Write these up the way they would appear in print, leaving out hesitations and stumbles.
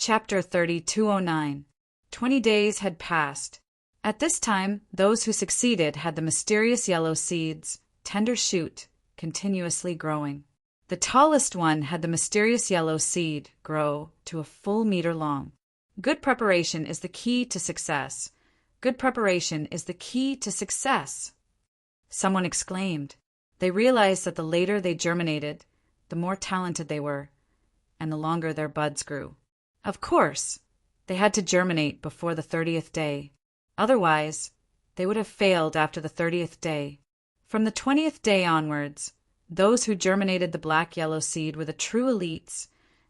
Chapter 3209. 20 days had passed. At this time, those who succeeded had the mysterious yellow seeds, tender shoot, continuously growing. The tallest one had the mysterious yellow seed grow to a full meter long. Good preparation is the key to success. Good preparation is the key to success. Someone exclaimed. They realized that the later they germinated, the more talented they were, and the longer their buds grew. Of course, they had to germinate before the 30th day. Otherwise, they would have failed after the 30th day. From the 20th day onwards, those who germinated the black-yellow seed were the true elites,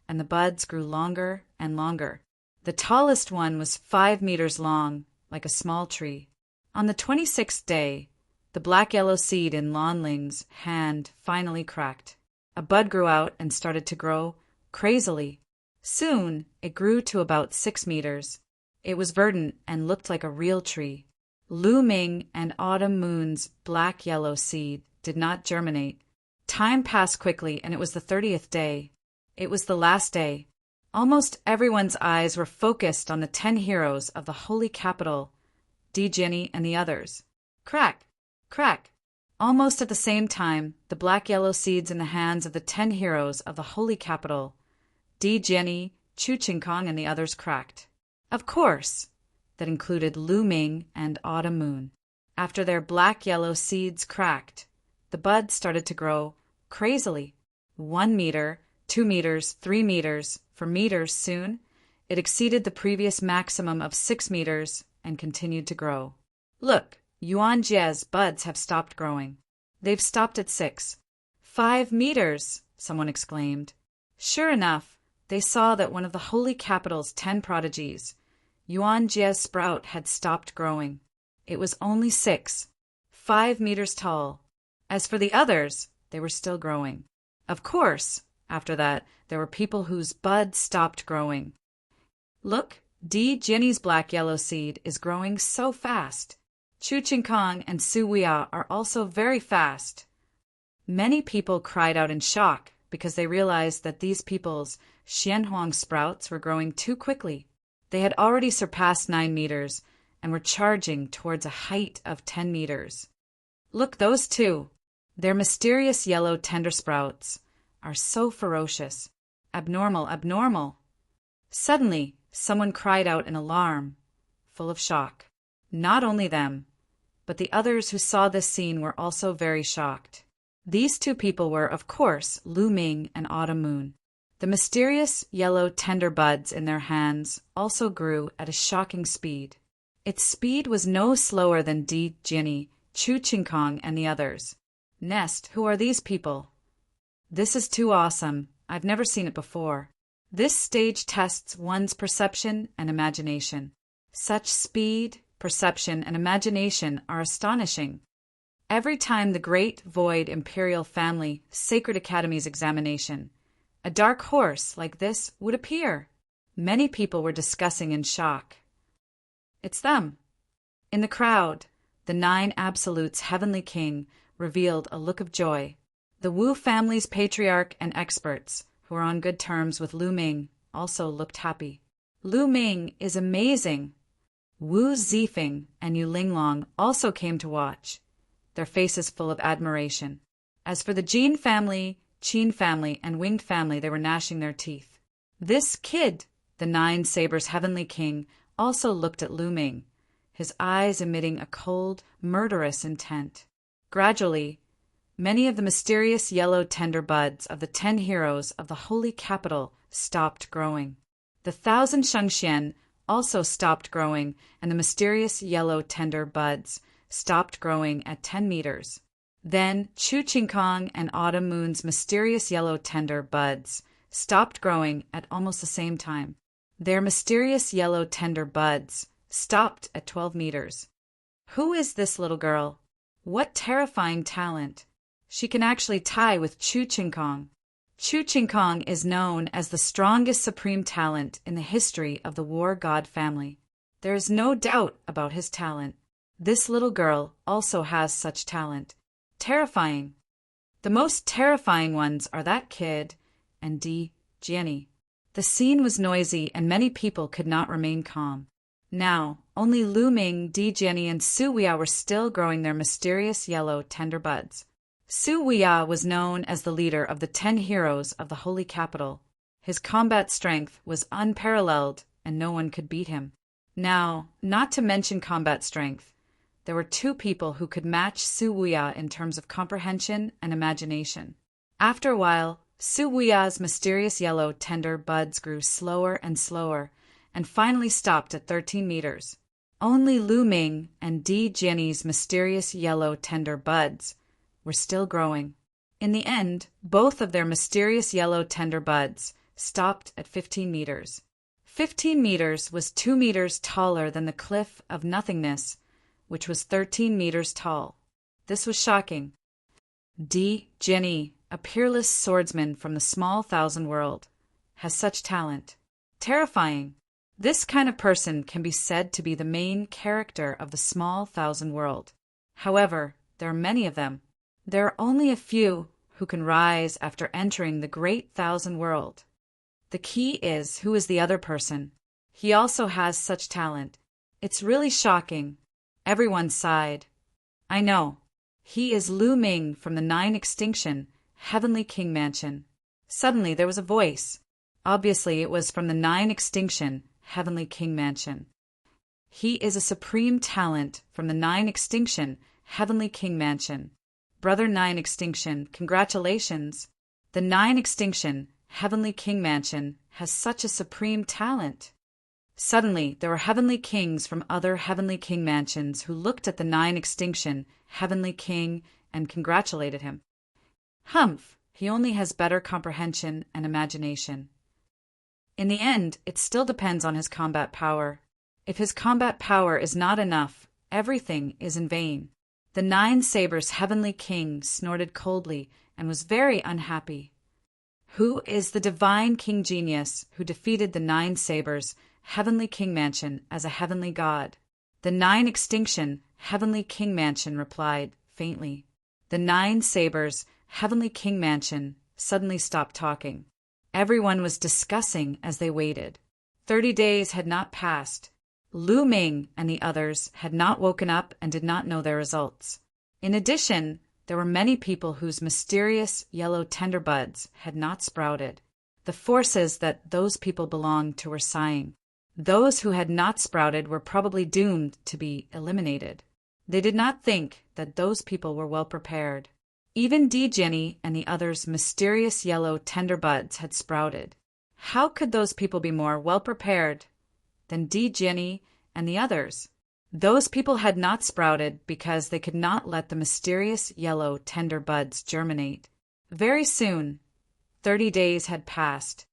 and the buds grew longer and longer. The tallest one was 5 meters long, like a small tree. On the 26th day, the black-yellow seed in Lan Ling's hand finally cracked. A bud grew out and started to grow crazily. Soon, it grew to about 6 meters. It was verdant and looked like a real tree. Lu Ming and Autumn Moon's black-yellow seed did not germinate. Time passed quickly, and it was the 30th day. It was the last day. Almost everyone's eyes were focused on the 10 heroes of the holy capital, Di Jinny and the others. Crack! Crack! Almost at the same time, the black-yellow seeds in the hands of the 10 heroes of the holy capital, Di Jinny, Chu Qingkong, and the others cracked. Of course, that included Lu Ming and Autumn Moon. After their black-yellow seeds cracked, the buds started to grow crazily. 1 meter, 2 meters, 3 meters, for meters soon. It exceeded the previous maximum of 6 meters and continued to grow. Look, Yuan Jie's buds have stopped growing. They've stopped at 6. 5 meters, someone exclaimed. Sure enough, they saw that one of the holy capital's 10 prodigies, Yuan Jie's sprout, had stopped growing. It was only 6, 5 meters tall. As for the others, they were still growing. Of course, after that, there were people whose buds stopped growing. Look, Di Jinny's black-yellow seed is growing so fast. Chu Qingkong and Su Weia are also very fast. Many people cried out in shock because they realized that these people's Xianhuang sprouts were growing too quickly. They had already surpassed 9 meters and were charging towards a height of 10 meters. Look, those two, their mysterious yellow tender sprouts, are so ferocious. Abnormal, abnormal. Suddenly, someone cried out in alarm, full of shock. Not only them, but the others who saw this scene were also very shocked. These two people were, of course, Lu Ming and Autumn Moon. The mysterious yellow tender buds in their hands also grew at a shocking speed. Its speed was no slower than Di Jinny, Chu Qingkong, and the others. Nest, who are these people? This is too awesome. I've never seen it before. This stage tests one's perception and imagination. Such speed, perception, and imagination are astonishing. Every time the Great Void Imperial Family Sacred Academy's examination, a dark horse like this would appear. Many people were discussing in shock. It's them. In the crowd, the 9 Absolutes' Heavenly King revealed a look of joy. The Wu family's patriarch and experts, who are on good terms with Lu Ming, also looked happy. Lu Ming is amazing. Wu Zifeng and Yu Linglong also came to watch, their faces full of admiration. As for the Jin family, Qin family, and Winged family, they were gnashing their teeth. This kid, the 9 Sabers' Heavenly King, also looked at Lu Ming, his eyes emitting a cold, murderous intent. Gradually, many of the mysterious yellow tender buds of the 10 heroes of the holy capital stopped growing. The 1,000 Shengxian also stopped growing, and the mysterious yellow tender buds stopped growing at 10 meters. Then Chu Qingkong and Autumn Moon's mysterious yellow tender buds stopped growing at almost the same time. Their mysterious yellow tender buds stopped at 12 meters. Who is this little girl? What terrifying talent! She can actually tie with Chu Qingkong. Chu Qingkong is known as the strongest supreme talent in the history of the War God family. There is no doubt about his talent. This little girl also has such talent. Terrifying. The most terrifying ones are that kid and Di Jinny. The scene was noisy and many people could not remain calm. Now, only Lu Ming, Di Jianyi, and Su Weya were still growing their mysterious yellow tender buds. Su Weya was known as the leader of the 10 heroes of the holy capital. His combat strength was unparalleled and no one could beat him. Now, not to mention combat strength, there were 2 people who could match Su Weya in terms of comprehension and imagination. After a while, Su Weya's mysterious yellow tender buds grew slower and slower, and finally stopped at 13 meters. Only Lu Ming and Di Jianyi's mysterious yellow tender buds were still growing. In the end, both of their mysterious yellow tender buds stopped at 15 meters. 15 meters was 2 meters taller than the cliff of nothingness, which was 13 meters tall. This was shocking. Di Jianyi, a peerless swordsman from the small thousand world, has such talent. Terrifying. This kind of person can be said to be the main character of the small thousand world. However, there are many of them. There are only a few who can rise after entering the great thousand world. The key is, who is the other person? He also has such talent. It's really shocking. Everyone sighed. I know. He is Lu Ming from the 9 Extinction, Heavenly King Mansion. Suddenly there was a voice. Obviously it was from the 9 Extinction, Heavenly King Mansion. He is a supreme talent from the 9 Extinction, Heavenly King Mansion. Brother 9 Extinction, congratulations. The 9 Extinction, Heavenly King Mansion has such a supreme talent. Suddenly, there were heavenly kings from other heavenly king mansions who looked at the 9 Extinction, Heavenly King, and congratulated him. Humph, he only has better comprehension and imagination. In the end, it still depends on his combat power. If his combat power is not enough, everything is in vain. The 9 Sabers' heavenly king snorted coldly and was very unhappy. Who is the divine king genius who defeated the 9 Sabers' heavenly king mansion as a heavenly god? The 9 Extinction, Heavenly King Mansion replied, faintly. The 9 Sabers' heavenly king mansion suddenly stopped talking. Everyone was discussing as they waited. 30 days had not passed. Lu Ming and the others had not woken up and did not know their results. In addition, there were many people whose mysterious yellow tender buds had not sprouted. The forces that those people belonged to were sighing. Those who had not sprouted were probably doomed to be eliminated. They did not think that those people were well prepared. Even Di Jianyi and the others' mysterious yellow tender buds had sprouted. How could those people be more well prepared than Di Jianyi and the others? Those people had not sprouted because they could not let the mysterious yellow tender buds germinate. Very soon, 30 days had passed.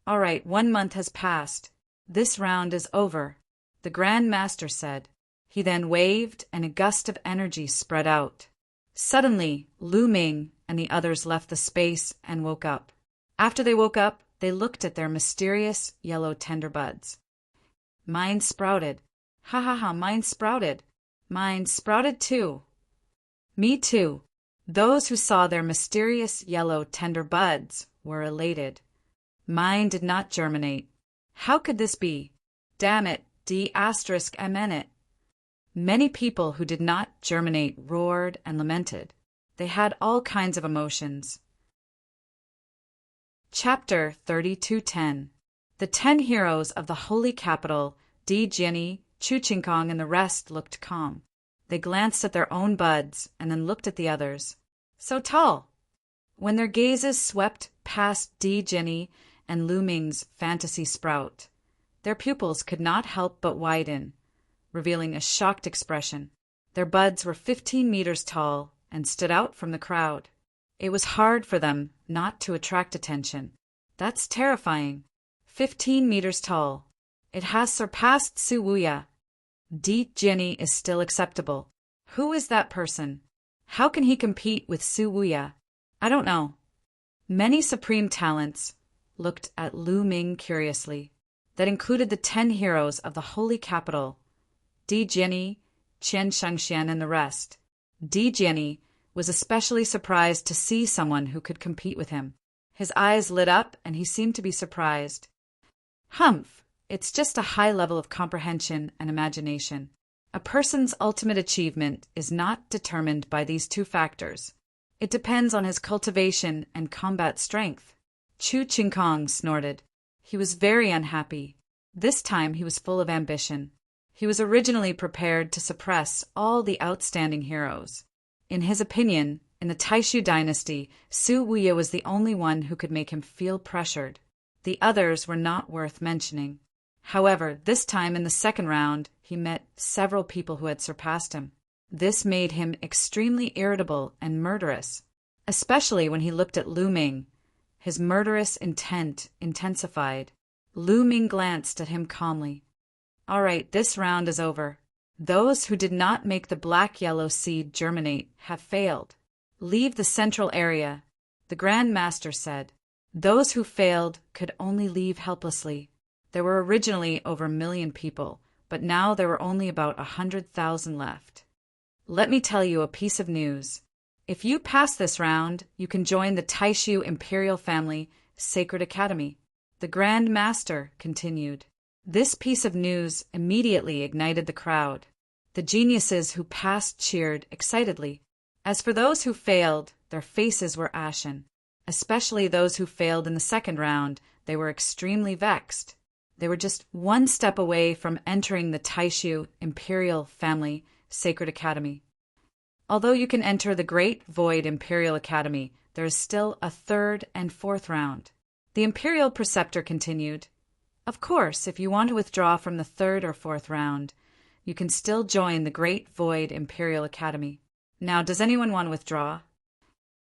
All right, 1 month has passed. This round is over, the Grand Master said. He then waved and a gust of energy spread out. Suddenly, Lu Ming and the others left the space and woke up. After they woke up, they looked at their mysterious yellow tender buds. Mine sprouted. Ha ha ha, mine sprouted. Mine sprouted too. Me too. Those who saw their mysterious yellow tender buds were elated. Mine did not germinate. How could this be? Damn it, D***MN it. Many people who did not germinate roared and lamented. They had all kinds of emotions. Chapter 32:10. The 10 heroes of the holy capital, Di Jianyi, Chu Qingkong, and the rest looked calm. They glanced at their own buds and then looked at the others. So tall! When their gazes swept past Di Jianyi and Lu Ming's fantasy sprout, their pupils could not help but widen, revealing a shocked expression. Their buds were 15 meters tall and stood out from the crowd. It was hard for them not to attract attention. That's terrifying. 15 meters tall. It has surpassed Su Weya. Di Jianyi is still acceptable. Who is that person? How can he compete with Su Weya? I don't know. Many supreme talents looked at Lu Ming curiously. That included the 10 heroes of the holy capital, Di Jianyi, Qian Shangxian, and the rest. Di Jianyi was especially surprised to see someone who could compete with him. His eyes lit up and he seemed to be surprised. Humph, it's just a high level of comprehension and imagination. A person's ultimate achievement is not determined by these two factors. It depends on his cultivation and combat strength. Chu Qingkong snorted. He was very unhappy. This time he was full of ambition. He was originally prepared to suppress all the outstanding heroes. In his opinion, in the Taishu dynasty, Su Wuye was the only one who could make him feel pressured. The others were not worth mentioning. However, this time in the second round, he met several people who had surpassed him. This made him extremely irritable and murderous, especially when he looked at Lu Ming. His murderous intent intensified. Lu Ming glanced at him calmly. All right, this round is over. Those who did not make the black-yellow seed germinate have failed. Leave the central area, the Grand Master said. Those who failed could only leave helplessly. There were originally over 1 million people, but now there were only about 100,000 left. Let me tell you a piece of news. If you pass this round, you can join the Taishu Imperial Family Sacred Academy. The Grand Master continued. This piece of news immediately ignited the crowd. The geniuses who passed cheered excitedly. As for those who failed, their faces were ashen. Especially those who failed in the second round, they were extremely vexed. They were just one step away from entering the Taishu Imperial Family Sacred Academy. Although you can enter the Great Void Imperial Academy, there is still a third and fourth round. The Imperial Preceptor continued. Of course, if you want to withdraw from the third or fourth round, you can still join the Great Void Imperial Academy. Now, does anyone want to withdraw?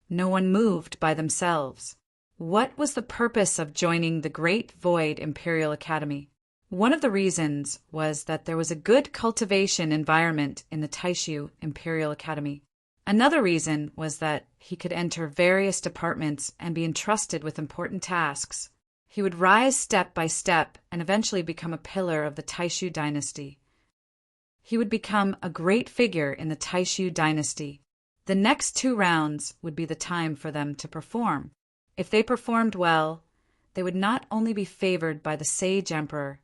No one moved by themselves. What was the purpose of joining the Great Void Imperial Academy? One of the reasons was that there was a good cultivation environment in the Taishu Imperial Academy. Another reason was that he could enter various departments and be entrusted with important tasks. He would rise step by step and eventually become a pillar of the Taishu dynasty. He would become a great figure in the Taishu dynasty. The next 2 rounds would be the time for them to perform. If they performed well, they would not only be favored by the Sage Emperor,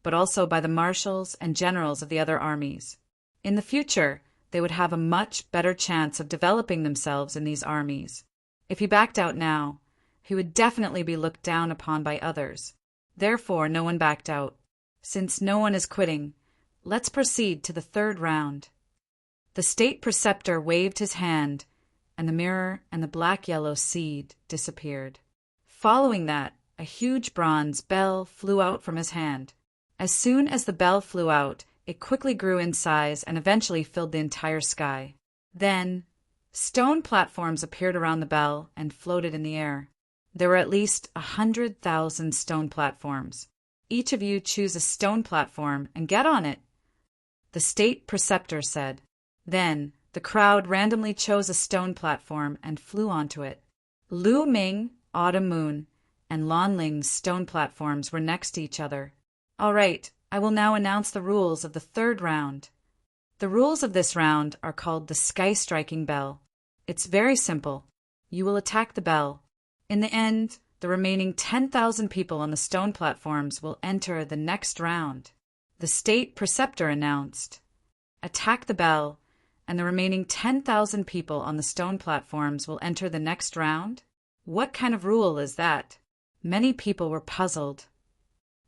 but also by the marshals and generals of the other armies. In the future, they would have a much better chance of developing themselves in these armies. If he backed out now, he would definitely be looked down upon by others. Therefore, no one backed out. Since no one is quitting, let's proceed to the third round. The State Preceptor waved his hand, and the mirror and the black-yellow seed disappeared. Following that, a huge bronze bell flew out from his hand. As soon as the bell flew out, it quickly grew in size and eventually filled the entire sky. Then, stone platforms appeared around the bell and floated in the air. There were at least 100,000 stone platforms. Each of you choose a stone platform and get on it, the State Preceptor said. Then, the crowd randomly chose a stone platform and flew onto it. Lu Ming, Autumn Moon, and Lan Ling's stone platforms were next to each other. All right, I will now announce the rules of the third round. The rules of this round are called the Sky Striking Bell. It's very simple. You will attack the bell. In the end, the remaining 10,000 people on the stone platforms will enter the next round. The State Preceptor announced. Attack the bell, and the remaining 10,000 people on the stone platforms will enter the next round? What kind of rule is that? Many people were puzzled.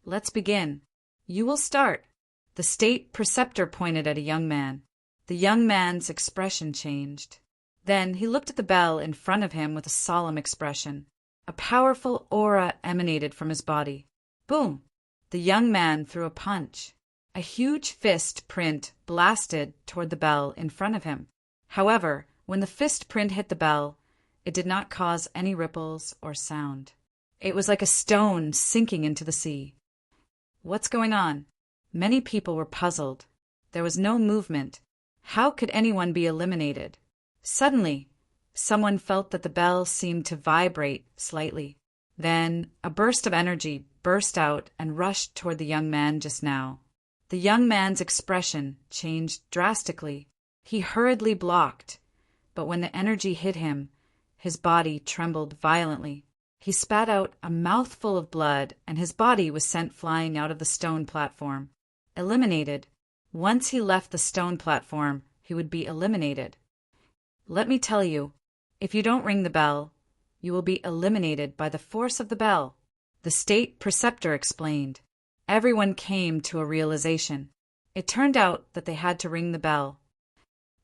Let's begin. You will start. The State Preceptor pointed at a young man. The young man's expression changed. Then he looked at the bell in front of him with a solemn expression. A powerful aura emanated from his body. Boom! The young man threw a punch. A huge fist print blasted toward the bell in front of him. However, when the fist print hit the bell, it did not cause any ripples or sound. It was like a stone sinking into the sea. What's going on? Many people were puzzled. There was no movement. How could anyone be eliminated? Suddenly, someone felt that the bell seemed to vibrate slightly. Then, a burst of energy burst out and rushed toward the young man just now. The young man's expression changed drastically. He hurriedly blocked, but when the energy hit him, his body trembled violently. He spat out a mouthful of blood, and his body was sent flying out of the stone platform. Eliminated. Once he left the stone platform, he would be eliminated. Let me tell you, if you don't ring the bell, you will be eliminated by the force of the bell, the state preceptor explained. Everyone came to a realization. It turned out that they had to ring the bell.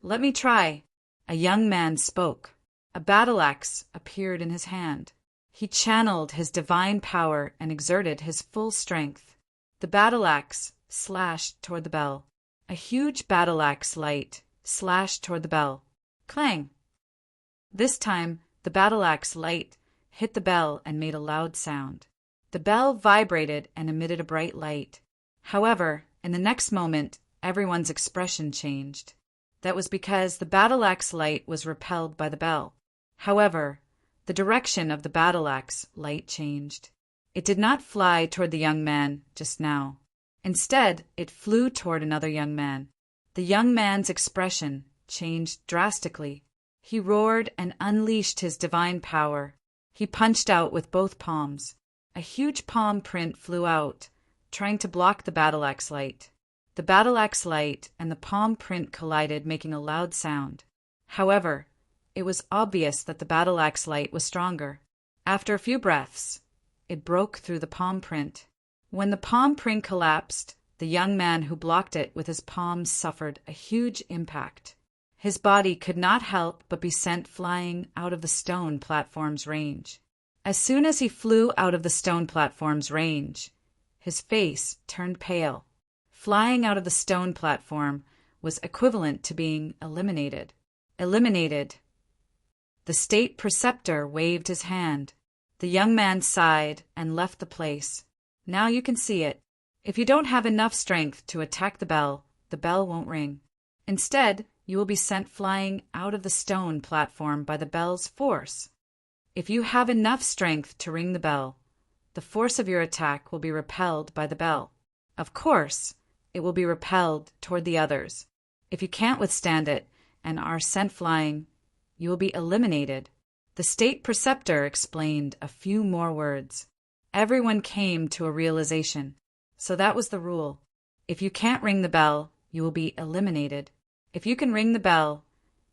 Let me try. A young man spoke. A battle axe appeared in his hand. He channeled his divine power and exerted his full strength. The battle axe slashed toward the bell. A huge battle axe light slashed toward the bell. Clang! This time, the battle axe light hit the bell and made a loud sound. The bell vibrated and emitted a bright light. However, in the next moment, everyone's expression changed. That was because the battle axe light was repelled by the bell. However, the direction of the battle axe light changed. It did not fly toward the young man just now. Instead, it flew toward another young man. The young man's expression changed drastically. He roared and unleashed his divine power. He punched out with both palms. A huge palm print flew out, trying to block the battle axe light. The battle axe light and the palm print collided, making a loud sound. However, it was obvious that the battle axe light was stronger. After a few breaths, it broke through the palm print. When the palm print collapsed, the young man who blocked it with his palms suffered a huge impact. His body could not help but be sent flying out of the stone platform's range. As soon as he flew out of the stone platform's range, his face turned pale. Flying out of the stone platform was equivalent to being eliminated. Eliminated. The state preceptor waved his hand. The young man sighed and left the place. Now you can see it. If you don't have enough strength to attack the bell won't ring. Instead, you will be sent flying out of the stone platform by the bell's force. If you have enough strength to ring the bell, the force of your attack will be repelled by the bell. Of course, it will be repelled toward the others. If you can't withstand it and are sent flying, you will be eliminated. The state preceptor explained a few more words. Everyone came to a realization. So that was the rule. If you can't ring the bell, you will be eliminated. If you can ring the bell,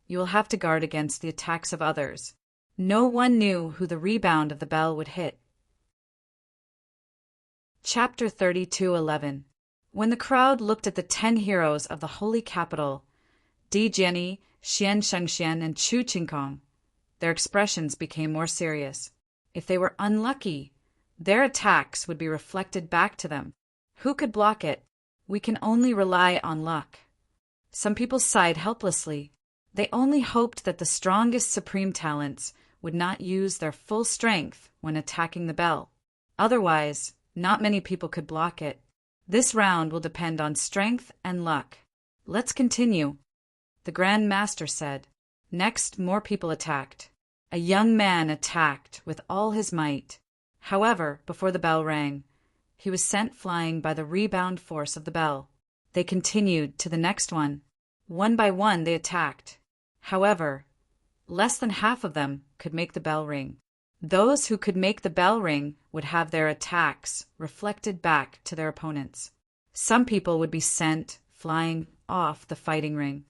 you will have to guard against the attacks of others. No one knew who the rebound of the bell would hit. Chapter 32:11. When the crowd looked at the 10 heroes of the holy capital, Di Jianyi, Xian Shengxian, and Chu Qingkong, their expressions became more serious. If they were unlucky, their attacks would be reflected back to them. Who could block it? We can only rely on luck. Some people sighed helplessly. They only hoped that the strongest supreme talents would not use their full strength when attacking the bell. Otherwise, not many people could block it. This round will depend on strength and luck. Let's continue, the Grand Master said. Next, more people attacked. A young man attacked with all his might. However, before the bell rang, he was sent flying by the rebound force of the bell. They continued to the next one. One by one they attacked. However, less than half of them could make the bell ring. Those who could make the bell ring would have their attacks reflected back to their opponents. Some people would be sent flying off the fighting ring.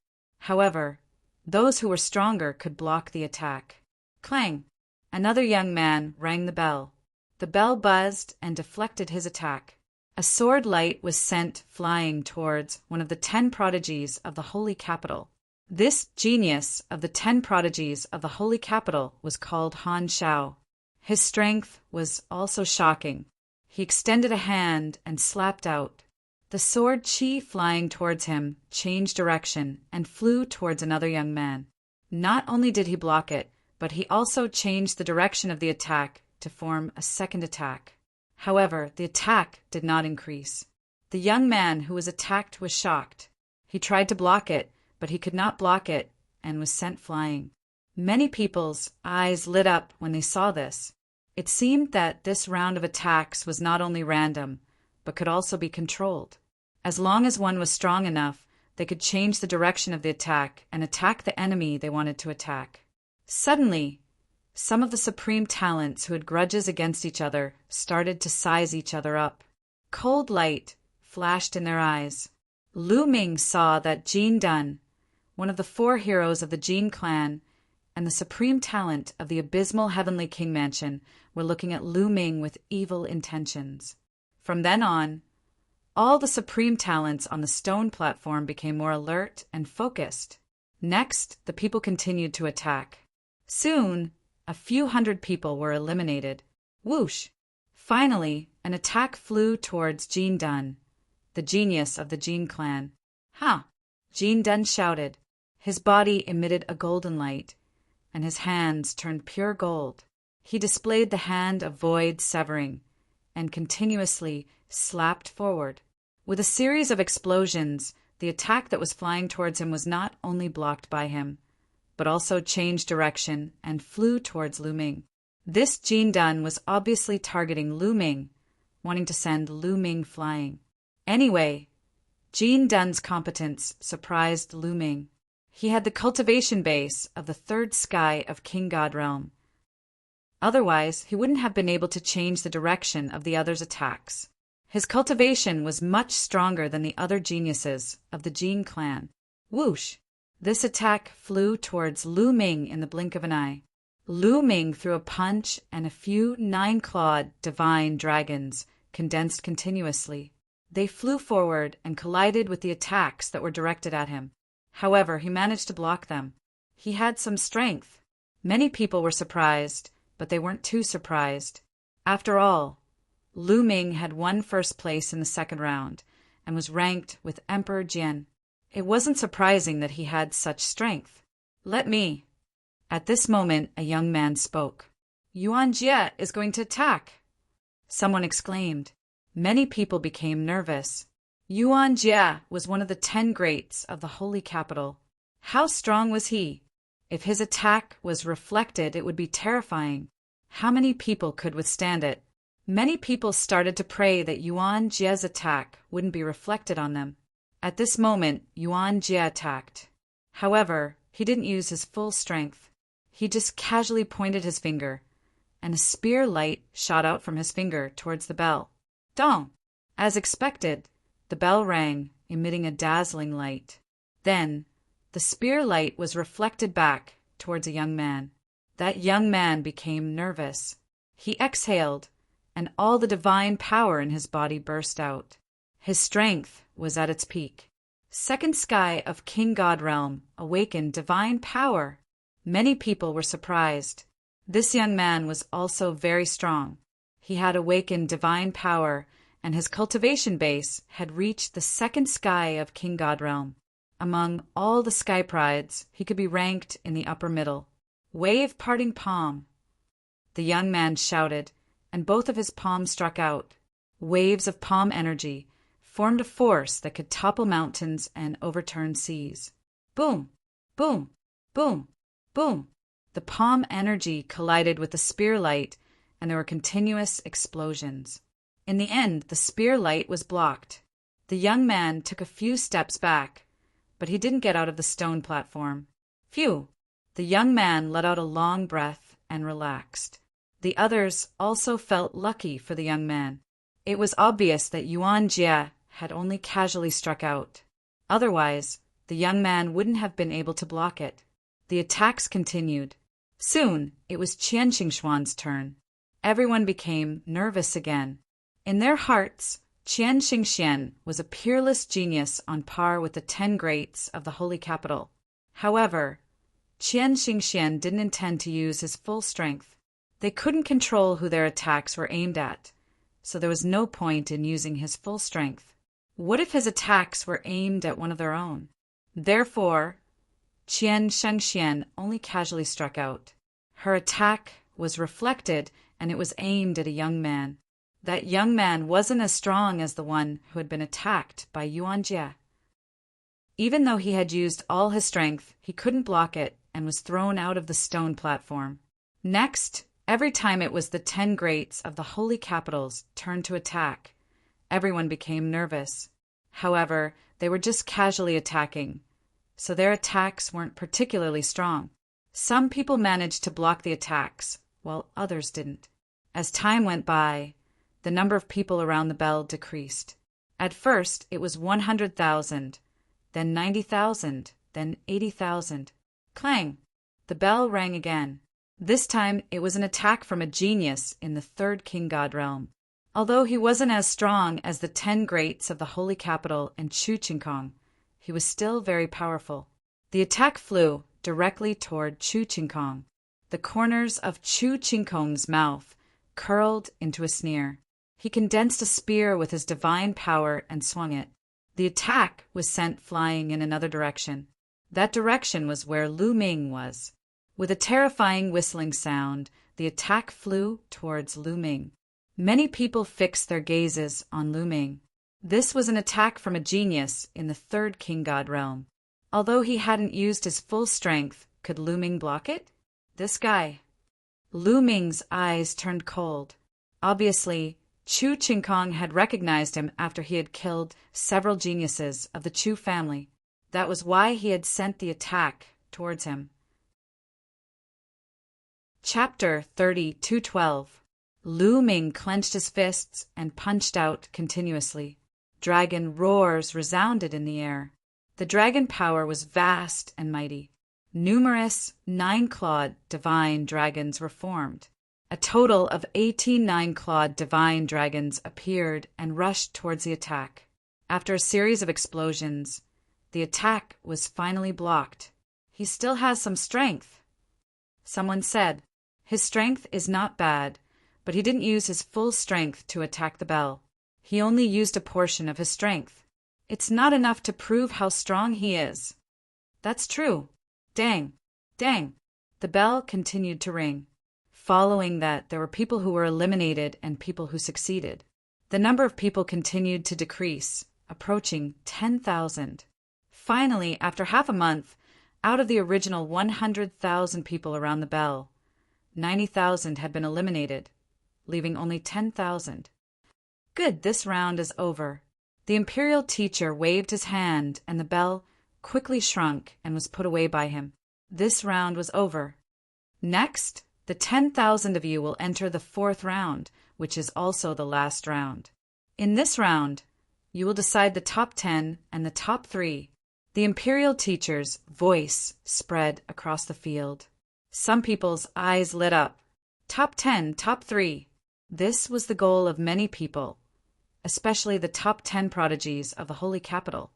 However, those who were stronger could block the attack. Clang! Another young man rang the bell. The bell buzzed and deflected his attack. A sword light was sent flying towards one of the 10 prodigies of the holy capital. This genius of the 10 prodigies of the holy capital was called Han Shao. His strength was also shocking. He extended a hand and slapped out. The sword chi flying towards him changed direction and flew towards another young man. Not only did he block it, but he also changed the direction of the attack to form a second attack. However, the attack did not increase. The young man who was attacked was shocked. He tried to block it, but he could not block it and was sent flying. Many people's eyes lit up when they saw this. It seemed that this round of attacks was not only random, but could also be controlled. As long as one was strong enough, they could change the direction of the attack and attack the enemy they wanted to attack. Suddenly, Some of the supreme talents who had grudges against each other started to size each other up. Cold light flashed in their eyes. Lu Ming saw that Jin Dun, one of the 4 heroes of the Jin clan, and the supreme talent of the abysmal Heavenly King Mansion were looking at Lu Ming with evil intentions. From then on, all the supreme talents on the stone platform became more alert and focused. Next, the people continued to attack. Soon, a few hundred people were eliminated. Whoosh! Finally, an attack flew towards Jin Dun, the genius of the Jin clan. Ha! Jin Dun shouted. His body emitted a golden light, and his hands turned pure gold. He displayed the hand of void severing, and continuously slapped forward. With a series of explosions, the attack that was flying towards him was not only blocked by him, but also changed direction and flew towards Lu Ming. This Jin Dun was obviously targeting Lu Ming, wanting to send Lu Ming flying. Anyway, Jin Dun's competence surprised Lu Ming. He had the cultivation base of the 3rd sky of King God Realm. Otherwise, he wouldn't have been able to change the direction of the others' attacks. His cultivation was much stronger than the other geniuses of the Jin clan. Whoosh! This attack flew towards Lu Ming in the blink of an eye. Lu Ming threw a punch, and a few 9-clawed divine dragons condensed continuously. They flew forward and collided with the attacks that were directed at him. However, he managed to block them. He had some strength. Many people were surprised, but they weren't too surprised. After all, Lu Ming had won first place in the 2nd round and was ranked with Emperor Jian. It wasn't surprising that he had such strength. Let me. At this moment, a young man spoke. Yuan Jie is going to attack. Someone exclaimed. Many people became nervous. Yuan Jie was one of the 10 greats of the holy capital. How strong was he? If his attack was reflected, it would be terrifying. How many people could withstand it? Many people started to pray that Yuan Jie's attack wouldn't be reflected on them. At this moment, Yuan Jie attacked. However, he didn't use his full strength. He just casually pointed his finger, and a spear light shot out from his finger towards the bell. Dong! As expected, the bell rang, emitting a dazzling light. Then, the spear light was reflected back towards a young man. That young man became nervous. He exhaled, and all the divine power in his body burst out. His strength was at its peak. 2nd sky of King God Realm awakened divine power. Many people were surprised. This young man was also very strong. He had awakened divine power, and his cultivation base had reached the 2nd sky of King God Realm. Among all the sky prides, he could be ranked in the upper middle. Wave parting palm. The young man shouted, and both of his palms struck out. Waves of palm energy formed a force that could topple mountains and overturn seas. Boom! Boom! Boom! Boom! The palm energy collided with the spear light, and there were continuous explosions. In the end, the spear light was blocked. The young man took a few steps back, but he didn't get out of the stone platform. Phew! The young man let out a long breath and relaxed. The others also felt lucky for the young man. It was obvious that Yuan Jie had only casually struck out. Otherwise, the young man wouldn't have been able to block it. The attacks continued. Soon, it was Qian Xingxuan's turn. Everyone became nervous again. In their hearts, Qian Xingxian was a peerless genius on par with the 10 greats of the holy capital. However, Qian Xingxian didn't intend to use his full strength. They couldn't control who their attacks were aimed at, so there was no point in using his full strength. What if his attacks were aimed at one of their own? Therefore, Qian Shengxian only casually struck out. Her attack was reflected, and it was aimed at a young man. That young man wasn't as strong as the one who had been attacked by Yuan Jie. Even though he had used all his strength, he couldn't block it and was thrown out of the stone platform. Next, every time it was the 10 greats of the holy capitals turned to attack, everyone became nervous. However, they were just casually attacking, so their attacks weren't particularly strong. Some people managed to block the attacks, while others didn't. As time went by, the number of people around the bell decreased. At first, it was 100,000, then 90,000, then 80,000. Clang! The bell rang again. This time, it was an attack from a genius in the third king god realm. Although he wasn't as strong as the 10 greats of the Holy Capital and Chu Chinkong, he was still very powerful. The attack flew directly toward Chu Chinkong. The corners of Chu Chinkong's mouth curled into a sneer. He condensed a spear with his divine power and swung it. The attack was sent flying in another direction. That direction was where Lu Ming was. With a terrifying whistling sound, the attack flew towards Lu Ming. Many people fixed their gazes on Lu Ming. This was an attack from a genius in the third king god realm. Although he hadn't used his full strength, could Lu Ming block it? This guy. Lu Ming's eyes turned cold. Obviously, Chu Chinkong had recognized him after he had killed several geniuses of the Chu family. That was why he had sent the attack towards him. Chapter 30-12. Lu Ming clenched his fists and punched out continuously. Dragon roars resounded in the air. The dragon power was vast and mighty. Numerous 9-clawed divine dragons were formed. A total of 18 9-clawed divine dragons appeared and rushed towards the attack. After a series of explosions, the attack was finally blocked. He still has some strength. Someone said, his strength is not bad, but he didn't use his full strength to attack the bell. He only used a portion of his strength. It's not enough to prove how strong he is. That's true. Dang, dang. The bell continued to ring. Following that, there were people who were eliminated and people who succeeded. The number of people continued to decrease, approaching 10,000. Finally, after half a month, out of the original 100,000 people around the bell, 90,000 had been eliminated, leaving only 10,000. Good, this round is over. The imperial teacher waved his hand and the bell quickly shrunk and was put away by him. This round was over. Next, the 10,000 of you will enter the 4th round, which is also the last round. In this round, you will decide the top 10 and the top 3. The imperial teacher's voice spread across the field. Some people's eyes lit up. Top 10, top 3. This was the goal of many people, especially the top 10 prodigies of the Holy Capital.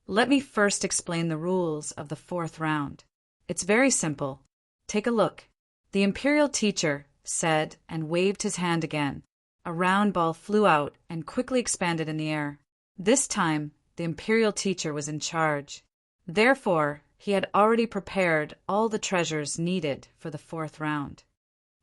Let me first explain the rules of the 4th round. It's very simple. Take a look. The imperial teacher said and waved his hand again. A round ball flew out and quickly expanded in the air. This time, the imperial teacher was in charge. Therefore, he had already prepared all the treasures needed for the 4th round.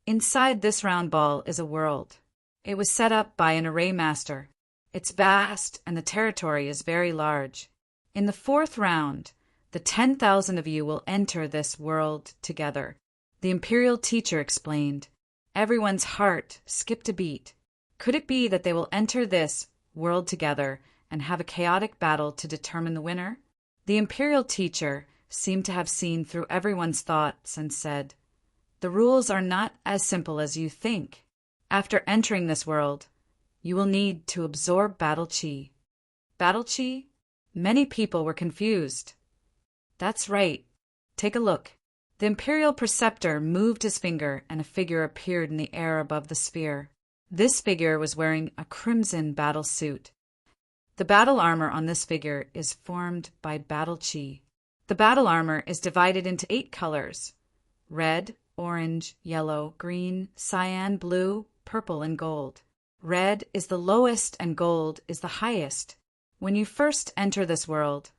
Inside this round ball is a world. It was set up by an array master. It's vast and the territory is very large. In the 4th round, the 10,000 of you will enter this world together. The imperial teacher explained. Everyone's heart skipped a beat. Could it be that they will enter this world together and have a chaotic battle to determine the winner? The imperial teacher seemed to have seen through everyone's thoughts and said, the rules are not as simple as you think. After entering this world, you will need to absorb battle chi. Battle chi? Many people were confused. That's right. Take a look. The imperial preceptor moved his finger and a figure appeared in the air above the sphere. This figure was wearing a crimson battle suit. The battle armor on this figure is formed by battle chi. The battle armor is divided into 8 colors: red, orange, yellow, green, cyan, blue, purple, and gold. Red is the lowest and gold is the highest. When you first enter this world,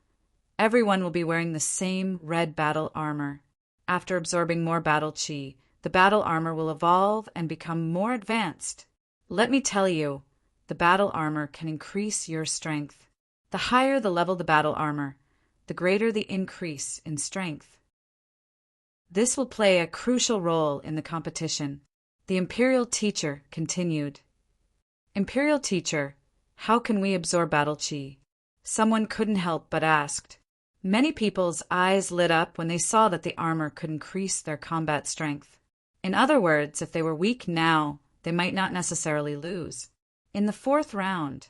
everyone will be wearing the same red battle armor. After absorbing more battle chi, the battle armor will evolve and become more advanced. Let me tell you, the battle armor can increase your strength. The higher the level of the battle armor, the greater the increase in strength. This will play a crucial role in the competition. The imperial teacher continued. Imperial teacher, how can we absorb battle chi? Someone couldn't help but asked. Many people's eyes lit up when they saw that the armor could increase their combat strength. In other words, if they were weak now, they might not necessarily lose. In the fourth round,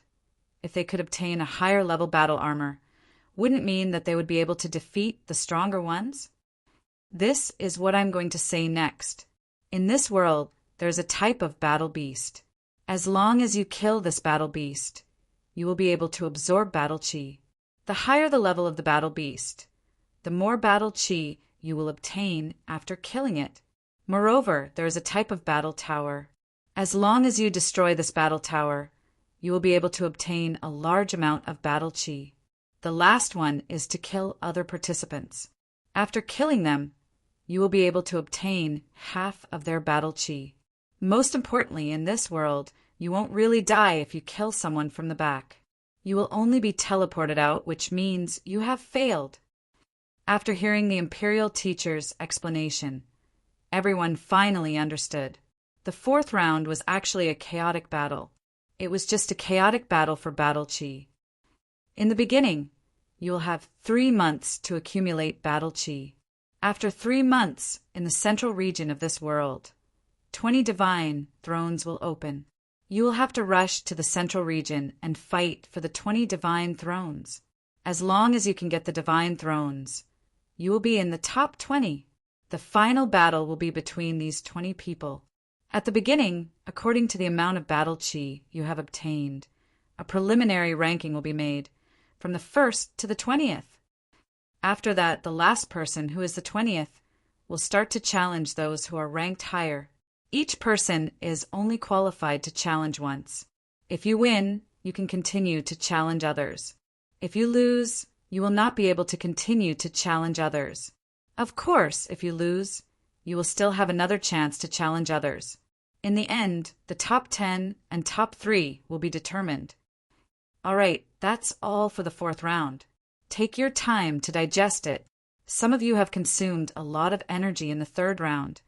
if they could obtain a higher level battle armor, wouldn't mean that they would be able to defeat the stronger ones? This is what I'm going to say next. In this world, there's a type of battle beast. As long as you kill this battle beast, you will be able to absorb battle chi. The higher the level of the battle beast, the more battle chi you will obtain after killing it. Moreover, there is a type of battle tower. As long as you destroy this battle tower, you will be able to obtain a large amount of battle chi. The last one is to kill other participants. After killing them, you will be able to obtain half of their battle chi. Most importantly, in this world, you won't really die if you kill someone from the back. You will only be teleported out, which means you have failed. After hearing the Imperial teacher's explanation, everyone finally understood. The fourth round was actually a chaotic battle. It was just a chaotic battle for battle chi. In the beginning, you will have 3 months to accumulate battle chi. After 3 months in the central region of this world, 20 divine thrones will open. You will have to rush to the central region and fight for the 20 divine thrones. As long as you can get the divine thrones, you will be in the top 20. The final battle will be between these 20 people. At the beginning, according to the amount of battle chi you have obtained, a preliminary ranking will be made, from the 1st to the 20th. After that, the last person, who is the 20th, will start to challenge those who are ranked higher. Each person is only qualified to challenge once. If you win, you can continue to challenge others. If you lose, you will not be able to continue to challenge others. Of course, if you lose, you will still have another chance to challenge others. In the end, the top 10 and top 3 will be determined. All right, that's all for the fourth round. Take your time to digest it. Some of you have consumed a lot of energy in the third round,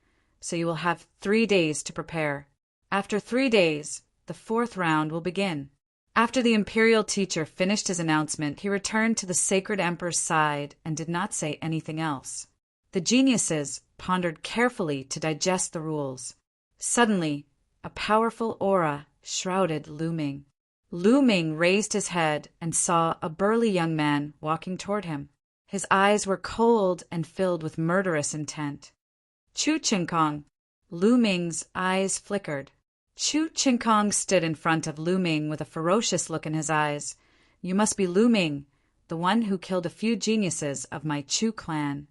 so you will have 3 days to prepare. After 3 days, the fourth round will begin. After the Imperial teacher finished his announcement, he returned to the Sacred Emperor's side and did not say anything else. The geniuses pondered carefully to digest the rules. Suddenly, a powerful aura shrouded Lu Ming. Lu Ming raised his head and saw a burly young man walking toward him. His eyes were cold and filled with murderous intent. Chu Qinkong. Lu Ming's eyes flickered. Chu Qinkong stood in front of Lu Ming with a ferocious look in his eyes. You must be Lu Ming, the one who killed a few geniuses of my Chu clan.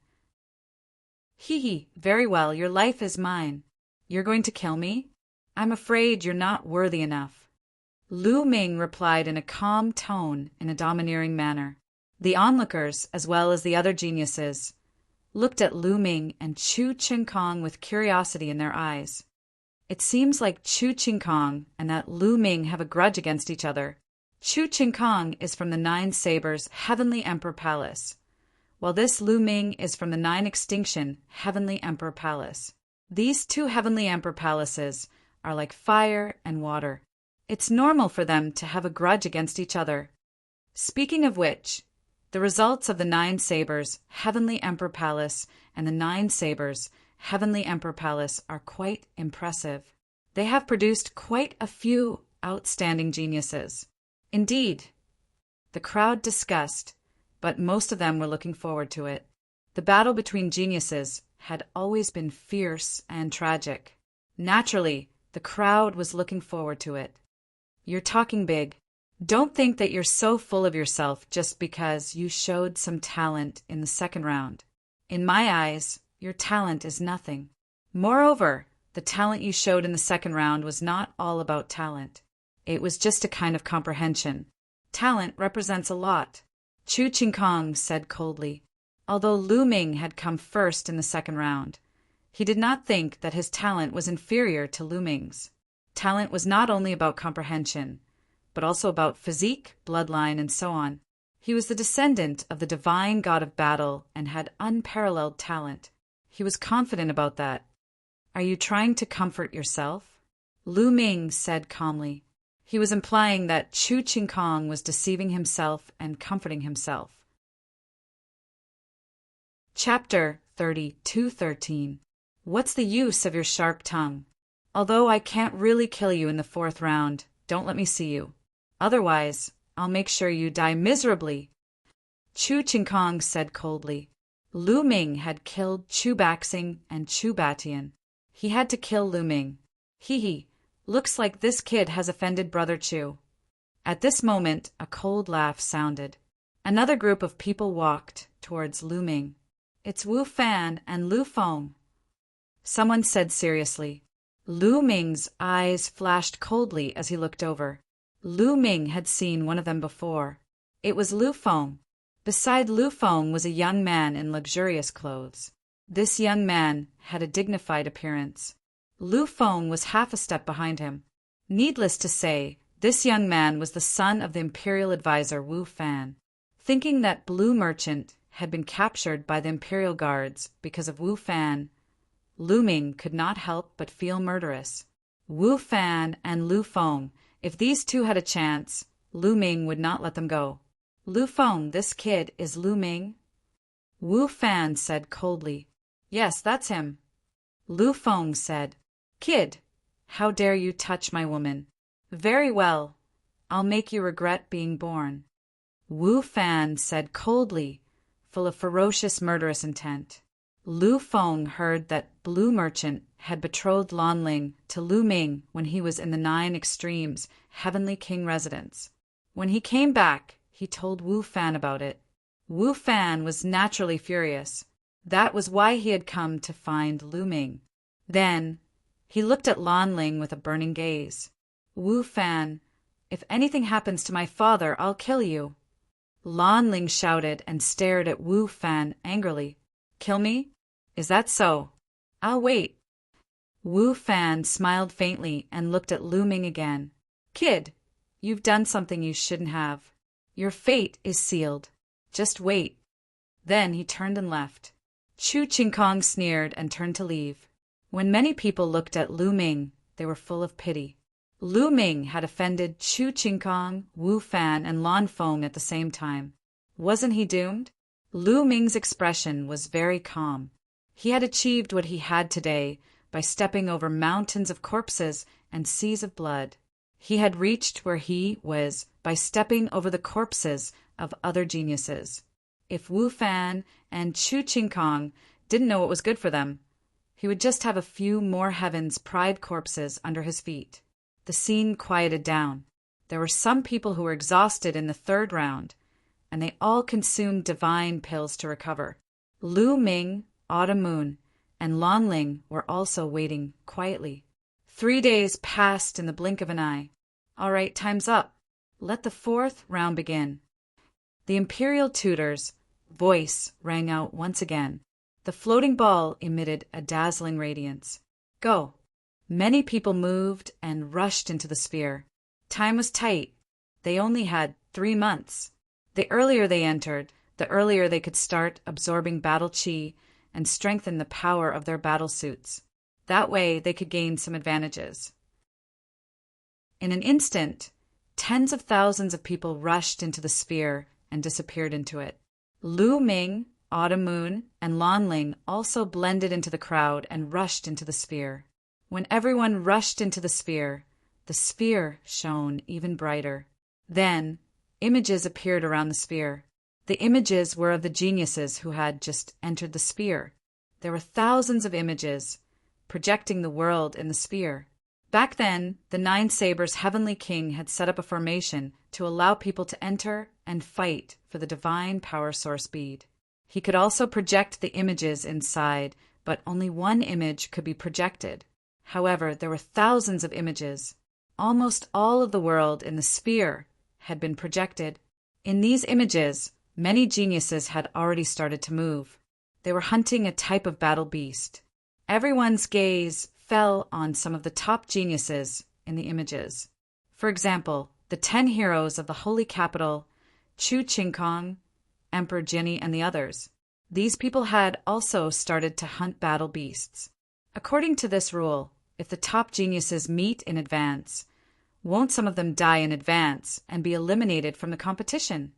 Hee, very well, your life is mine. You're going to kill me? I'm afraid you're not worthy enough. Lu Ming replied in a calm tone, in a domineering manner. The onlookers, as well as the other geniuses, looked at Lu Ming and Chu Qinkong with curiosity in their eyes. It seems like Chu Qinkong and that Lu Ming have a grudge against each other. Chu Qinkong is from the 9 Sabers Heavenly Emperor Palace, while this Lu Ming is from the 9 Extinction Heavenly Emperor Palace. These 2 Heavenly Emperor Palaces are like fire and water. It's normal for them to have a grudge against each other. Speaking of which, the results of the 9 Sabers Heavenly Emperor Palace and the 9 Sabers Heavenly Emperor Palace are quite impressive. They have produced quite a few outstanding geniuses. Indeed, the crowd discussed, but most of them were looking forward to it. The battle between geniuses had always been fierce and tragic. Naturally, the crowd was looking forward to it. You're talking big. Don't think that you're so full of yourself just because you showed some talent in the second round. In my eyes, your talent is nothing. Moreover, the talent you showed in the second round was not all about talent. It was just a kind of comprehension. Talent represents a lot. Chu Qinkong said coldly. Although Lu Ming had come first in the second round, he did not think that his talent was inferior to Lu Ming's. Talent was not only about comprehension, but also about physique, bloodline, and so on. He was the descendant of the divine god of battle and had unparalleled talent. He was confident about that. Are you trying to comfort yourself? Lu Ming said calmly. He was implying that Chu Qinkong was deceiving himself and comforting himself. Chapter 32:13. What's the use of your sharp tongue? Although I can't really kill you in the 4th round, don't let me see you. Otherwise, I'll make sure you die miserably. Chu Chinkong said coldly. Lu Ming had killed Chu Baxing and Chu Batian. He had to kill Lu Ming. Hee, looks like this kid has offended Brother Chu. At this moment, a cold laugh sounded. Another group of people walked towards Lu Ming. It's Wu Fan and Lu Feng. Someone said seriously. Lu Ming's eyes flashed coldly as he looked over. Lu Ming had seen one of them before. It was Lu Feng. Beside Lu Feng was a young man in luxurious clothes. This young man had a dignified appearance. Lu Feng was half a step behind him. Needless to say, this young man was the son of the imperial advisor Wu Fan. Thinking that Blue Merchant had been captured by the imperial guards because of Wu Fan, Lu Ming could not help but feel murderous. Wu Fan and Lu Feng, if these two had a chance, Lu Ming would not let them go. Lu Feng, this kid is Lu Ming? Wu Fan said coldly. Yes, that's him. Lu Feng said, Kid, how dare you touch my woman? Very well, I'll make you regret being born. Wu Fan said coldly, full of ferocious murderous intent. Lu Feng heard that Blue Merchant had betrothed Lan Ling to Lu Ming when he was in the 9 Extremes Heavenly King residence. When he came back, he told Wu Fan about it. Wu Fan was naturally furious. That was why he had come to find Lu Ming. Then, he looked at Lan Ling with a burning gaze. Wu Fan, if anything happens to my father, I'll kill you. Lan Ling shouted and stared at Wu Fan angrily. Kill me? Is that so? I'll wait. Wu Fan smiled faintly and looked at Lu Ming again. Kid, you've done something you shouldn't have. Your fate is sealed. Just wait. Then he turned and left. Chu Chinkong sneered and turned to leave. When many people looked at Lu Ming, they were full of pity. Lu Ming had offended Chu Chinkong, Wu Fan, and Lan Feng at the same time. Wasn't he doomed? Lu Ming's expression was very calm. He had achieved what he had today by stepping over mountains of corpses and seas of blood. He had reached where he was by stepping over the corpses of other geniuses. If Wu Fan and Chu Chinkong didn't know what was good for them, he would just have a few more Heaven's Pride corpses under his feet. The scene quieted down. There were some people who were exhausted in the 3rd round, and they all consumed divine pills to recover. Lu Ming, Autumn Moon, and Lan Ling were also waiting quietly. 3 days passed in the blink of an eye. All right, time's up. Let the 4th round begin. The imperial tutor's voice rang out once again. The floating ball emitted a dazzling radiance. Go. Many people moved and rushed into the sphere. Time was tight. They only had 3 months. The earlier they entered, the earlier they could start absorbing battle chi and strengthen the power of their battle suits. That way they could gain some advantages. In an instant, tens of thousands of people rushed into the sphere and disappeared into it. Lu Ming, Autumn Moon, and Lan Ling also blended into the crowd and rushed into the sphere. When everyone rushed into the sphere shone even brighter. Then, images appeared around the sphere. The images were of the geniuses who had just entered the sphere. There were thousands of images, projecting the world in the sphere. Back then, the 9 Sabers Heavenly King had set up a formation to allow people to enter and fight for the divine power source bead. He could also project the images inside, but only one image could be projected. However, there were thousands of images. Almost all of the world in the sphere had been projected. In these images, many geniuses had already started to move. They were hunting a type of battle beast. Everyone's gaze fell on some of the top geniuses in the images. For example, the 10 heroes of the Holy Capital, Chu Chinkong, Emperor Jinni, and the others. These people had also started to hunt battle beasts. According to this rule, if the top geniuses meet in advance, won't some of them die in advance and be eliminated from the competition?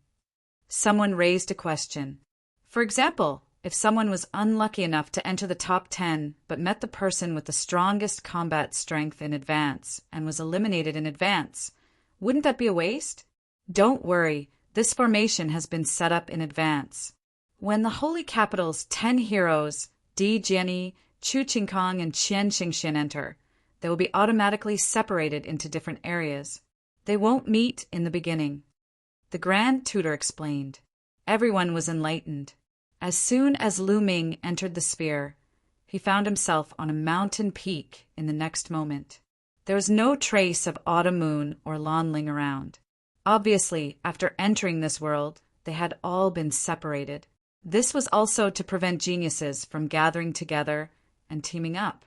Someone raised a question. For example, If someone was unlucky enough to enter the top 10 but met the person with the strongest combat strength in advance and was eliminated in advance, wouldn't that be a waste? Don't worry, this formation has been set up in advance. When the Holy Capital's 10 heroes, Di Jiani, Chu Qingkong, and Qian Xingxian enter, they will be automatically separated into different areas. They won't meet in the beginning. The Grand Tutor explained. Everyone was enlightened. As soon as Lu Ming entered the sphere, he found himself on a mountain peak in the next moment. There was no trace of Autumn Moon or Lan Ling around. Obviously, after entering this world, they had all been separated. This was also to prevent geniuses from gathering together and teaming up.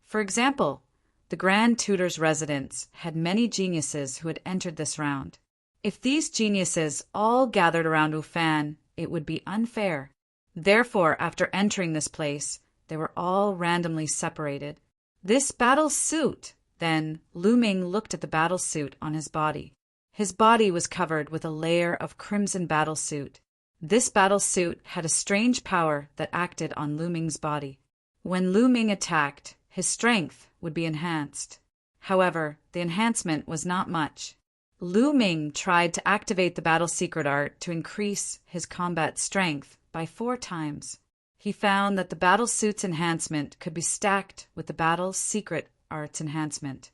For example, the Grand Tutor's residence had many geniuses who had entered this round. If these geniuses all gathered around Wu Fan, it would be unfair. Therefore, after entering this place, they were all randomly separated. This battle suit, then, Lu Ming looked at the battle suit on his body. His body was covered with a layer of crimson battle suit. This battle suit had a strange power that acted on Lu Ming's body. When Lu Ming attacked, his strength would be enhanced. However, the enhancement was not much. Lu Ming tried to activate the battle secret art to increase his combat strength by 4 times. He found that the battle suit's enhancement could be stacked with the battle secret art's enhancement.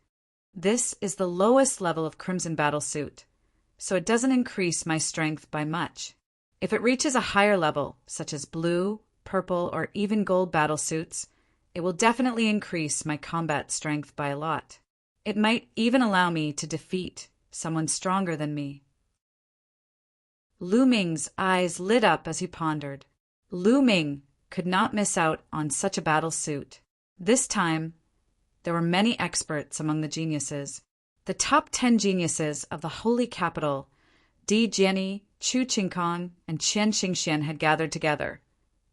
This is the lowest level of Crimson Battle Suit, so it doesn't increase my strength by much. If it reaches a higher level, such as blue, purple, or even gold battle suits, it will definitely increase my combat strength by a lot. It might even allow me to defeat someone stronger than me. Lu Ming's eyes lit up as he pondered. Lu Ming could not miss out on such a battle suit. This time, there were many experts among the geniuses. The top 10 geniuses of the Holy Capital, Di Jiani, Chu Qingkong, and Qian Xingxian had gathered together,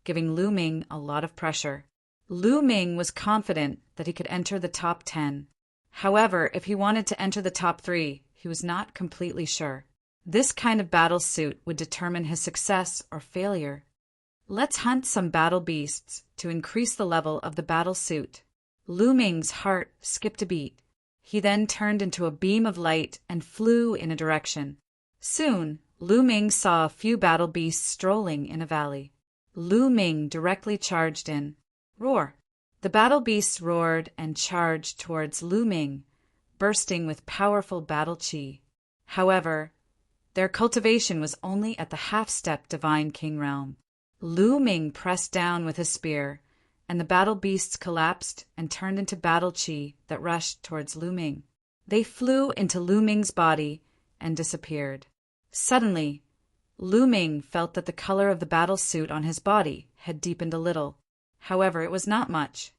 giving Lu Ming a lot of pressure. Lu Ming was confident that he could enter the top 10. However, if he wanted to enter the top 3, he was not completely sure. This kind of battle suit would determine his success or failure. Let's hunt some battle beasts to increase the level of the battle suit. Lu Ming's heart skipped a beat. He then turned into a beam of light and flew in a direction. Soon, Lu Ming saw a few battle beasts strolling in a valley. Lu Ming directly charged in. Roar! The battle beasts roared and charged towards Lu Ming, bursting with powerful battle chi. However, their cultivation was only at the half-step Divine King realm. Lu Ming pressed down with his spear, and the battle beasts collapsed and turned into battle chi that rushed towards Lu Ming. They flew into Lu Ming's body and disappeared. Suddenly, Lu Ming felt that the color of the battle suit on his body had deepened a little. However, it was not much.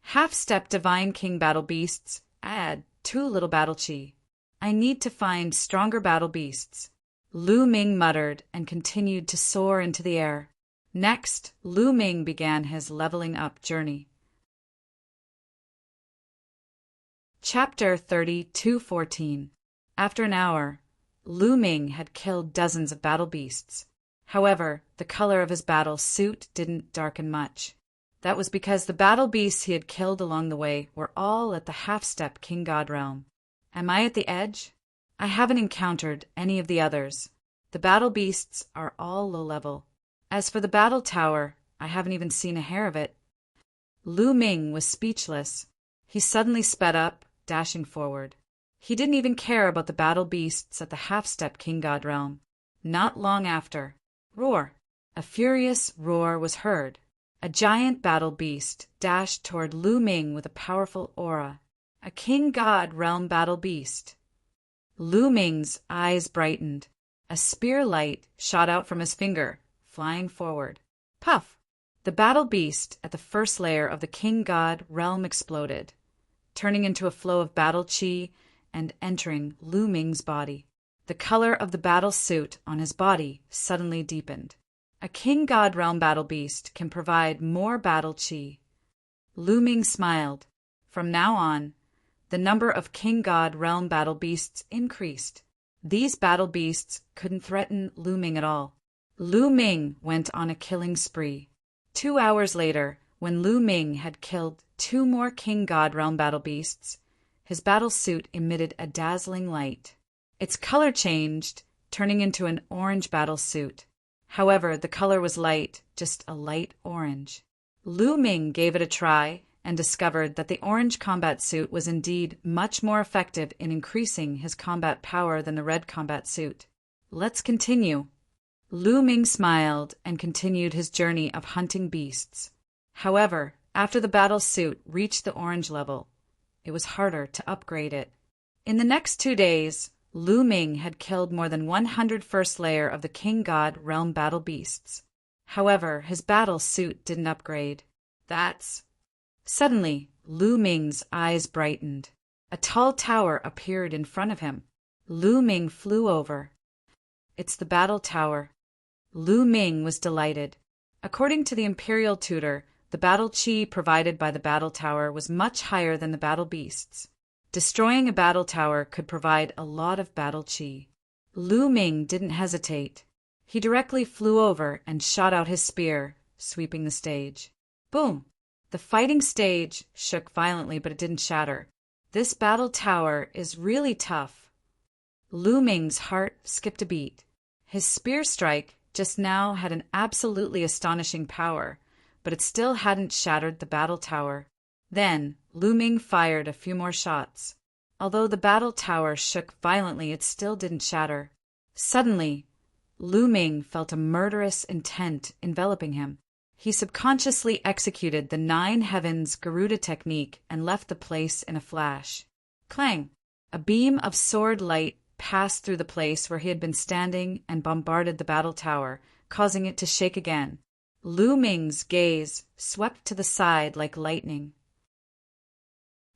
Half-step Divine King battle beasts add 2 little battle chi. I need to find stronger battle beasts. Lu Ming muttered and continued to soar into the air. Next, Lu Ming began his leveling up journey. Chapter 32:14. After an hour, Lu Ming had killed dozens of battle beasts. However, the color of his battle suit didn't darken much. That was because the battle beasts he had killed along the way were all at the half-step King God realm. Am I at the edge? I haven't encountered any of the others. The battle beasts are all low level. As for the battle tower, I haven't even seen a hair of it. Lu Ming was speechless. He suddenly sped up, dashing forward. He didn't even care about the battle beasts at the half-step King God realm. Not long after, roar! A furious roar was heard. A giant battle beast dashed toward Lu Ming with a powerful aura. A King God realm battle beast. Lu Ming's eyes brightened. A spear light shot out from his finger, flying forward. Puff! The battle beast at the first layer of the King God realm exploded, turning into a flow of battle chi and entering Lu Ming's body. The color of the battle suit on his body suddenly deepened. A King God realm battle beast can provide more battle chi. Lu Ming smiled. From now on, the number of King God realm battle beasts increased. These battle beasts couldn't threaten Lu Ming at all. Lu Ming went on a killing spree. 2 hours later, when Lu Ming had killed 2 more King God Realm battle beasts, his battle suit emitted a dazzling light. Its color changed, turning into an orange battle suit. However, the color was light, just a light orange. Lu Ming gave it a try and discovered that the orange combat suit was indeed much more effective in increasing his combat power than the red combat suit. Let's continue. Lu Ming smiled and continued his journey of hunting beasts. However, after the battle suit reached the orange level, it was harder to upgrade it. In the next 2 days, Lu Ming had killed more than 100 first layer of the King God Realm battle beasts. However, his battle suit didn't upgrade. Suddenly, Lu Ming's eyes brightened. A tall tower appeared in front of him. Lu Ming flew over. It's the battle tower. Lu Ming was delighted. According to the imperial tutor, the battle chi provided by the battle tower was much higher than the battle beasts. Destroying a battle tower could provide a lot of battle chi. Lu Ming didn't hesitate. He directly flew over and shot out his spear, sweeping the stage. Boom! The fighting stage shook violently, but it didn't shatter. This battle tower is really tough. Lu Ming's heart skipped a beat. His spear strike just now had an absolutely astonishing power, but it still hadn't shattered the battle tower. Then, Lu Ming fired a few more shots. Although the battle tower shook violently, it still didn't shatter. Suddenly, Lu Ming felt a murderous intent enveloping him. He subconsciously executed the 9 Heavens Garuda technique and left the place in a flash. Clang! A beam of sword light passed through the place where he had been standing and bombarded the battle tower, causing it to shake again. Lu Ming's gaze swept to the side like lightning.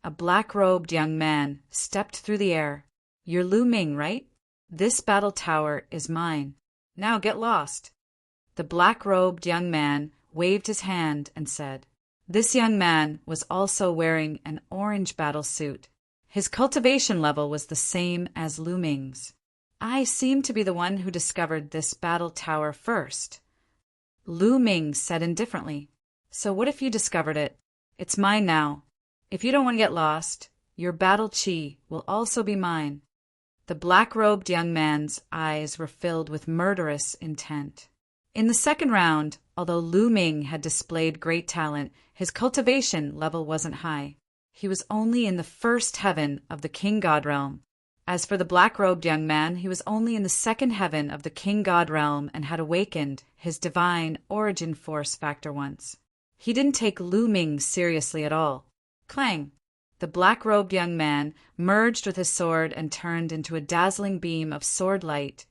A black-robed young man stepped through the air. You're Lu Ming, right? This battle tower is mine. Now get lost. The black-robed young man waved his hand and said. This young man was also wearing an orange battle suit. His cultivation level was the same as Lu Ming's. I seem to be the one who discovered this battle tower first. Lu Ming said indifferently. So what if you discovered it? It's mine now. If you don't want to get lost, your battle chi will also be mine. The black-robed young man's eyes were filled with murderous intent. In the second round, although Lu Ming had displayed great talent, his cultivation level wasn't high. He was only in the first heaven of the King God Realm. As for the black-robed young man, he was only in the second heaven of the King God Realm and had awakened his divine origin force factor once. He didn't take Lu Ming seriously at all. Clang! The black-robed young man merged with his sword and turned into a dazzling beam of sword light,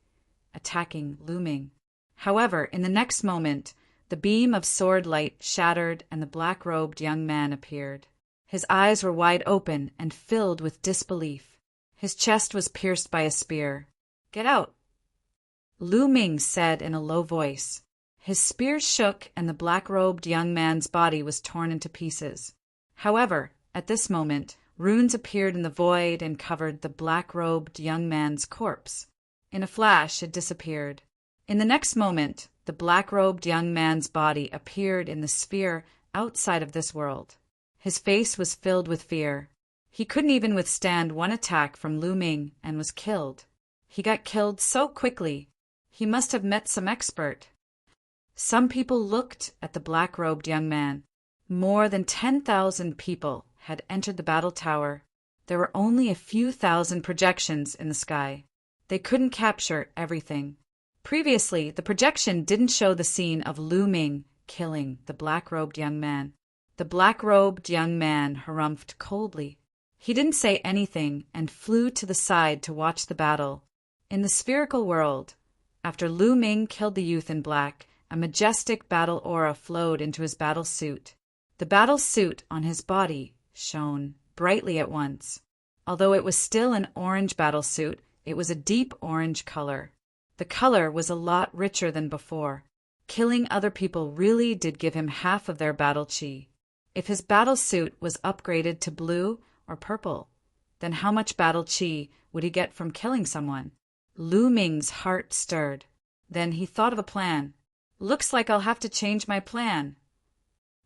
attacking Lu Ming. However, in the next moment, the beam of sword light shattered and the black-robed young man appeared. His eyes were wide open and filled with disbelief. His chest was pierced by a spear. Get out! Lu Ming said in a low voice. His spear shook and the black-robed young man's body was torn into pieces. However, at this moment, runes appeared in the void and covered the black-robed young man's corpse. In a flash, it disappeared. In the next moment, the black-robed young man's body appeared in the sphere outside of this world. His face was filled with fear. He couldn't even withstand one attack from Lu Ming and was killed. He got killed so quickly. He must have met some expert. Some people looked at the black-robed young man. More than 10,000 people had entered the battle tower. There were only a few thousand projections in the sky. They couldn't capture everything. Previously, the projection didn't show the scene of Lu Ming killing the black-robed young man. The black-robed young man harumphed coldly. He didn't say anything and flew to the side to watch the battle. In the spherical world, after Lu Ming killed the youth in black, a majestic battle aura flowed into his battle suit. The battle suit on his body shone brightly at once. Although it was still an orange battle suit, it was a deep orange color. The color was a lot richer than before. Killing other people really did give him half of their battle chi. If his battle suit was upgraded to blue or purple, then how much battle chi would he get from killing someone? Lu Ming's heart stirred. Then he thought of a plan. Looks like I'll have to change my plan.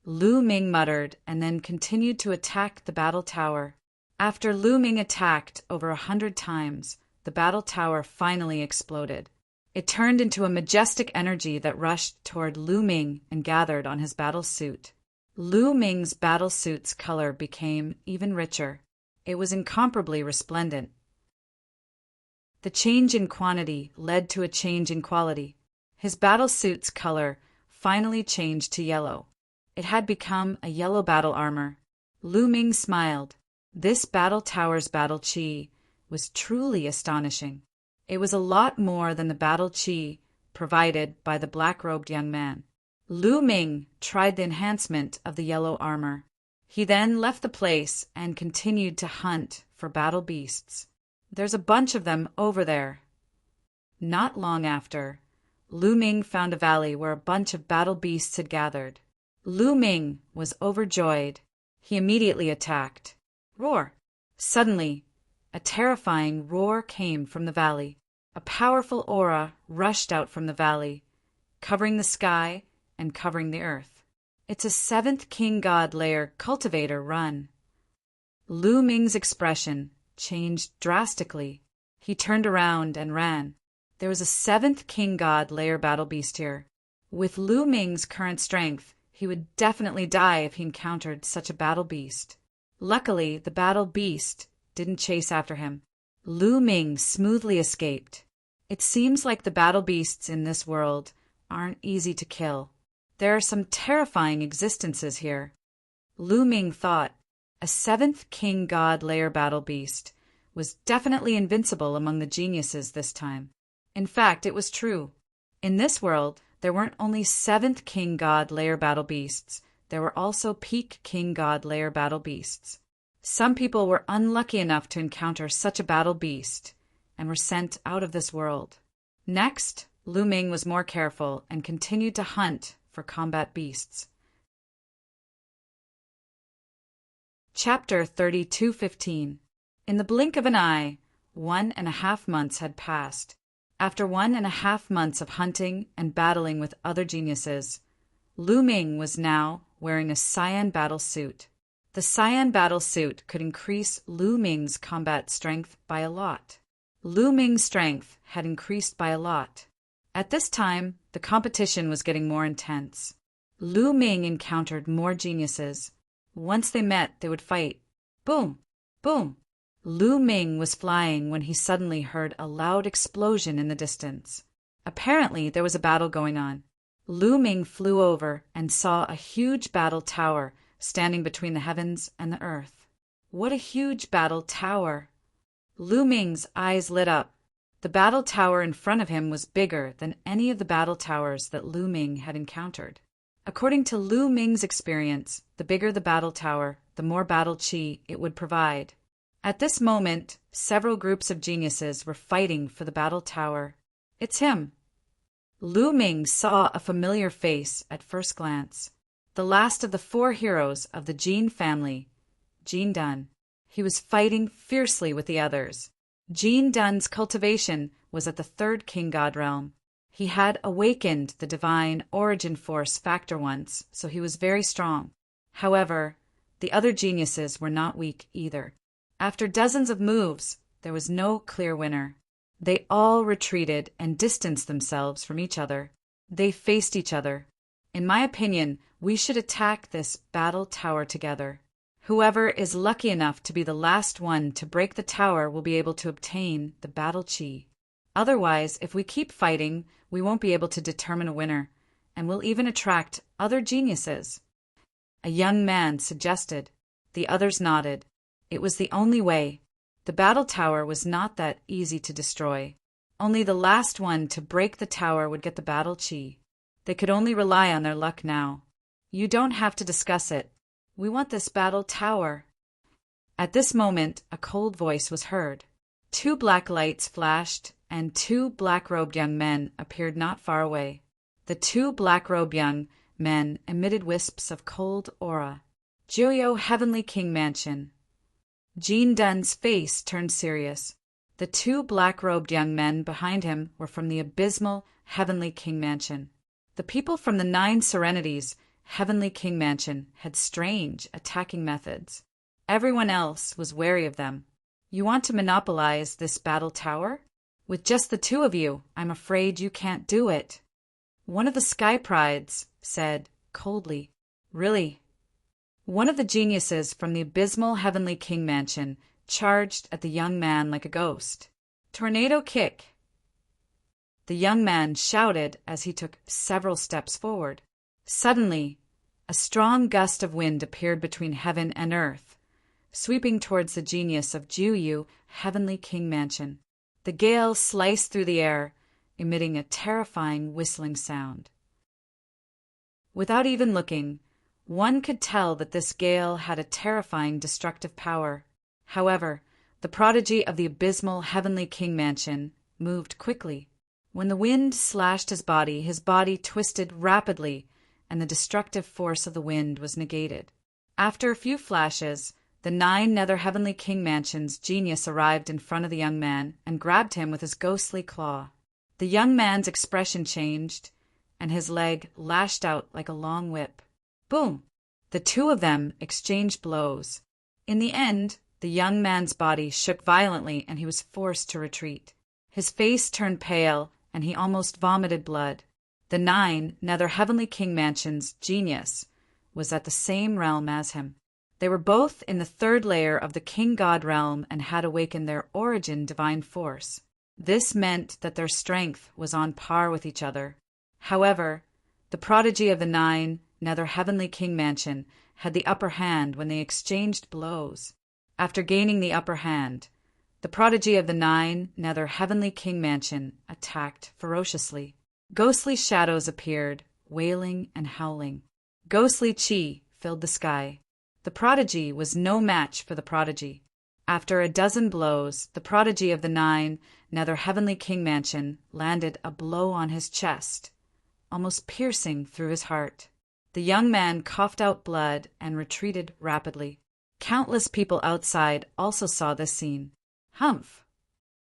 Lu Ming muttered and then continued to attack the battle tower. After Lu Ming attacked over 100 times, the battle tower finally exploded. It turned into a majestic energy that rushed toward Lu Ming and gathered on his battle suit. Lu Ming's battle suit's color became even richer. It was incomparably resplendent. The change in quantity led to a change in quality. His battle suit's color finally changed to yellow. It had become a yellow battle armor. Lu Ming smiled. This battle tower's battle chi was truly astonishing. It was a lot more than the battle chi provided by the black-robed young man. Lu Ming tried the enhancement of the yellow armor. He then left the place and continued to hunt for battle beasts. There's a bunch of them over there. Not long after, Lu Ming found a valley where a bunch of battle beasts had gathered. Lu Ming was overjoyed. He immediately attacked. Roar! Suddenly, a terrifying roar came from the valley. A powerful aura rushed out from the valley, covering the sky and covering the earth. It's a 7th King God layer cultivator run. Lu Ming's expression changed drastically. He turned around and ran. There was a 7th King God layer battle beast here. With Lu Ming's current strength, he would definitely die if he encountered such a battle beast. Luckily, the battle beast didn't chase after him. Lu Ming smoothly escaped. It seems like the battle beasts in this world aren't easy to kill. There are some terrifying existences here. Lu Ming thought. A 7th King God layer battle beast was definitely invincible among the geniuses this time. In fact, it was true. In this world, there weren't only 7th King God layer battle beasts, there were also peak King God layer battle beasts. Some people were unlucky enough to encounter such a battle beast and were sent out of this world. Next, Lu Ming was more careful and continued to hunt for combat beasts. Chapter 32:15. In the blink of an eye, 1.5 months had passed. After 1.5 months of hunting and battling with other geniuses, Lu Ming was now wearing a cyan battle suit. The cyan battle suit could increase Lu Ming's combat strength by a lot. Lu Ming's strength had increased by a lot. At this time, the competition was getting more intense. Lu Ming encountered more geniuses. Once they met, they would fight. Boom! Boom! Lu Ming was flying when he suddenly heard a loud explosion in the distance. Apparently, there was a battle going on. Lu Ming flew over and saw a huge battle tower standing between the heavens and the earth. What a huge battle tower! Lu Ming's eyes lit up. The battle tower in front of him was bigger than any of the battle towers that Lu Ming had encountered. According to Lu Ming's experience, the bigger the battle tower, the more battle chi it would provide. At this moment, several groups of geniuses were fighting for the battle tower. It's him. Lu Ming saw a familiar face at first glance. The last of the 4 heroes of the Jin family, Jin Dun. He was fighting fiercely with the others. Jin Dun's cultivation was at the 3rd King God realm. He had awakened the divine origin force factor once, so he was very strong. However, the other geniuses were not weak either. After dozens of moves, there was no clear winner. They all retreated and distanced themselves from each other. They faced each other. In my opinion, we should attack this battle tower together. Whoever is lucky enough to be the last one to break the tower will be able to obtain the battle chi. Otherwise, if we keep fighting, we won't be able to determine a winner, and we'll even attract other geniuses. A young man suggested. The others nodded. It was the only way. The battle tower was not that easy to destroy. Only the last one to break the tower would get the battle chi. They could only rely on their luck now. You don't have to discuss it. We want this battle tower. At this moment, a cold voice was heard. 2 black lights flashed, and 2 black-robed young men appeared not far away. The 2 black-robed young men emitted wisps of cold aura. Jiuyo Heavenly King Mansion. Jin Dun's face turned serious. The 2 black-robed young men behind him were from the abysmal Heavenly King Mansion. The people from the 9 Serenities Heavenly King Mansion had strange attacking methods. Everyone else was wary of them. You want to monopolize this battle tower? With just the two of you, I'm afraid you can't do it. One of the Sky Prides said coldly. Really? One of the geniuses from the abysmal Heavenly King Mansion charged at the young man like a ghost. Tornado kick! The young man shouted as he took several steps forward. Suddenly, a strong gust of wind appeared between heaven and earth, sweeping towards the genius of Juyu, Heavenly King Mansion. The gale sliced through the air, emitting a terrifying whistling sound. Without even looking, one could tell that this gale had a terrifying destructive power. However, the prodigy of the abysmal Heavenly King Mansion moved quickly. When the wind slashed his body twisted rapidly, and the destructive force of the wind was negated. After a few flashes, the 9 Nether Heavenly King Mansion's genius arrived in front of the young man and grabbed him with his ghostly claw. The young man's expression changed, and his leg lashed out like a long whip. Boom! The two of them exchanged blows. In the end, the young man's body shook violently and he was forced to retreat. His face turned pale and he almost vomited blood. The 9 Nether Heavenly King Mansion's genius was at the same realm as him. They were both in the 3rd layer of the King God realm and had awakened their origin divine force. This meant that their strength was on par with each other. However, the prodigy of the 9 Nether Heavenly King Mansion had the upper hand when they exchanged blows. After gaining the upper hand, the prodigy of the 9 Nether Heavenly King Mansion attacked ferociously. Ghostly shadows appeared, wailing and howling. Ghostly chi filled the sky. The prodigy was no match for the prodigy. After a dozen blows, the prodigy of the 9 Nether Heavenly King Mansion landed a blow on his chest, almost piercing through his heart. The young man coughed out blood and retreated rapidly. Countless people outside also saw this scene. Humph!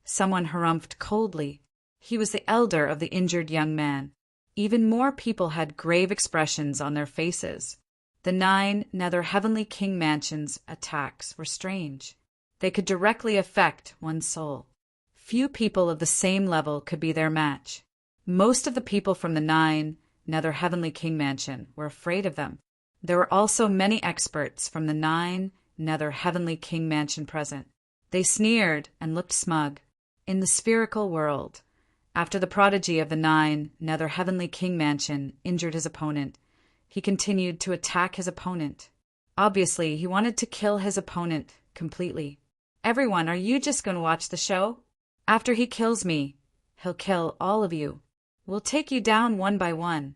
Someone harumphed coldly. He was the elder of the injured young man. Even more people had grave expressions on their faces. The 9 Nether Heavenly King Mansion's attacks were strange. They could directly affect one's soul. Few people of the same level could be their match. Most of the people from the 9 Nether Heavenly King Mansion were afraid of them. There were also many experts from the 9 Nether Heavenly King Mansion present. They sneered and looked smug. In the spherical world, after the prodigy of the 9 Nether Heavenly King Mansion injured his opponent, he continued to attack his opponent. Obviously, he wanted to kill his opponent completely. Everyone, are you just going to watch the show? After he kills me, he'll kill all of you. We'll take you down one by one.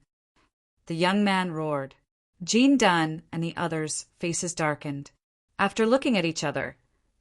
The young man roared. Jean Dunn and the others' faces darkened. After looking at each other,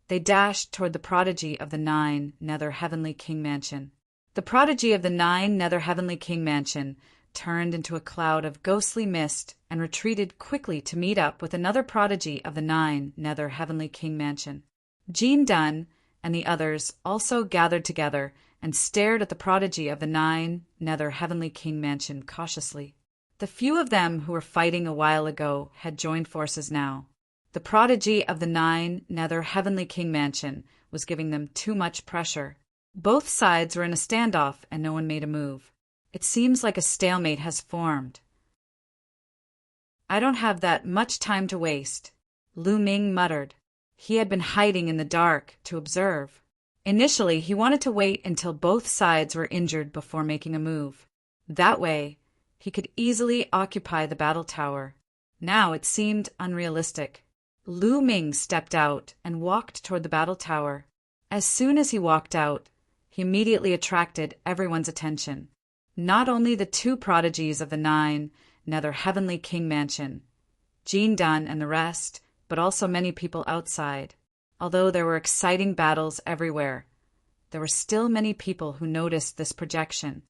they dashed toward the prodigy of the 9 Nether Heavenly King Mansion. The prodigy of the 9 Nether Heavenly King Mansion turned into a cloud of ghostly mist and retreated quickly to meet up with another prodigy of the 9 Nether Heavenly King Mansion. Jean Dunn and the others also gathered together and stared at the prodigy of the 9 Nether Heavenly King Mansion cautiously. The few of them who were fighting a while ago had joined forces now. The prodigy of the 9 Nether Heavenly King Mansion was giving them too much pressure. Both sides were in a standoff and no one made a move. It seems like a stalemate has formed. I don't have that much time to waste, Lu Ming muttered. He had been hiding in the dark to observe. Initially, he wanted to wait until both sides were injured before making a move. That way, he could easily occupy the battle tower. Now it seemed unrealistic. Lu Ming stepped out and walked toward the battle tower. As soon as he walked out, he immediately attracted everyone's attention. Not only the 2 prodigies of the 9 Nether Heavenly King Mansion, Jean Dunn and the rest, but also many people outside. Although there were exciting battles everywhere, there were still many people who noticed this projection.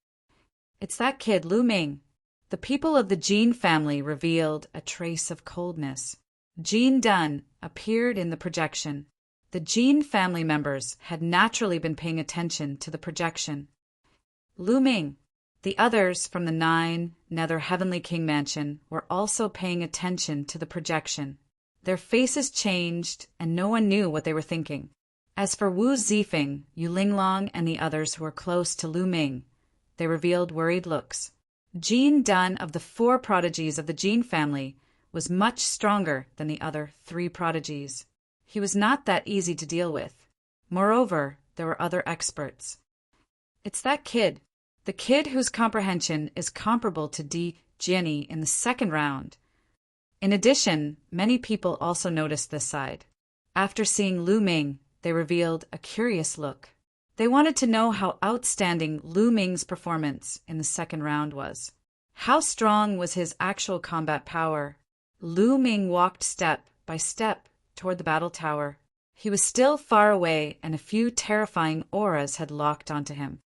It's that kid, Lu Ming. The people of the Jean family revealed a trace of coldness. Jean Dunn appeared in the projection. The Jean family members had naturally been paying attention to the projection. Lu Ming, The others from the 9 Nether Heavenly King Mansion were also paying attention to the projection. Their faces changed, and no one knew what they were thinking. As for Wu Zifeng, Yu Linglong, and the others who were close to Lu Ming, they revealed worried looks. Jin Dun of the 4 prodigies of the Jin family was much stronger than the other 3 prodigies. He was not that easy to deal with. Moreover, there were other experts. It's that kid. The kid whose comprehension is comparable to Di Jianyi in the 2nd round. In addition, many people also noticed this side. After seeing Lu Ming, they revealed a curious look. They wanted to know how outstanding Lu Ming's performance in the 2nd round was. How strong was his actual combat power? Lu Ming walked step by step toward the battle tower. He was still far away, and a few terrifying auras had locked onto him.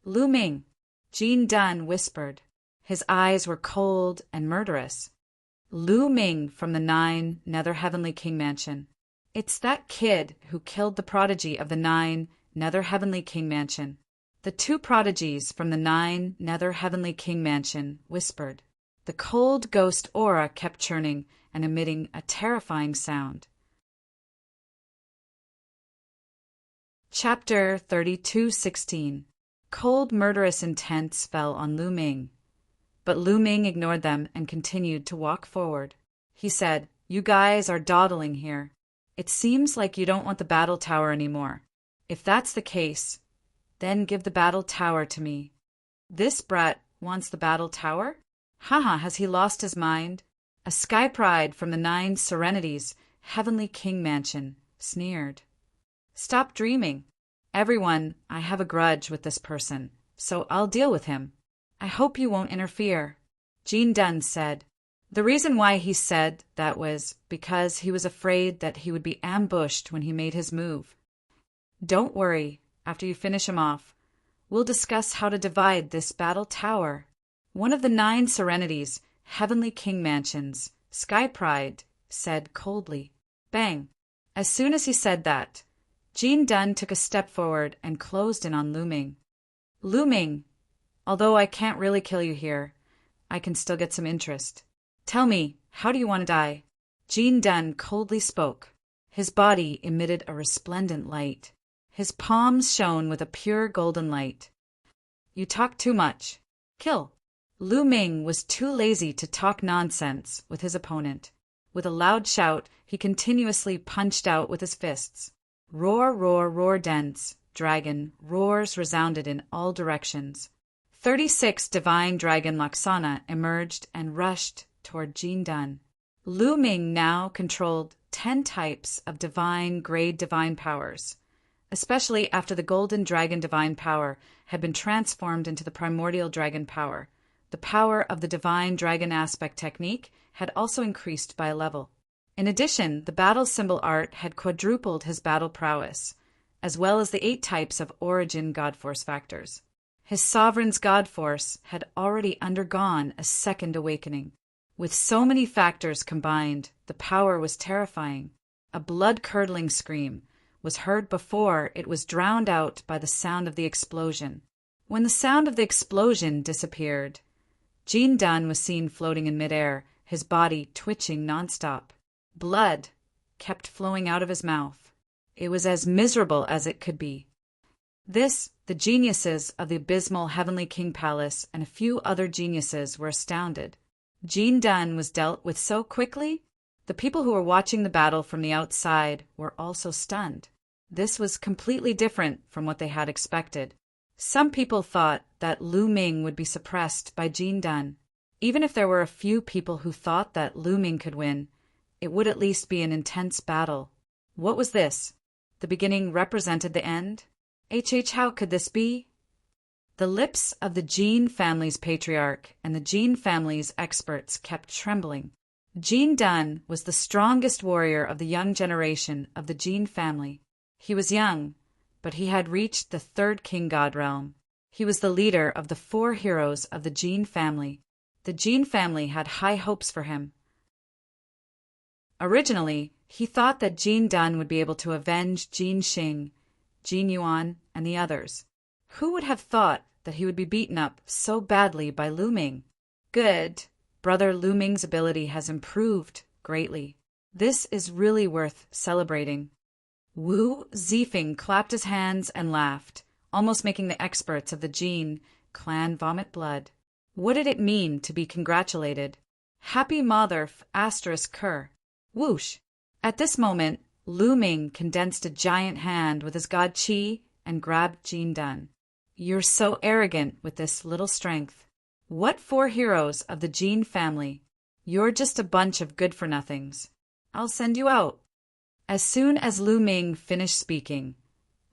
Lu Ming, Jin Dun whispered. His eyes were cold and murderous. Lu Ming from the 9 Nether Heavenly King Mansion. It's that kid who killed the prodigy of the 9 Nether Heavenly King Mansion. The 2 prodigies from the 9 Nether Heavenly King Mansion whispered. The cold ghost aura kept churning and emitting a terrifying sound. Chapter 32:16. Cold murderous intents fell on Lu Ming. But Lu Ming ignored them and continued to walk forward. He said, "You guys are dawdling here. It seems like you don't want the battle tower anymore. If that's the case, then give the battle tower to me." This brat wants the battle tower? Haha, has he lost his mind? A sky pride from the 9 Serenities Heavenly King Mansion sneered. Stop dreaming. Everyone, I have a grudge with this person, so I'll deal with him. I hope you won't interfere. Jin Dun said. The reason why he said that was because he was afraid that he would be ambushed when he made his move. Don't worry, after you finish him off, we'll discuss how to divide this battle tower. One of the 9 Serenities, Heavenly King Mansions, Sky Pride, said coldly. Bang! As soon as he said that, Jin Dun took a step forward and closed in on Lu Ming. Lu Ming, although I can't really kill you here, I can still get some interest. Tell me, how do you want to die? Jin Dun coldly spoke. His body emitted a resplendent light. His palms shone with a pure golden light. You talk too much. Kill. Lu Ming was too lazy to talk nonsense with his opponent. With a loud shout, he continuously punched out with his fists. Roar, roar, roar dense, dragon, roars resounded in all directions. 36 divine dragon Laksana emerged and rushed toward Jin Dun. Lu Ming now controlled 10 types of divine grade divine powers, especially after the golden dragon divine power had been transformed into the primordial dragon power. The power of the divine dragon aspect technique had also increased by a level. In addition, the battle symbol art had quadrupled his battle prowess, as well as the 8 types of origin god force factors. His sovereign's god force had already undergone a second awakening. With so many factors combined, the power was terrifying. A blood-curdling scream was heard before it was drowned out by the sound of the explosion. When the sound of the explosion disappeared, Jin Dun was seen floating in midair, his body twitching nonstop. Blood kept flowing out of his mouth. It was as miserable as it could be. This, the geniuses of the abysmal Heavenly King Palace and a few other geniuses were astounded. Jin Dun was dealt with so quickly, the people who were watching the battle from the outside were also stunned. This was completely different from what they had expected. Some people thought that Lu Ming would be suppressed by Jin Dun. Even if there were a few people who thought that Lu Ming could win, it would at least be an intense battle. What was this? The beginning represented the end? How could this be? The lips of the Jin family's patriarch and the Jin family's experts kept trembling. Jin Dun was the strongest warrior of the young generation of the Jin family. He was young, but he had reached the 3rd king god realm. He was the leader of the 4 heroes of the Jin family. The Jin family had high hopes for him. Originally, he thought that Jin Dun would be able to avenge Jin Xing, Jin Yuan, and the others. Who would have thought that he would be beaten up so badly by Lu Ming. Good. Brother Lu Ming's ability has improved greatly. This is really worth celebrating. Wu Zifeng clapped his hands and laughed, almost making the experts of the Jin clan vomit blood. What did it mean to be congratulated? Happy Motherf *Ker. Whoosh! At this moment, Lu Ming condensed a giant hand with his god Qi and grabbed Jin Dun. You're so arrogant with this little strength. What 4 heroes of the Jin family? You're just a bunch of good-for-nothings. I'll send you out. As soon as Lu Ming finished speaking,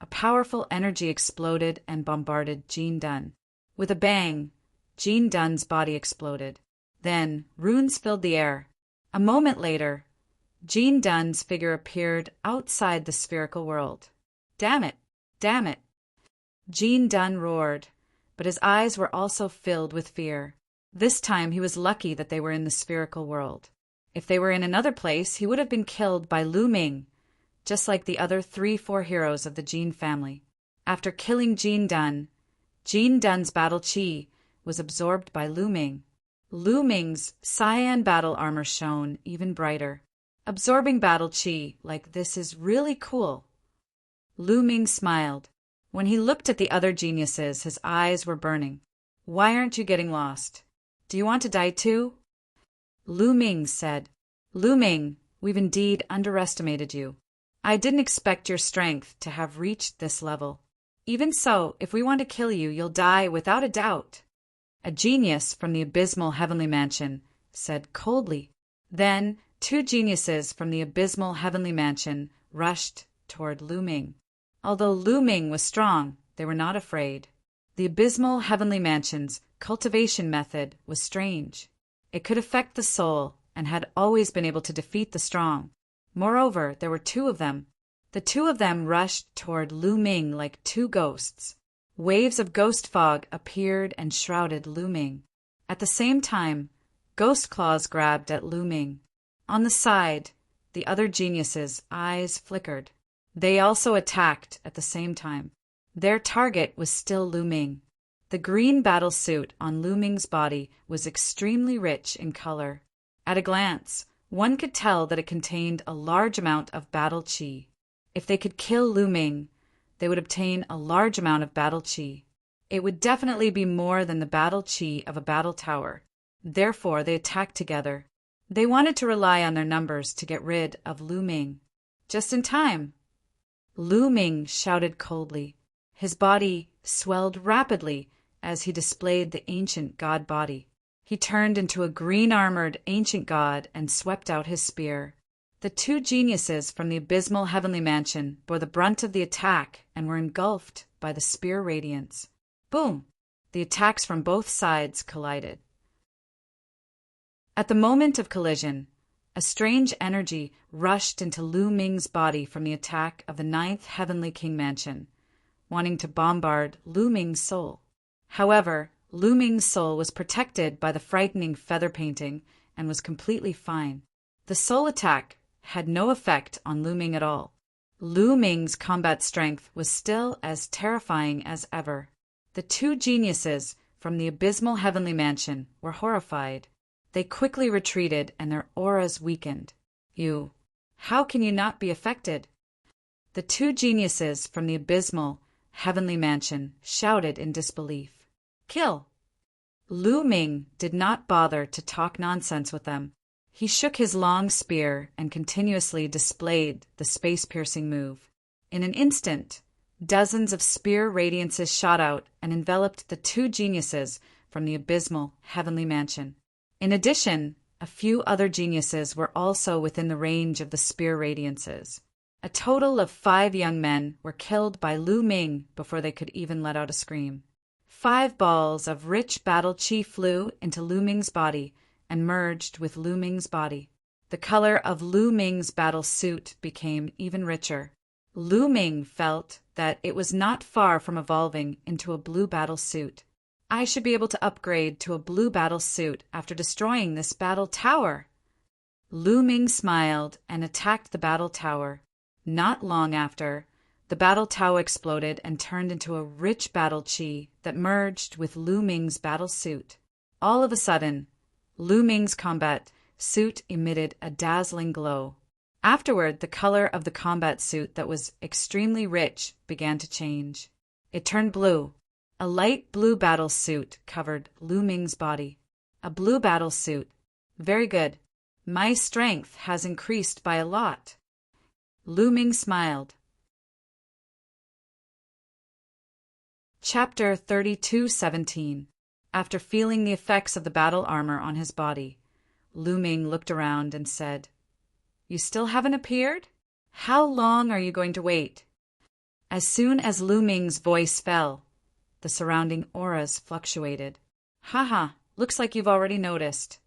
a powerful energy exploded and bombarded Jin Dun. With a bang, Jin Dun's body exploded. Then, runes filled the air. A moment later, Jin Dun's figure appeared outside the spherical world. Damn it! Damn it! Jin Dun roared, but his eyes were also filled with fear. This time he was lucky that they were in the spherical world. If they were in another place, he would have been killed by Lu Ming, just like the other 3-4 heroes of the Jin family. After killing Jin Dun's battle chi was absorbed by Lu Ming. Lu Ming's cyan battle armor shone even brighter. Absorbing battle chi like this is really cool. Lu Ming smiled. When he looked at the other geniuses, his eyes were burning. Why aren't you getting lost? Do you want to die too? Lu Ming said, Lu Ming, we've indeed underestimated you. I didn't expect your strength to have reached this level. Even so, if we want to kill you, you'll die without a doubt. A genius from the abysmal heavenly mansion said coldly. Then 2 geniuses from the abysmal heavenly mansion rushed toward Lu Ming. Although Lu Ming was strong, they were not afraid. The abysmal heavenly mansion's cultivation method was strange. It could affect the soul and had always been able to defeat the strong. Moreover, there were 2 of them. The 2 of them rushed toward Lu Ming like 2 ghosts. Waves of ghost fog appeared and shrouded Lu Ming. At the same time, ghost claws grabbed at Lu Ming. On the side, the other geniuses' eyes flickered. They also attacked at the same time. Their target was still Lu Ming. The green battle suit on Lu Ming's body was extremely rich in color. At a glance, one could tell that it contained a large amount of battle chi. If they could kill Lu Ming, they would obtain a large amount of battle chi. It would definitely be more than the battle chi of a battle tower. Therefore, they attacked together. They wanted to rely on their numbers to get rid of Lu Ming. Just in time. Lu Ming shouted coldly. His body swelled rapidly as he displayed the ancient god body. He turned into a green-armored ancient god and swept out his spear. The 2 geniuses from the abysmal heavenly mansion bore the brunt of the attack and were engulfed by the spear radiance. Boom! The attacks from both sides collided. At the moment of collision, a strange energy rushed into Lu Ming's body from the attack of the 9th Heavenly King Mansion, wanting to bombard Lu Ming's soul. However, Lu Ming's soul was protected by the frightening feather painting and was completely fine. The soul attack had no effect on Lu Ming at all. Lu Ming's combat strength was still as terrifying as ever. The 2 geniuses from the abysmal heavenly mansion were horrified. They quickly retreated and their auras weakened. How can you not be affected? The 2 geniuses from the abysmal heavenly mansion shouted in disbelief. Kill! Lu Ming did not bother to talk nonsense with them. He shook his long spear and continuously displayed the space-piercing move. In an instant, dozens of spear radiances shot out and enveloped the 2 geniuses from the abysmal heavenly mansion. In addition, a few other geniuses were also within the range of the spear radiances. A total of 5 young men were killed by Lu Ming before they could even let out a scream. 5 balls of rich battle chi flew into Lu Ming's body and merged with Lu Ming's body. The color of Lu Ming's battle suit became even richer. Lu Ming felt that it was not far from evolving into a blue battle suit. I should be able to upgrade to a blue battle suit after destroying this battle tower. Lu Ming smiled and attacked the battle tower. Not long after, The battle Tao exploded and turned into a rich battle chi that merged with Lu Ming's battle suit. All of a sudden, Lu Ming's combat suit emitted a dazzling glow. Afterward, the color of the combat suit that was extremely rich began to change. It turned blue. A light blue battle suit covered Lu Ming's body. A blue battle suit. Very good. My strength has increased by a lot. Lu Ming smiled. Chapter 32:17. After feeling the effects of the battle armor on his body, Lu Ming looked around and said, "You still haven't appeared? How long are you going to wait?" As soon as Lu Ming's voice fell, the surrounding auras fluctuated. "Haha, looks like you've already noticed."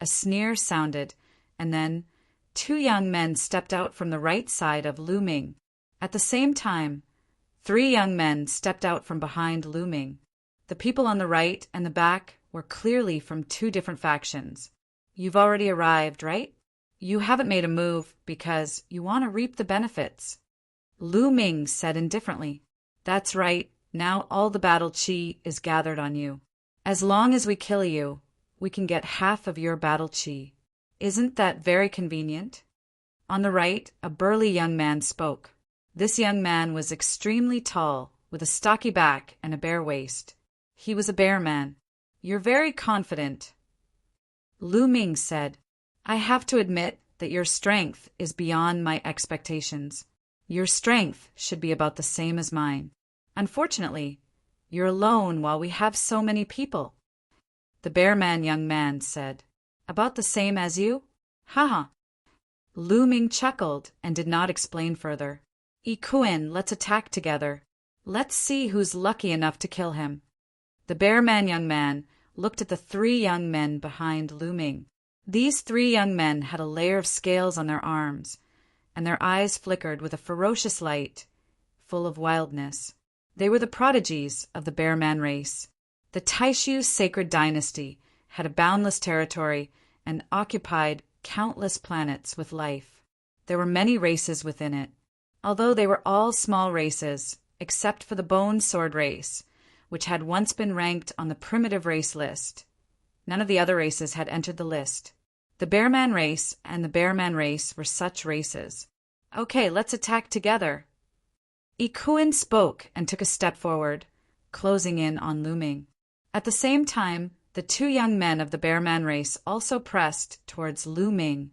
A sneer sounded, and then 2 young men stepped out from the right side of Lu Ming. At the same time, 3 young men stepped out from behind Lu Ming. The people on the right and the back were clearly from 2 different factions. You've already arrived, right? You haven't made a move because you want to reap the benefits. Lu Ming said indifferently. That's right, now all the battle chi is gathered on you. As long as we kill you, we can get half of your battle chi. Isn't that very convenient? On the right, a burly young man spoke. This young man was extremely tall, with a stocky back and a bare waist. He was a bear man. You're very confident. Lu Ming said, I have to admit that your strength is beyond my expectations. Your strength should be about the same as mine. Unfortunately, you're alone while we have so many people. The bear man young man said, About the same as you? Haha. Lu Ming chuckled and did not explain further. Ikuin, let's attack together. Let's see who's lucky enough to kill him. The bear man young man looked at the 3 young men behind Lu Ming. These 3 young men had a layer of scales on their arms, and their eyes flickered with a ferocious light, full of wildness. They were the prodigies of the bear man race. The Taishu sacred dynasty had a boundless territory and occupied countless planets with life. There were many races within it, although they were all small races, except for the bone sword race, which had once been ranked on the primitive race list. None of the other races had entered the list. The Bearman race and the Bearman race were such races. Okay, let's attack together. Ikuin spoke and took a step forward, closing in on Lu Ming. At the same time, the 2 young men of the Bearman race also pressed towards Lu Ming,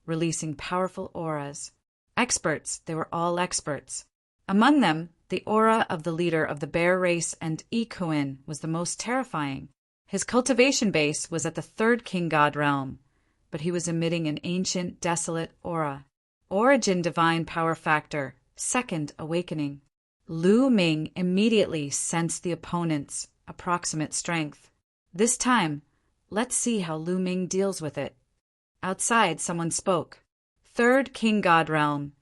releasing powerful auras. Experts, they were all experts. Among them, the aura of the leader of the bear race and Ikuin was the most terrifying. His cultivation base was at the 3rd king god realm, but he was emitting an ancient, desolate aura. Origin divine power factor, 2nd awakening. Lu Ming immediately sensed the opponent's approximate strength. This time, let's see how Lu Ming deals with it. Outside, someone spoke. 3rd king god realm,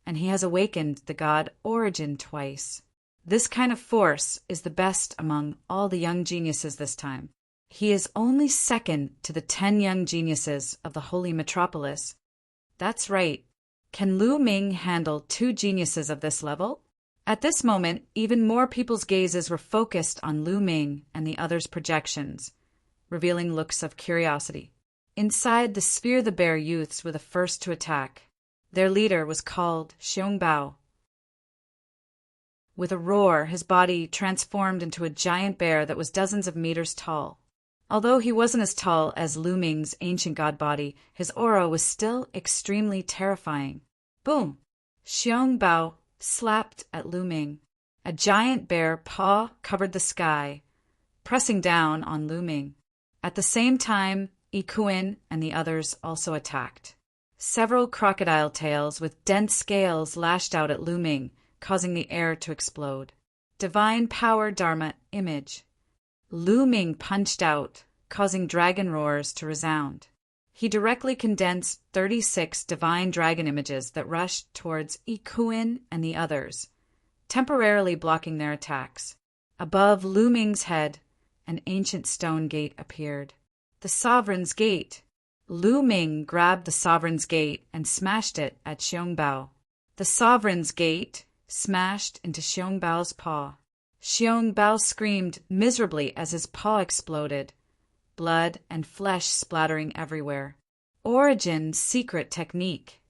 and he has awakened the god Origin twice. This kind of force is the best among all the young geniuses this time. He is only 2nd to the 10 young geniuses of the Holy Metropolis. That's right. Can Lu Ming handle 2 geniuses of this level? At this moment, even more people's gazes were focused on Lu Ming and the others' projections, revealing looks of curiosity. Inside the Sphere the Bear youths were the first to attack. Their leader was called Xiong. With a roar, his body transformed into a giant bear that was dozens of meters tall. Although he wasn't as tall as Lu Ming's ancient god body, his aura was still extremely terrifying. Boom! Xiong slapped at Lu Ming. A giant bear paw covered the sky, pressing down on Lu Ming. At the same time, Ikuin and the others also attacked. Several crocodile tails with dense scales lashed out at Lu Ming, causing the air to explode. Divine power Dharma image. Lu Ming punched out, causing dragon roars to resound. He directly condensed 36 divine dragon images that rushed towards Ikuin and the others, temporarily blocking their attacks. Above Lu Ming's head, an ancient stone gate appeared. The Sovereign's Gate. Lu Ming grabbed the Sovereign's Gate and smashed it at Xiong. The Sovereign's Gate smashed into Xiongbao's paw. Xiongbao screamed miserably as his paw exploded, blood and flesh splattering everywhere. Origin's secret technique.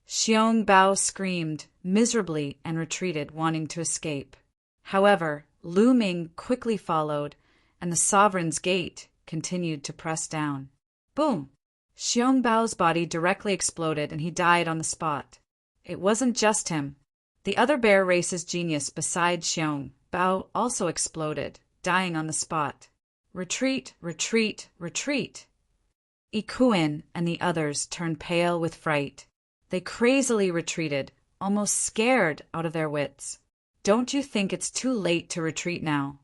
Xiongbao screamed miserably and retreated, wanting to escape. However, Lu Ming quickly followed, and the Sovereign's Gate continued to press down. Boom! Xiongbao's body directly exploded and he died on the spot. It wasn't just him. The other bear race's genius beside Xiongbao also exploded, dying on the spot. Retreat, retreat, retreat! Ikuin and the others turned pale with fright. They crazily retreated, almost scared out of their wits. Don't you think it's too late to retreat now?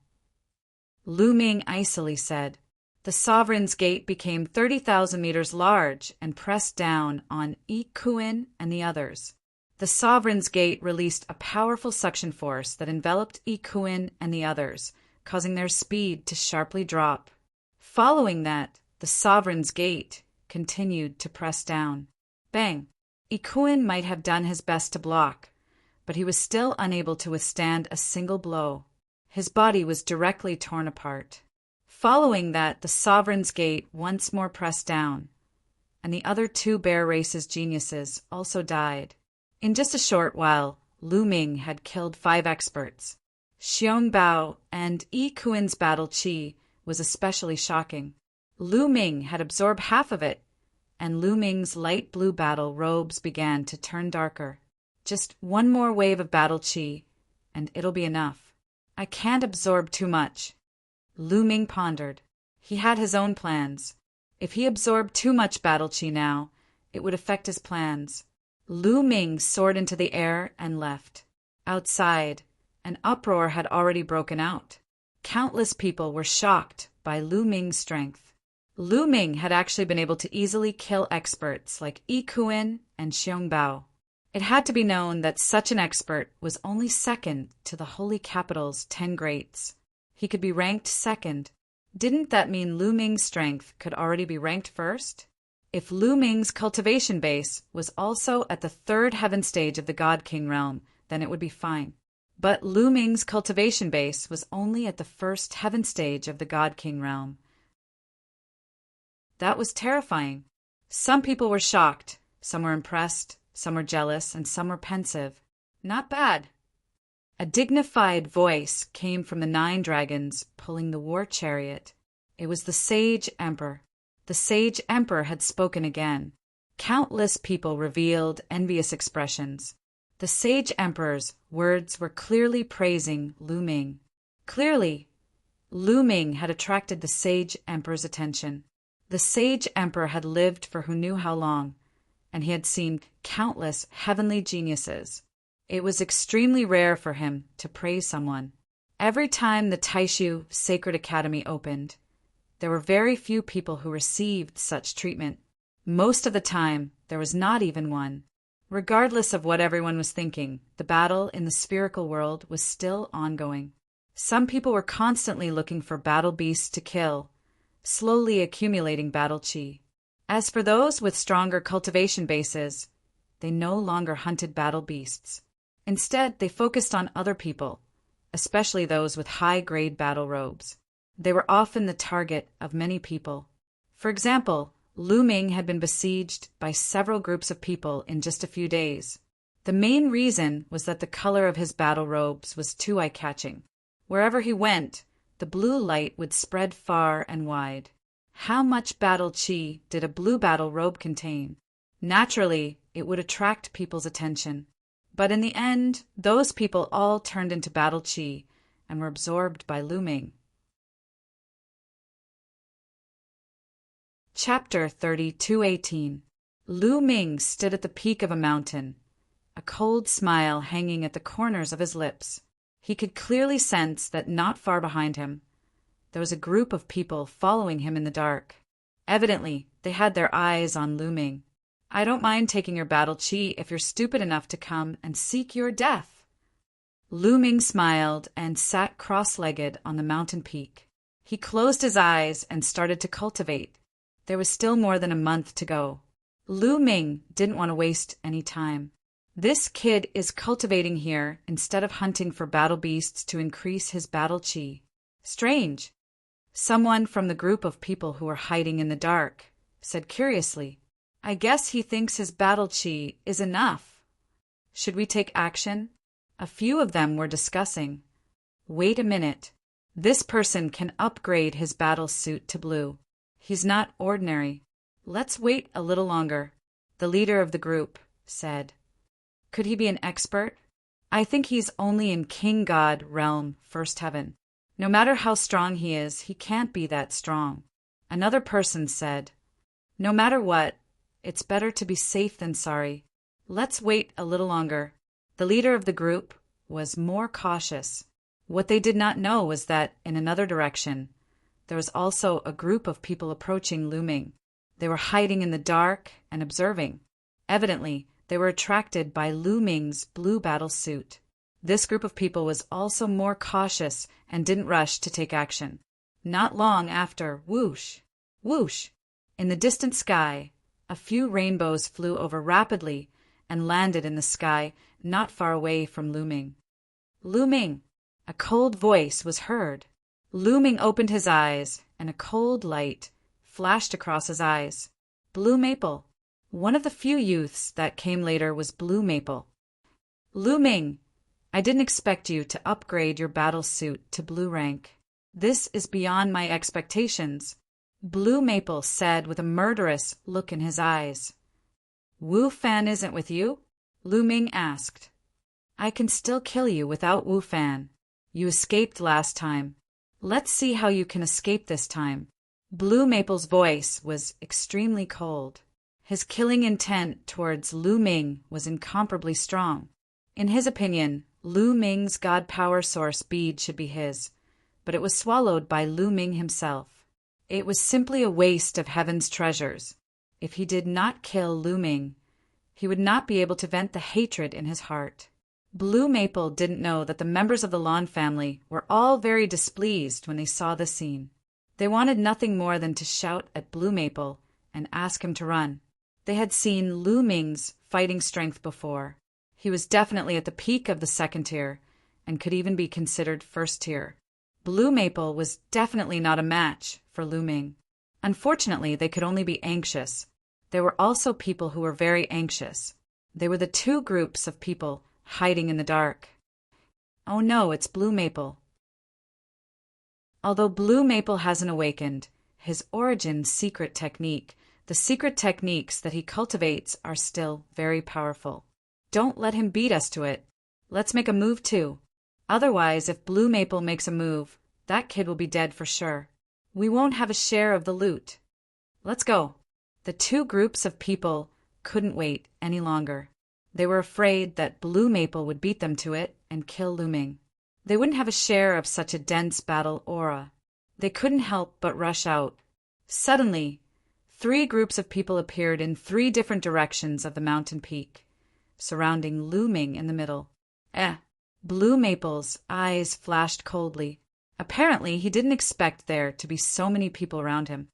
Lu Ming icily said. The Sovereign's Gate became 30,000 meters large and pressed down on Ikuin and the others. The Sovereign's Gate released a powerful suction force that enveloped Ikuin and the others, causing their speed to sharply drop. Following that, the Sovereign's Gate continued to press down. Bang! Ikuin might have done his best to block, but he was still unable to withstand a single blow. His body was directly torn apart. Following that, the Sovereign's Gate once more pressed down, and the other two bear race's geniuses also died. In just a short while, Lu Ming had killed 5 experts. Xiongbao and Ikuin's battle chi was especially shocking. Lu Ming had absorbed half of it, and Lu Ming's light blue battle robes began to turn darker. Just one more wave of battle chi, and it'll be enough. I can't absorb too much. Lu Ming pondered. He had his own plans. If he absorbed too much battle chi now, it would affect his plans. Lu Ming soared into the air and left. Outside, an uproar had already broken out. Countless people were shocked by Lu Ming's strength. Lu Ming had actually been able to easily kill experts like Ikuin and Xiongbao. It had to be known that such an expert was only second to the Holy Capital's 10 greats. He could be ranked second. Didn't that mean Lu Ming's strength could already be ranked first? If Lu Ming's cultivation base was also at the 3rd heaven stage of the God King realm, then it would be fine. But Lu Ming's cultivation base was only at the 1st heaven stage of the God King realm. That was terrifying. Some people were shocked, some were impressed, some were jealous, and some were pensive. Not bad. A dignified voice came from the 9 dragons pulling the war chariot. It was the Sage Emperor. The Sage Emperor had spoken again. Countless people revealed envious expressions. The Sage Emperor's words were clearly praising Lu Ming. Clearly, Lu Ming had attracted the Sage Emperor's attention. The Sage Emperor had lived for who knew how long, and he had seen countless heavenly geniuses. It was extremely rare for him to praise someone. Every time the Taishu Sacred Academy opened, there were very few people who received such treatment. Most of the time, there was not even one. Regardless of what everyone was thinking, the battle in the spherical world was still ongoing. Some people were constantly looking for battle beasts to kill, slowly accumulating battle chi. As for those with stronger cultivation bases, they no longer hunted battle beasts. Instead, they focused on other people, especially those with high-grade battle robes. They were often the target of many people. For example, Lu Ming had been besieged by several groups of people in just a few days. The main reason was that the color of his battle robes was too eye-catching. Wherever he went, the blue light would spread far and wide. How much battle chi did a blue battle robe contain? Naturally, it would attract people's attention. But in the end, those people all turned into battle chi and were absorbed by Lu Ming. Chapter 32:18. Lu Ming stood at the peak of a mountain, a cold smile hanging at the corners of his lips. He could clearly sense that not far behind him, there was a group of people following him in the dark. Evidently, they had their eyes on Lu Ming. I don't mind taking your battle chi if you're stupid enough to come and seek your death. Lu Ming smiled and sat cross-legged on the mountain peak. He closed his eyes and started to cultivate. There was still more than a month to go. Lu Ming didn't want to waste any time. This kid is cultivating here instead of hunting for battle beasts to increase his battle chi. Strange. Someone from the group of people who were hiding in the dark said curiously, I guess he thinks his battle chi is enough. Should we take action? A few of them were discussing. Wait a minute. This person can upgrade his battle suit to blue. He's not ordinary. Let's wait a little longer, the leader of the group said. Could he be an expert? I think he's only in King God realm, first heaven. No matter how strong he is, he can't be that strong. Another person said, no matter what, it's better to be safe than sorry. Let's wait a little longer. The leader of the group was more cautious. What they did not know was that, in another direction, there was also a group of people approaching Lu Ming. They were hiding in the dark and observing. Evidently, they were attracted by Lu Ming's blue battle suit. This group of people was also more cautious and didn't rush to take action. Not long after, whoosh, whoosh, in the distant sky, a few rainbows flew over rapidly and landed in the sky not far away from Lu Ming. Lu Ming! A cold voice was heard. Lu Ming opened his eyes, and a cold light flashed across his eyes. Blue Maple. One of the few youths that came later was Blue Maple. Lu Ming, I didn't expect you to upgrade your battle suit to blue rank. This is beyond my expectations, Blue Maple said with a murderous look in his eyes. Wu Fan isn't with you? Lu Ming asked. I can still kill you without Wu Fan. You escaped last time. Let's see how you can escape this time. Blue Maple's voice was extremely cold. His killing intent towards Lu Ming was incomparably strong. In his opinion, Lu Ming's god power source bead should be his, but it was swallowed by Lu Ming himself. It was simply a waste of heaven's treasures. If he did not kill Lu Ming, he would not be able to vent the hatred in his heart. Blue Maple didn't know that the members of the Lan family were all very displeased when they saw the scene. They wanted nothing more than to shout at Blue Maple and ask him to run. They had seen Lu Ming's fighting strength before. He was definitely at the peak of the second tier and could even be considered first tier. Blue Maple was definitely not a match for Lu Ming. Unfortunately, they could only be anxious. There were also people who were very anxious. They were the two groups of people hiding in the dark. Oh no, it's Blue Maple. Although Blue Maple hasn't awakened, his origin secret technique, the secret techniques that he cultivates are still very powerful. Don't let him beat us to it. Let's make a move too. Otherwise, if Blue Maple makes a move, that kid will be dead for sure. We won't have a share of the loot. Let's go. The two groups of people couldn't wait any longer. They were afraid that Blue Maple would beat them to it and kill Lu Ming. They wouldn't have a share of such a dense battle aura. They couldn't help but rush out. Suddenly, 3 groups of people appeared in 3 different directions of the mountain peak, surrounding Lu Ming in the middle. Blue Maple's eyes flashed coldly. Apparently, he didn't expect there to be so many people around him.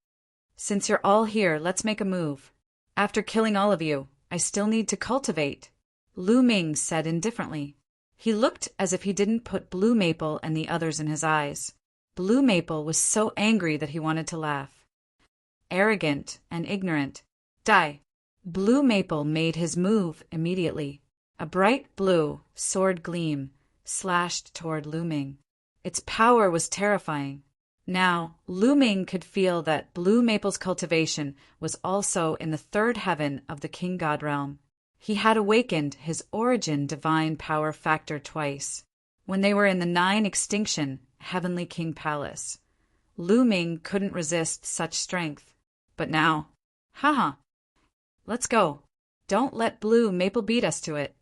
Since you're all here, let's make a move. After killing all of you, I still need to cultivate, Lu Ming said indifferently. He looked as if he didn't put Blue Maple and the others in his eyes. Blue Maple was so angry that he wanted to laugh. Arrogant and ignorant. Die. Blue Maple made his move immediately. A bright blue sword gleam slashed toward Lu Ming. Its power was terrifying. Now, Lu Ming could feel that Blue Maple's cultivation was also in the 3rd heaven of the King God realm. He had awakened his origin divine power factor twice, when they were in the 9 extinction Heavenly King Palace. Lu Ming couldn't resist such strength. But now, haha, let's go. Don't let Blue Maple beat us to it.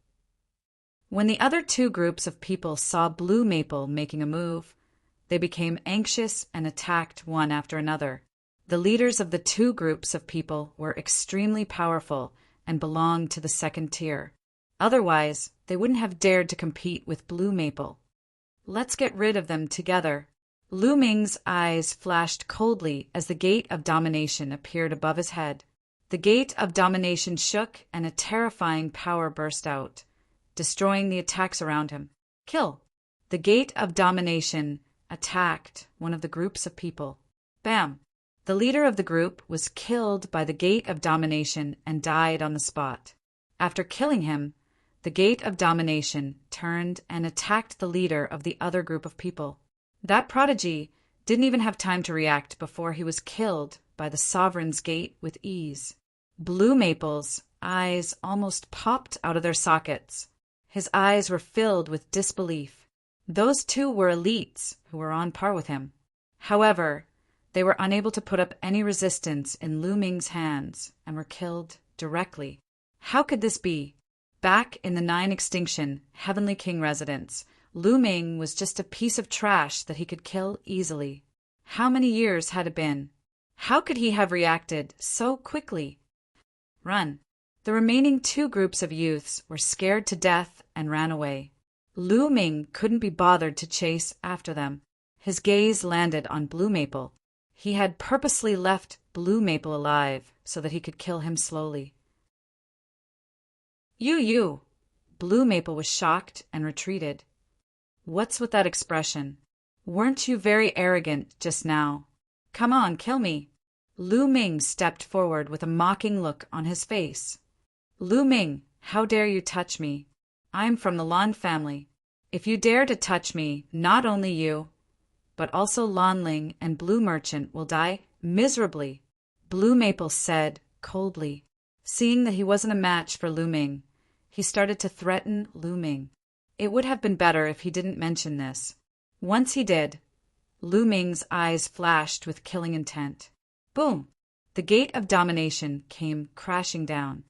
When the other 2 groups of people saw Blue Maple making a move, they became anxious and attacked one after another. The leaders of the 2 groups of people were extremely powerful and belonged to the 2nd tier. Otherwise, they wouldn't have dared to compete with Blue Maple. Let's get rid of them together. Lu Ming's eyes flashed coldly as the Gate of Domination appeared above his head. The Gate of Domination shook and a terrifying power burst out. destroying the attacks around him. Kill. The Gate of Domination attacked one of the groups of people. Bam! The leader of the group was killed by the Gate of Domination and died on the spot. After killing him, the Gate of Domination turned and attacked the leader of the other group of people. That prodigy didn't even have time to react before he was killed by the Sovereign's Gate with ease. Blue Maple's eyes almost popped out of their sockets. His eyes were filled with disbelief. Those two were elites who were on par with him. However, they were unable to put up any resistance in Lu Ming's hands and were killed directly. How could this be? Back in the 9 Extinction Heavenly King residence, Lu Ming was just a piece of trash that he could kill easily. How many years had it been? How could he have reacted so quickly? Run. The remaining 2 groups of youths were scared to death and ran away. Lu Ming couldn't be bothered to chase after them. His gaze landed on Blue Maple. He had purposely left Blue Maple alive so that he could kill him slowly. You! Blue Maple was shocked and retreated. What's with that expression? Weren't you very arrogant just now? Come on, kill me. Lu Ming stepped forward with a mocking look on his face. Lu Ming, how dare you touch me? I'm from the Lan family. If you dare to touch me, not only you, but also Lan Ling and Blue Merchant will die miserably, Blue Maple said coldly. Seeing that he wasn't a match for Lu Ming, he started to threaten Lu Ming. It would have been better if he didn't mention this. Once he did, Lu Ming's eyes flashed with killing intent. Boom! The Gate of Domination came crashing down.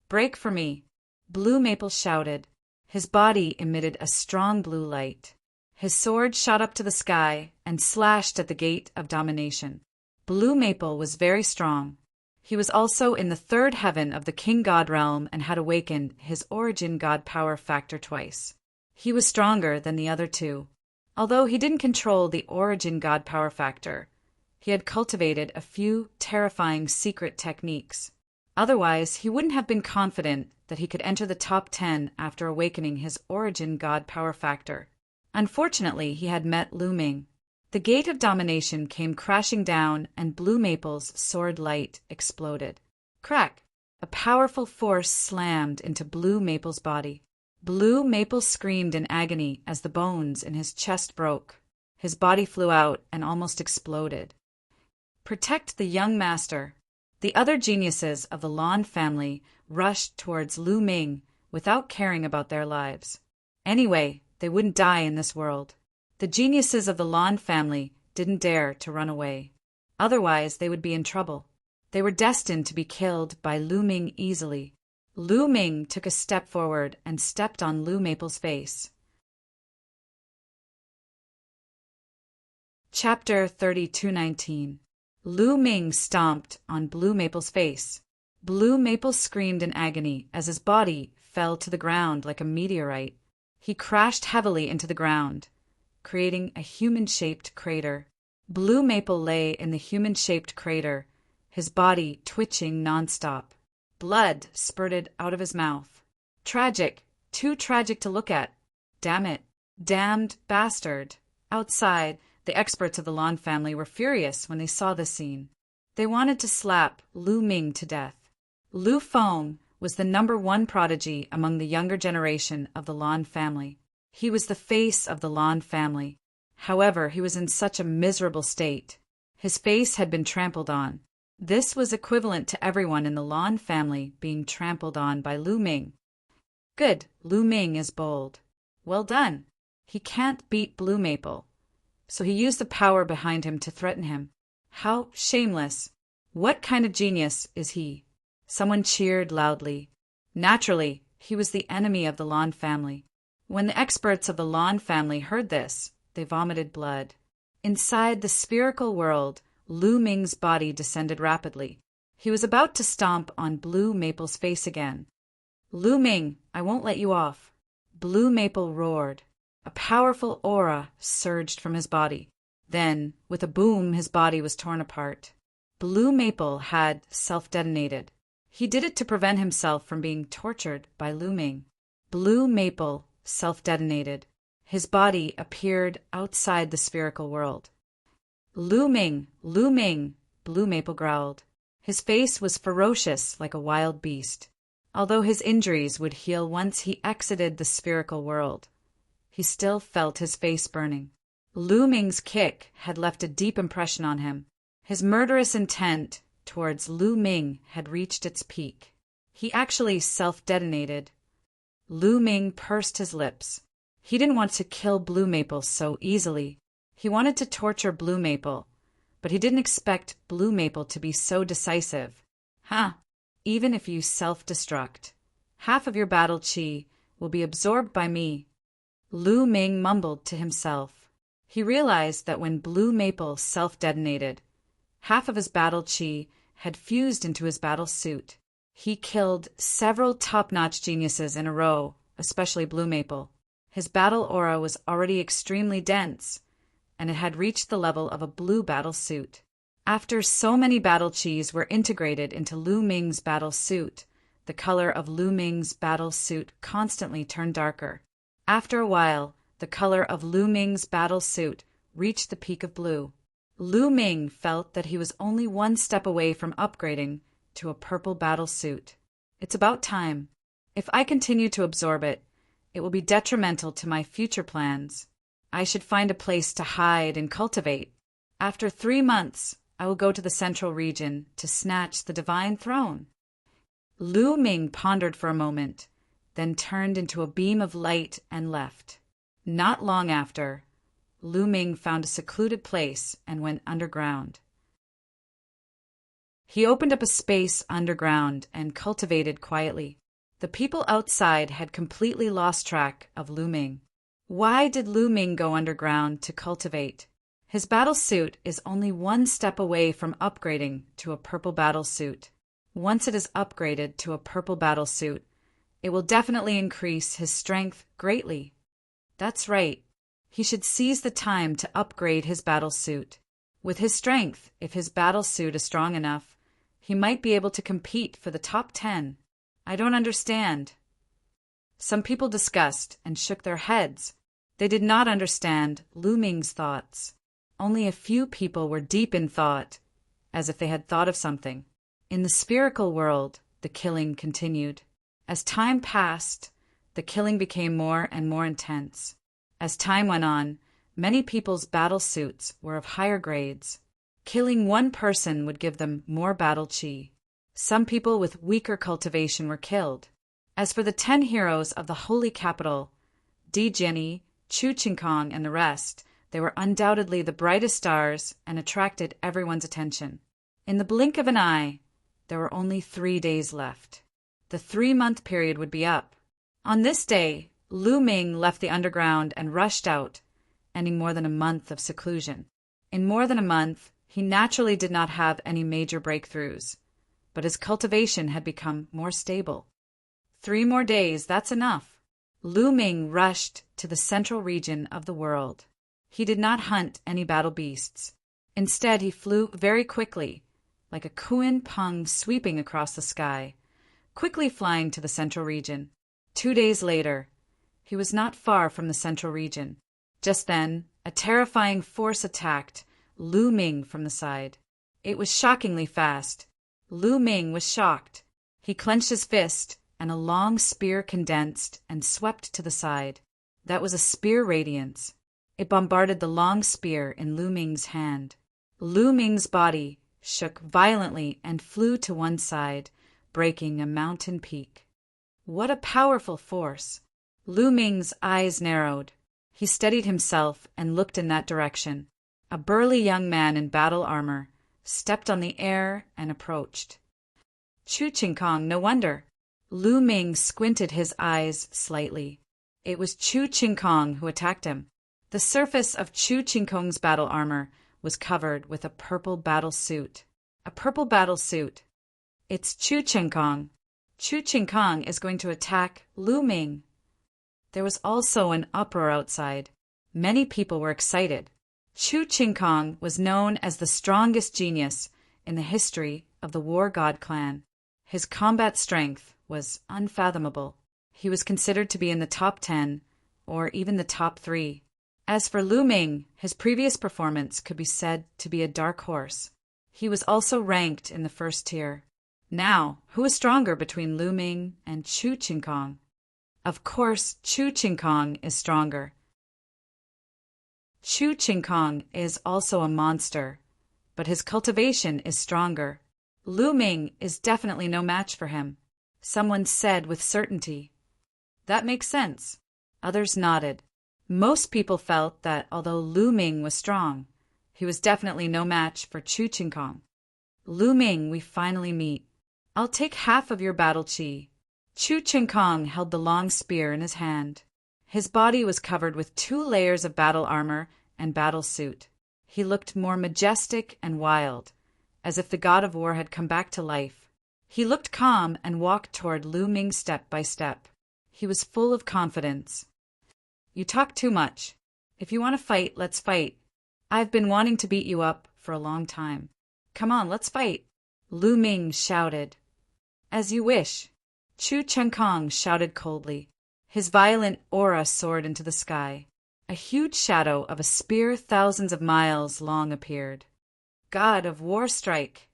Break for me! Blue Maple shouted. His body emitted a strong blue light. His sword shot up to the sky and slashed at the Gate of Domination. Blue Maple was very strong. He was also in the 3rd heaven of the King God realm and had awakened his origin God power factor twice. He was stronger than the other 2. Although he didn't control the origin God power factor, he had cultivated a few terrifying secret techniques. Otherwise, he wouldn't have been confident that he could enter the top 10 after awakening his origin God power factor. Unfortunately, he had met Lu Ming. The Gate of Domination came crashing down and Blue Maple's sword light exploded. Crack! A powerful force slammed into Blue Maple's body. Blue Maple screamed in agony as the bones in his chest broke. His body flew out and almost exploded. Protect the young master. The other geniuses of the Lan family rushed towards Lu Ming without caring about their lives. Anyway, they wouldn't die in this world. The geniuses of the Lan family didn't dare to run away. Otherwise, they would be in trouble. They were destined to be killed by Lu Ming easily. Lu Ming took a step forward and stepped on Lu Maple's face. Chapter 3219. Lu Ming stomped on Blue Maple's face. Blue Maple screamed in agony as his body fell to the ground like a meteorite. He crashed heavily into the ground, creating a human-shaped crater. Blue Maple lay in the human-shaped crater, his body twitching nonstop. Blood spurted out of his mouth. Tragic, too tragic to look at. Damn it, damned bastard. Outside, the experts of the Lan family were furious when they saw this scene. They wanted to slap Lu Ming to death. Lu Feng was the #1 prodigy among the younger generation of the Lan family. He was the face of the Lan family. However, he was in such a miserable state. His face had been trampled on. This was equivalent to everyone in the Lan family being trampled on by Lu Ming. Good, Lu Ming is bold. Well done. He can't beat Blue Maple. So he used the power behind him to threaten him. How shameless. What kind of genius is he? Someone cheered loudly. Naturally, he was the enemy of the Lan family. When the experts of the Lan family heard this, they vomited blood. Inside the spherical world, Lu Ming's body descended rapidly. He was about to stomp on Blue Maple's face again. Lu Ming, I won't let you off. Blue Maple roared. A powerful aura surged from his body. Then, with a boom, his body was torn apart. Blue Maple had self-detonated. He did it to prevent himself from being tortured by Lu Ming. Blue Maple self-detonated. His body appeared outside the spherical world. Lu Ming, Lu Ming, Blue Maple growled. His face was ferocious like a wild beast. Although his injuries would heal once he exited the spherical world, he still felt his face burning. Lu Ming's kick had left a deep impression on him. His murderous intent towards Lu Ming had reached its peak. He actually self-detonated. Lu Ming pursed his lips. He didn't want to kill Blue Maple so easily. He wanted to torture Blue Maple, but he didn't expect Blue Maple to be so decisive. Even if you self-destruct, half of your battle chi will be absorbed by me. Lu Ming mumbled to himself. He realized that when Blue Maple self-detonated, half of his battle chi had fused into his battle suit. He killed several top-notch geniuses in a row, especially Blue Maple. His battle aura was already extremely dense, and it had reached the level of a blue battle suit. After so many battle chis were integrated into Lu Ming's battle suit, the color of Lu Ming's battle suit constantly turned darker. After a while, the color of Lu Ming's battle suit reached the peak of blue. Lu Ming felt that he was only one step away from upgrading to a purple battle suit. It's about time. If I continue to absorb it, it will be detrimental to my future plans. I should find a place to hide and cultivate. After 3 months, I will go to the central region to snatch the divine throne. Lu Ming pondered for a moment, then turned into a beam of light and left. Not long after, Lu Ming found a secluded place and went underground. He opened up a space underground and cultivated quietly. The people outside had completely lost track of Lu Ming. Why did Lu Ming go underground to cultivate? His battle suit is only one step away from upgrading to a purple battle suit. Once it is upgraded to a purple battle suit, it will definitely increase his strength greatly. That's right. He should seize the time to upgrade his battle suit. With his strength, if his battle suit is strong enough, he might be able to compete for the top 10. I don't understand. Some people discussed and shook their heads. They did not understand Lu Ming's thoughts. Only a few people were deep in thought, as if they had thought of something. In the spherical world, the killing continued. As time passed, the killing became more and more intense. As time went on, many people's battle suits were of higher grades. Killing one person would give them more battle chi. Some people with weaker cultivation were killed. As for the 10 heroes of the holy capital, Di Jiani, Chu Qingkong, and the rest, they were undoubtedly the brightest stars and attracted everyone's attention. In the blink of an eye, there were only 3 days left. The 3-month period would be up. On this day, Lu Ming left the underground and rushed out, ending more than a month of seclusion. In more than a month, he naturally did not have any major breakthroughs, but his cultivation had become more stable. 3 more days, that's enough. Lu Ming rushed to the central region of the world. He did not hunt any battle beasts. Instead, he flew very quickly, like a Kuan Peng sweeping across the sky, quickly flying to the central region. 2 days later, he was not far from the central region. Just then, a terrifying force attacked Lu Ming from the side. It was shockingly fast. Lu Ming was shocked. He clenched his fist, and a long spear condensed and swept to the side. That was a spear radiance. It bombarded the long spear in Lu Ming's hand. Lu Ming's body shook violently and flew to one side, breaking a mountain peak. What a powerful force! Lu Ming's eyes narrowed. He steadied himself and looked in that direction. A burly young man in battle armor stepped on the air and approached. Chu Qingkong, no wonder. Lu Ming squinted his eyes slightly. It was Chu Qingkong who attacked him. The surface of Chu Qingkong's battle armor was covered with a purple battle suit. A purple battle suit. It's Chu Qingkong. Chu Qingkong is going to attack Lu Ming. There was also an uproar outside. Many people were excited. Chu Qingkong was known as the strongest genius in the history of the War God clan. His combat strength was unfathomable. He was considered to be in the top 10, or even the top 3. As for Lu Ming, his previous performance could be said to be a dark horse. He was also ranked in the first tier. Now, who is stronger between Lu Ming and Chu Qingkong? Of course, Chu Qingkong is stronger. Chu Qingkong is also a monster, but his cultivation is stronger. Lu Ming is definitely no match for him. Someone said with certainty. That makes sense. Others nodded. Most people felt that although Lu Ming was strong, he was definitely no match for Chu Qingkong. Lu Ming, we finally meet. I'll take half of your battle chi. Chu Qingkong held the long spear in his hand. His body was covered with 2 layers of battle armor and battle suit. He looked more majestic and wild, as if the god of war had come back to life. He looked calm and walked toward Lu Ming step by step. He was full of confidence. You talk too much. If you want to fight, let's fight. I've been wanting to beat you up for a long time. Come on, let's fight. Lu Ming shouted. As you wish. Chu Qingkong shouted coldly. His violent aura soared into the sky. A huge shadow of a spear thousands of miles long appeared. God of War Strike!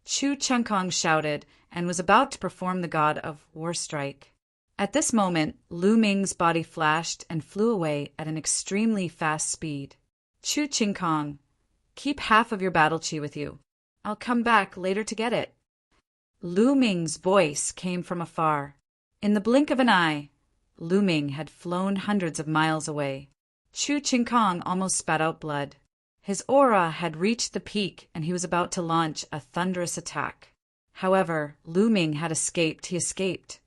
Chu Qingkong shouted and was about to perform the God of War Strike. At this moment, Lu Ming's body flashed and flew away at an extremely fast speed. Chu Qingkong, keep half of your battle chi with you. I'll come back later to get it. Lu Ming's voice came from afar. In the blink of an eye, Lu Ming had flown hundreds of miles away. Chu Qingkong almost spat out blood. His aura had reached the peak and he was about to launch a thunderous attack. However, Lu Ming had escaped. He escaped.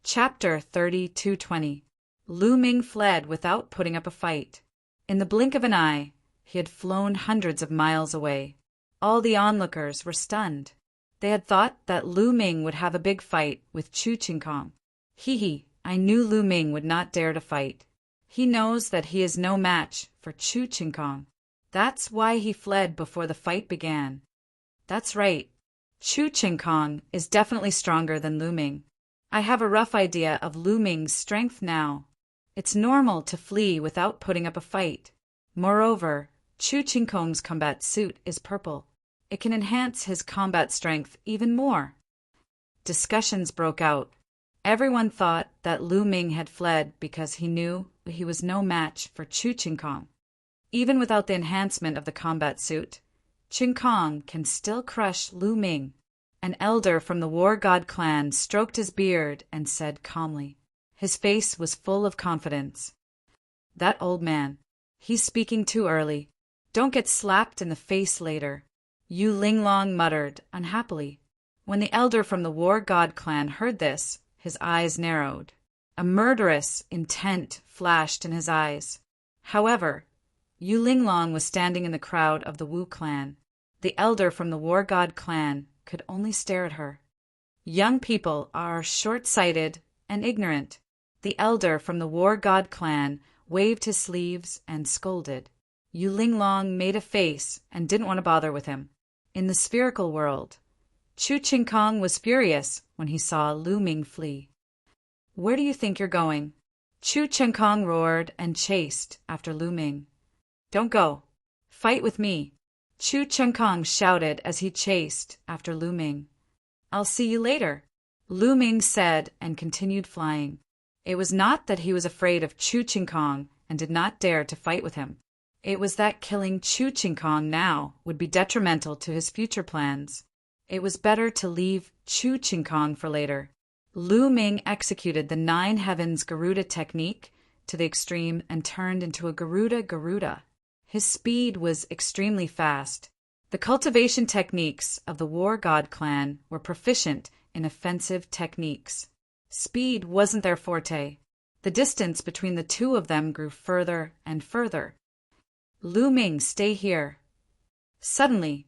Chapter 32:20. Lu Ming fled without putting up a fight. In the blink of an eye, he had flown hundreds of miles away. All the onlookers were stunned. They had thought that Lu Ming would have a big fight with Chu Qingkong. I knew Lu Ming would not dare to fight. He knows that he is no match for Chu Qingkong. That's why he fled before the fight began. That's right. Chu Qingkong is definitely stronger than Lu Ming. I have a rough idea of Lu Ming's strength now. It's normal to flee without putting up a fight. Moreover, Chu Qingkong's combat suit is purple. It can enhance his combat strength even more. Discussions broke out. Everyone thought that Lu Ming had fled because he knew he was no match for Chu Qingkong. Even without the enhancement of the combat suit, Qingkong can still crush Lu Ming. An elder from the War God clan stroked his beard and said calmly. His face was full of confidence. That old man. He's speaking too early. Don't get slapped in the face later. Yu Linglong muttered unhappily. When the elder from the War God clan heard this, his eyes narrowed. A murderous intent flashed in his eyes. However, Yu Linglong was standing in the crowd of the Wu clan. The elder from the War God clan could only stare at her. Young people are short-sighted and ignorant. The elder from the War God clan waved his sleeves and scolded. Yu Linglong made a face and didn't want to bother with him. In the spherical world, Chu Qingkong was furious when he saw Lu Ming flee. Where do you think you're going? Chu Qingkong roared and chased after Lu Ming. Don't go. Fight with me. Chu Qingkong shouted as he chased after Lu Ming. I'll see you later, Lu Ming said and continued flying. It was not that he was afraid of Chu Qingkong and did not dare to fight with him. It was that killing Chu Qingkong now would be detrimental to his future plans. It was better to leave Chu Qingkong for later. Lu Ming executed the 9 Heavens Garuda technique to the extreme and turned into a Garuda. His speed was extremely fast. The cultivation techniques of the War God clan were proficient in offensive techniques. Speed wasn't their forte. The distance between the two of them grew further and further. Lu Ming, stay here. Suddenly,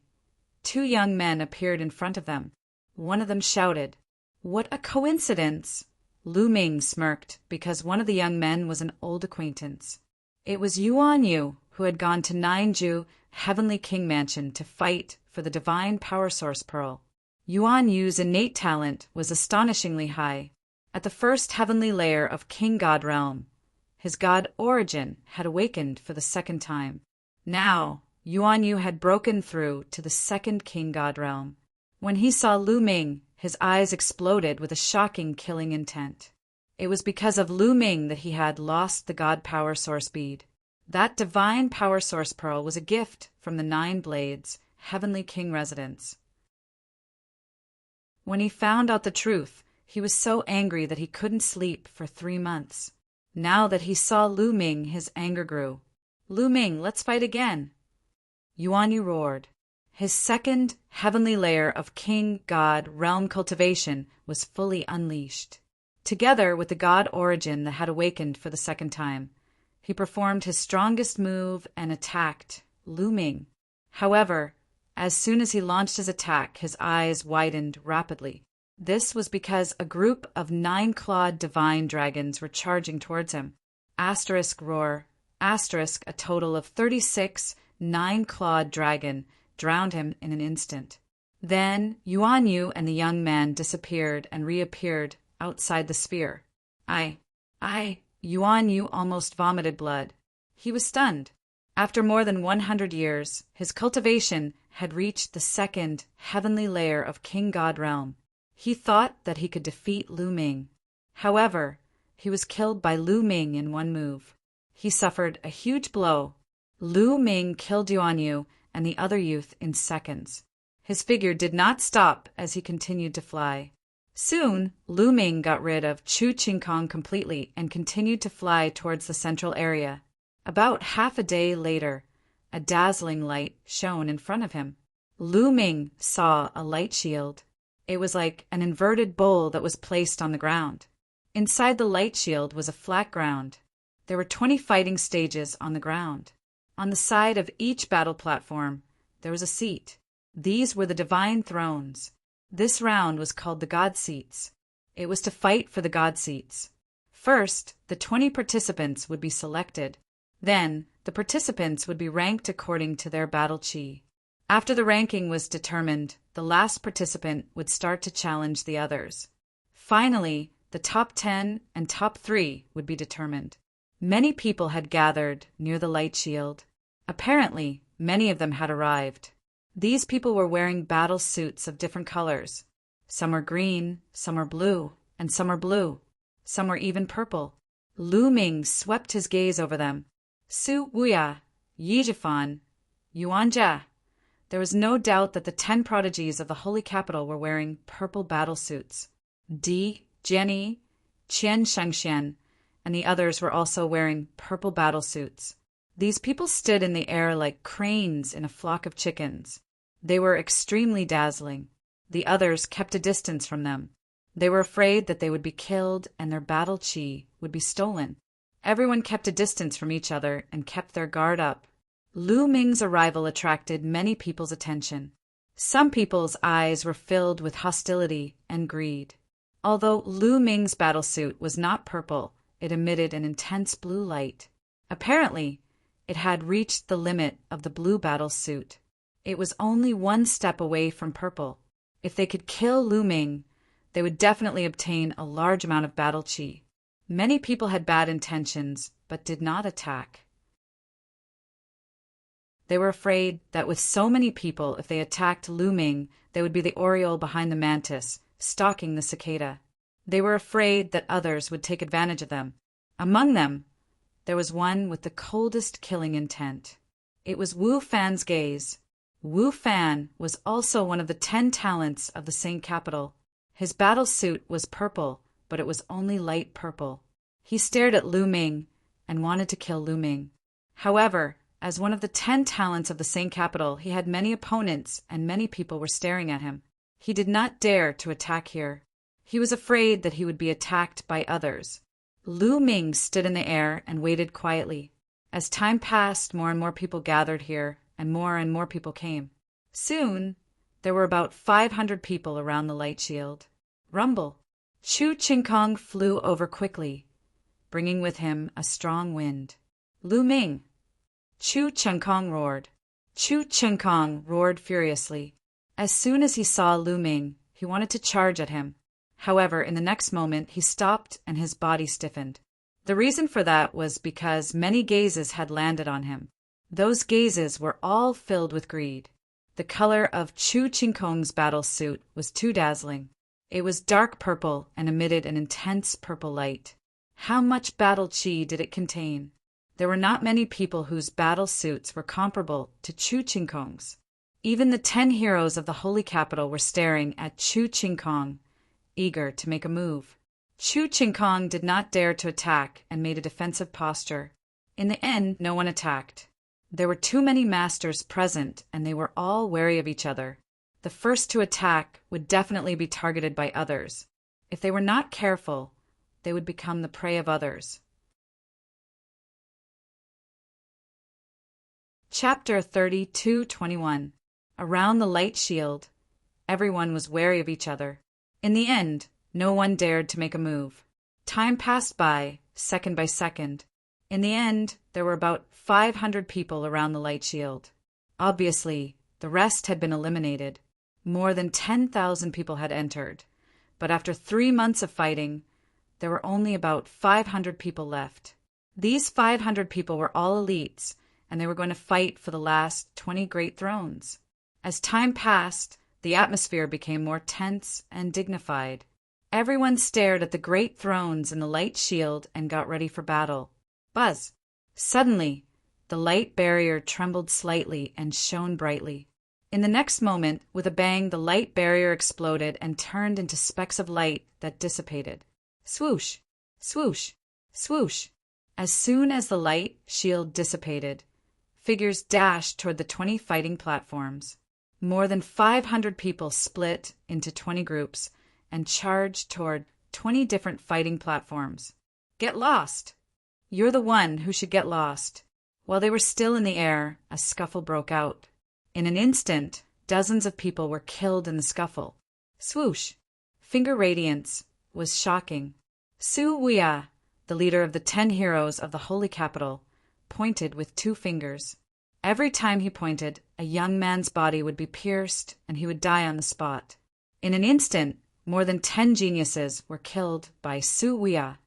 2 young men appeared in front of them. One of them shouted, What a coincidence! Lu Ming smirked because one of the young men was an old acquaintance. It was Yuan Yu, who had gone to Nainju Heavenly King Mansion to fight for the Divine Power Source Pearl. Yuan Yu's innate talent was astonishingly high. At the first heavenly layer of King God realm, his god origin had awakened for the second time. Now, Yuan Yu had broken through to the second King God realm. When he saw Lu Ming, his eyes exploded with a shocking killing intent. It was because of Lu Ming that he had lost the God Power Source Bead. That divine Power Source Pearl was a gift from the 9 Blades, Heavenly King residence. When he found out the truth, he was so angry that he couldn't sleep for 3 months. Now that he saw Lu Ming, his anger grew. Lu Ming, let's fight again. Yuan Yu roared. His second heavenly layer of King God realm cultivation was fully unleashed. Together with the god origin that had awakened for the second time, he performed his strongest move and attacked Lu Ming. However, as soon as he launched his attack, his eyes widened rapidly. This was because a group of 9-clawed divine dragons were charging towards him. Asterisk roar. Asterisk a total of 36 9-clawed dragon drowned him in an instant. Then Yuan Yu and the young man disappeared and reappeared outside the sphere. Yuan Yu almost vomited blood. He was stunned. After more than 100 years, his cultivation had reached the second heavenly layer of King God realm. He thought that he could defeat Lu Ming. However, he was killed by Lu Ming in one move. He suffered a huge blow. Lu Ming killed Yuan Yu and the other youth in seconds. His figure did not stop as he continued to fly. Soon, Lu Ming got rid of Chu Qingkong completely and continued to fly towards the central area. About half a day later, a dazzling light shone in front of him. Lu Ming saw a light shield. It was like an inverted bowl that was placed on the ground. Inside the light shield was a flat ground. There were 20 fighting stages on the ground. On the side of each battle platform, there was a seat. These were the divine thrones. This round was called the God Seats. It was to fight for the God Seats. First, the 20 participants would be selected. Then, the participants would be ranked according to their battle chi. After the ranking was determined, the last participant would start to challenge the others. Finally, the top 10 and top 3 would be determined. Many people had gathered near the light shield. Apparently, many of them had arrived. These people were wearing battle suits of different colors. Some were green, some were blue, and some were blue. Some were even purple. Lu Ming swept his gaze over them. Su Wuya, Yi Jifan, Yuan Jia. There was no doubt that the 10 prodigies of the holy capital were wearing purple battle suits. Di, Jenny, Qian Shengxian, and the others were also wearing purple battle suits. These people stood in the air like cranes in a flock of chickens. They were extremely dazzling. The others kept a distance from them. They were afraid that they would be killed and their battle chi would be stolen. Everyone kept a distance from each other and kept their guard up. Lu Ming's arrival attracted many people's attention. Some people's eyes were filled with hostility and greed. Although Lu Ming's battlesuit was not purple, it emitted an intense blue light. Apparently, it had reached the limit of the blue battle suit. It was only one step away from purple. If they could kill Lu Ming, they would definitely obtain a large amount of battle chi. Many people had bad intentions, but did not attack. They were afraid that with so many people, if they attacked Lu Ming, they would be the oriole behind the mantis, stalking the cicada. They were afraid that others would take advantage of them. Among them, there was one with the coldest killing intent. It was Wu Fan's gaze. Wu Fan was also one of the 10 talents of the same capital. His battle suit was purple, but it was only light purple. He stared at Lu Ming and wanted to kill Lu Ming. However, as one of the 10 talents of the same capital, he had many opponents and many people were staring at him. He did not dare to attack here. He was afraid that he would be attacked by others. Lu Ming stood in the air and waited quietly. As time passed, more and more people gathered here, and more people came. Soon, there were about 500 people around the light shield. Rumble. Chu Qingkong flew over quickly, bringing with him a strong wind. Lu Ming. Chu Qingkong roared. Chu Qingkong roared furiously. As soon as he saw Lu Ming, He wanted to charge at him. However, in the next moment, he stopped and his body stiffened. The reason for that was because many gazes had landed on him. Those gazes were all filled with greed. The color of Chu Qingkong's battle suit was too dazzling. It was dark purple and emitted an intense purple light. How much battle chi did it contain? There were not many people whose battle suits were comparable to Chu Qingkong's. Even the 10 heroes of the holy capital were staring at Chu Qingkong, eager to make a move. Chu Qingkong did not dare to attack and made a defensive posture. In the end, no one attacked. There were too many masters present, and they were all wary of each other. The first to attack would definitely be targeted by others. If they were not careful, they would become the prey of others. Chapter 32:21. Around the light shield. Everyone was wary of each other. In the end, no one dared to make a move. Time passed by, second by second. In the end, there were about 500 people around the light shield. Obviously, the rest had been eliminated. More than 10,000 people had entered. But after 3 months of fighting, there were only about 500 people left. These 500 people were all elites, and they were going to fight for the last 20 great thrones. As time passed, the atmosphere became more tense and dignified. Everyone stared at the great thrones in the light shield and got ready for battle. Buzz! Suddenly, the light barrier trembled slightly and shone brightly. In the next moment, with a bang, the light barrier exploded and turned into specks of light that dissipated. Swoosh! Swoosh! Swoosh! As soon as the light shield dissipated, figures dashed toward the 20 fighting platforms. More than 500 people split into 20 groups and charged toward 20 different fighting platforms. Get lost! You're the one who should get lost. While they were still in the air, a scuffle broke out. In an instant, dozens of people were killed in the scuffle. Swoosh! Finger radiance was shocking. Su Wuya, the leader of the 10 heroes of the holy capital, pointed with 2 fingers. Every time he pointed, a young man's body would be pierced and he would die on the spot. In an instant, more than 10 geniuses were killed by Su Wuya.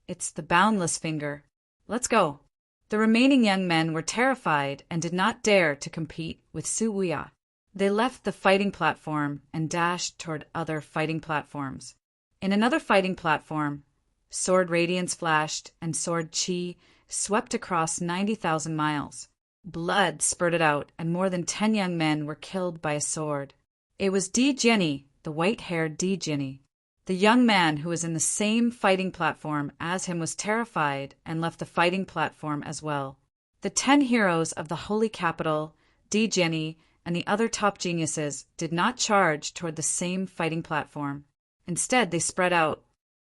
It's the boundless finger. Let's go. The remaining young men were terrified and did not dare to compete with Su Wuya. They left the fighting platform and dashed toward other fighting platforms. In another fighting platform, sword radiance flashed and sword chi swept across 90,000 miles. Blood spurted out and more than 10 young men were killed by a sword. It was Di Jianni, the white-haired Di Jianni. The young man who was in the same fighting platform as him was terrified and left the fighting platform as well. The 10 heroes of the holy capital, Di Jianni, and the other top geniuses did not charge toward the same fighting platform. Instead, they spread out.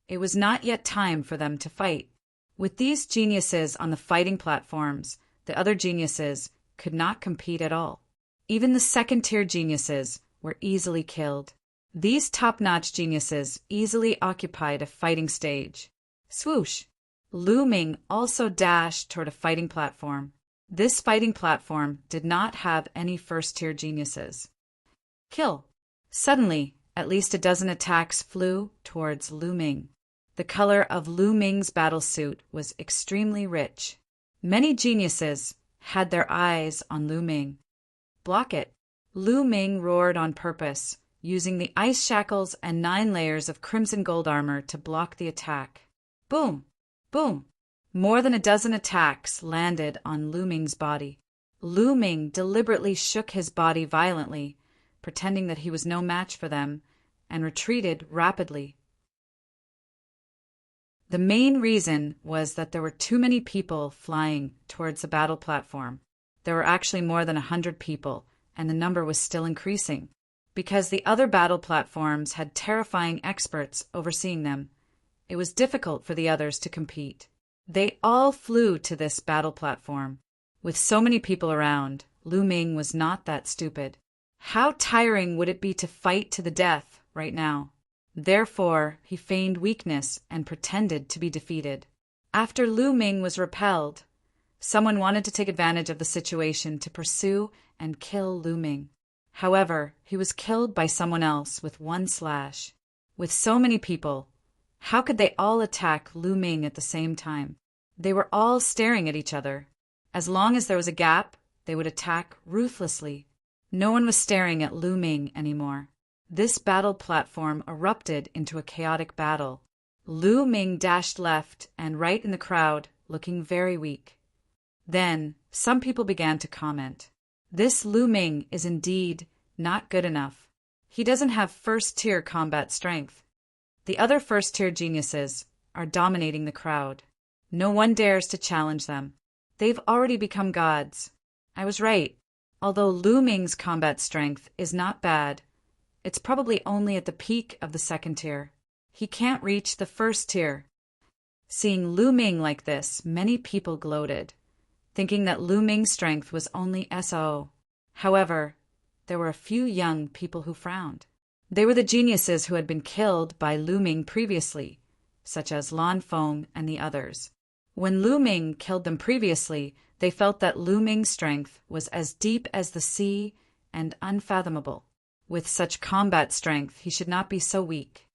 It was not yet time for them to fight. With these geniuses on the fighting platforms, the other geniuses could not compete at all. Even the second-tier geniuses were easily killed. These top-notch geniuses easily occupied a fighting stage. Swoosh! Lu Ming also dashed toward a fighting platform. This fighting platform did not have any first-tier geniuses. Kill! Suddenly, at least a dozen attacks flew towards Lu Ming. The color of Lu Ming's battle suit was extremely rich. Many geniuses had their eyes on Lu Ming. Block it! Lu Ming roared on purpose, using the ice shackles and 9 layers of crimson gold armor to block the attack. Boom! Boom! More than a dozen attacks landed on Lu Ming's body. Lu Ming deliberately shook his body violently, pretending that he was no match for them, and retreated rapidly. The main reason was that there were too many people flying towards the battle platform. There were actually more than 100 people, and the number was still increasing. Because the other battle platforms had terrifying experts overseeing them, it was difficult for the others to compete. They all flew to this battle platform. With so many people around, Lu Ming was not that stupid. How tiring would it be to fight to the death right now? Therefore, he feigned weakness and pretended to be defeated. After Lu Ming was repelled, someone wanted to take advantage of the situation to pursue and kill Lu Ming. However, he was killed by someone else with one slash. With so many people, how could they all attack Lu Ming at the same time? They were all staring at each other. As long as there was a gap, they would attack ruthlessly. No one was staring at Lu Ming anymore. This battle platform erupted into a chaotic battle. Lu Ming dashed left and right in the crowd, looking very weak. Then, some people began to comment. This Lu Ming is indeed not good enough. He doesn't have first-tier combat strength. The other first-tier geniuses are dominating the crowd. No one dares to challenge them. They've already become gods. I was right. Although Lu Ming's combat strength is not bad, it's probably only at the peak of the second tier. He can't reach the first tier. Seeing Lu Ming like this, many people gloated, thinking that Lu Ming's strength was only SO. However, there were a few young people who frowned. They were the geniuses who had been killed by Lu Ming previously, such as Lan Feng and the others. When Lu Ming killed them previously, they felt that Lu Ming's strength was as deep as the sea and unfathomable. With such combat strength, he should not be so weak.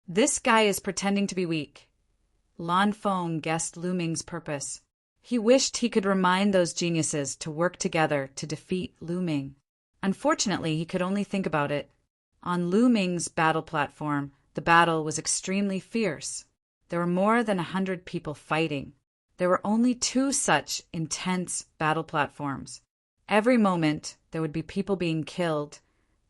This guy is pretending to be weak. Lan Feng guessed Lu Ming's purpose. He wished he could remind those geniuses to work together to defeat Lu Ming. Unfortunately, he could only think about it. On Lu Ming's battle platform, the battle was extremely fierce. There were more than 100 people fighting. There were only 2 such intense battle platforms. Every moment, there would be people being killed,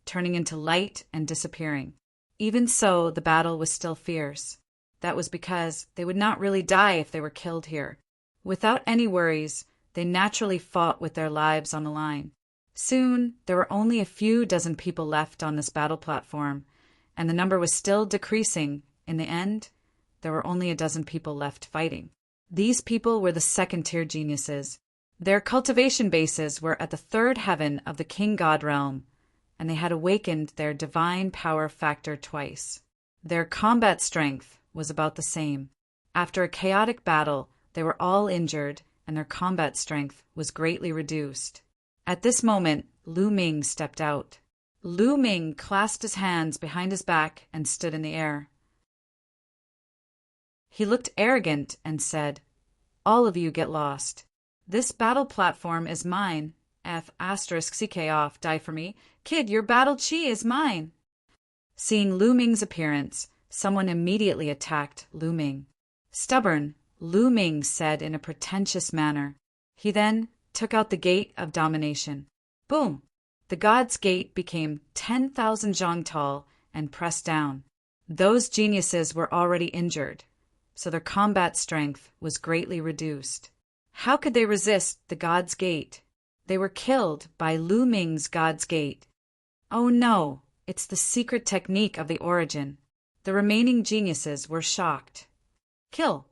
turning into light and disappearing. Even so, the battle was still fierce. That was because they would not really die if they were killed here. Without any worries, they naturally fought with their lives on the line. Soon, there were only a few dozen people left on this battle platform, and the number was still decreasing. In the end, there were only a dozen people left fighting. These people were the second-tier geniuses. Their cultivation bases were at the 3rd heaven of the King God realm, and they had awakened their divine power factor twice. Their combat strength was about the same. After a chaotic battle, they were all injured, and their combat strength was greatly reduced. At this moment, Lu Ming stepped out. Lu Ming clasped his hands behind his back and stood in the air. He looked arrogant and said, "All of you get lost. This battle platform is mine. F***ck off, die for me. Kid, your battle chi is mine." Seeing Lu Ming's appearance, someone immediately attacked Lu Ming. Stubborn, Lu Ming said in a pretentious manner. He then took out the gate of domination. Boom! The god's gate became 10,000 zhang tall and pressed down. Those geniuses were already injured, so their combat strength was greatly reduced. How could they resist the god's gate? They were killed by Lu Ming's god's gate. Oh no, it's the secret technique of the origin. The remaining geniuses were shocked. Kill!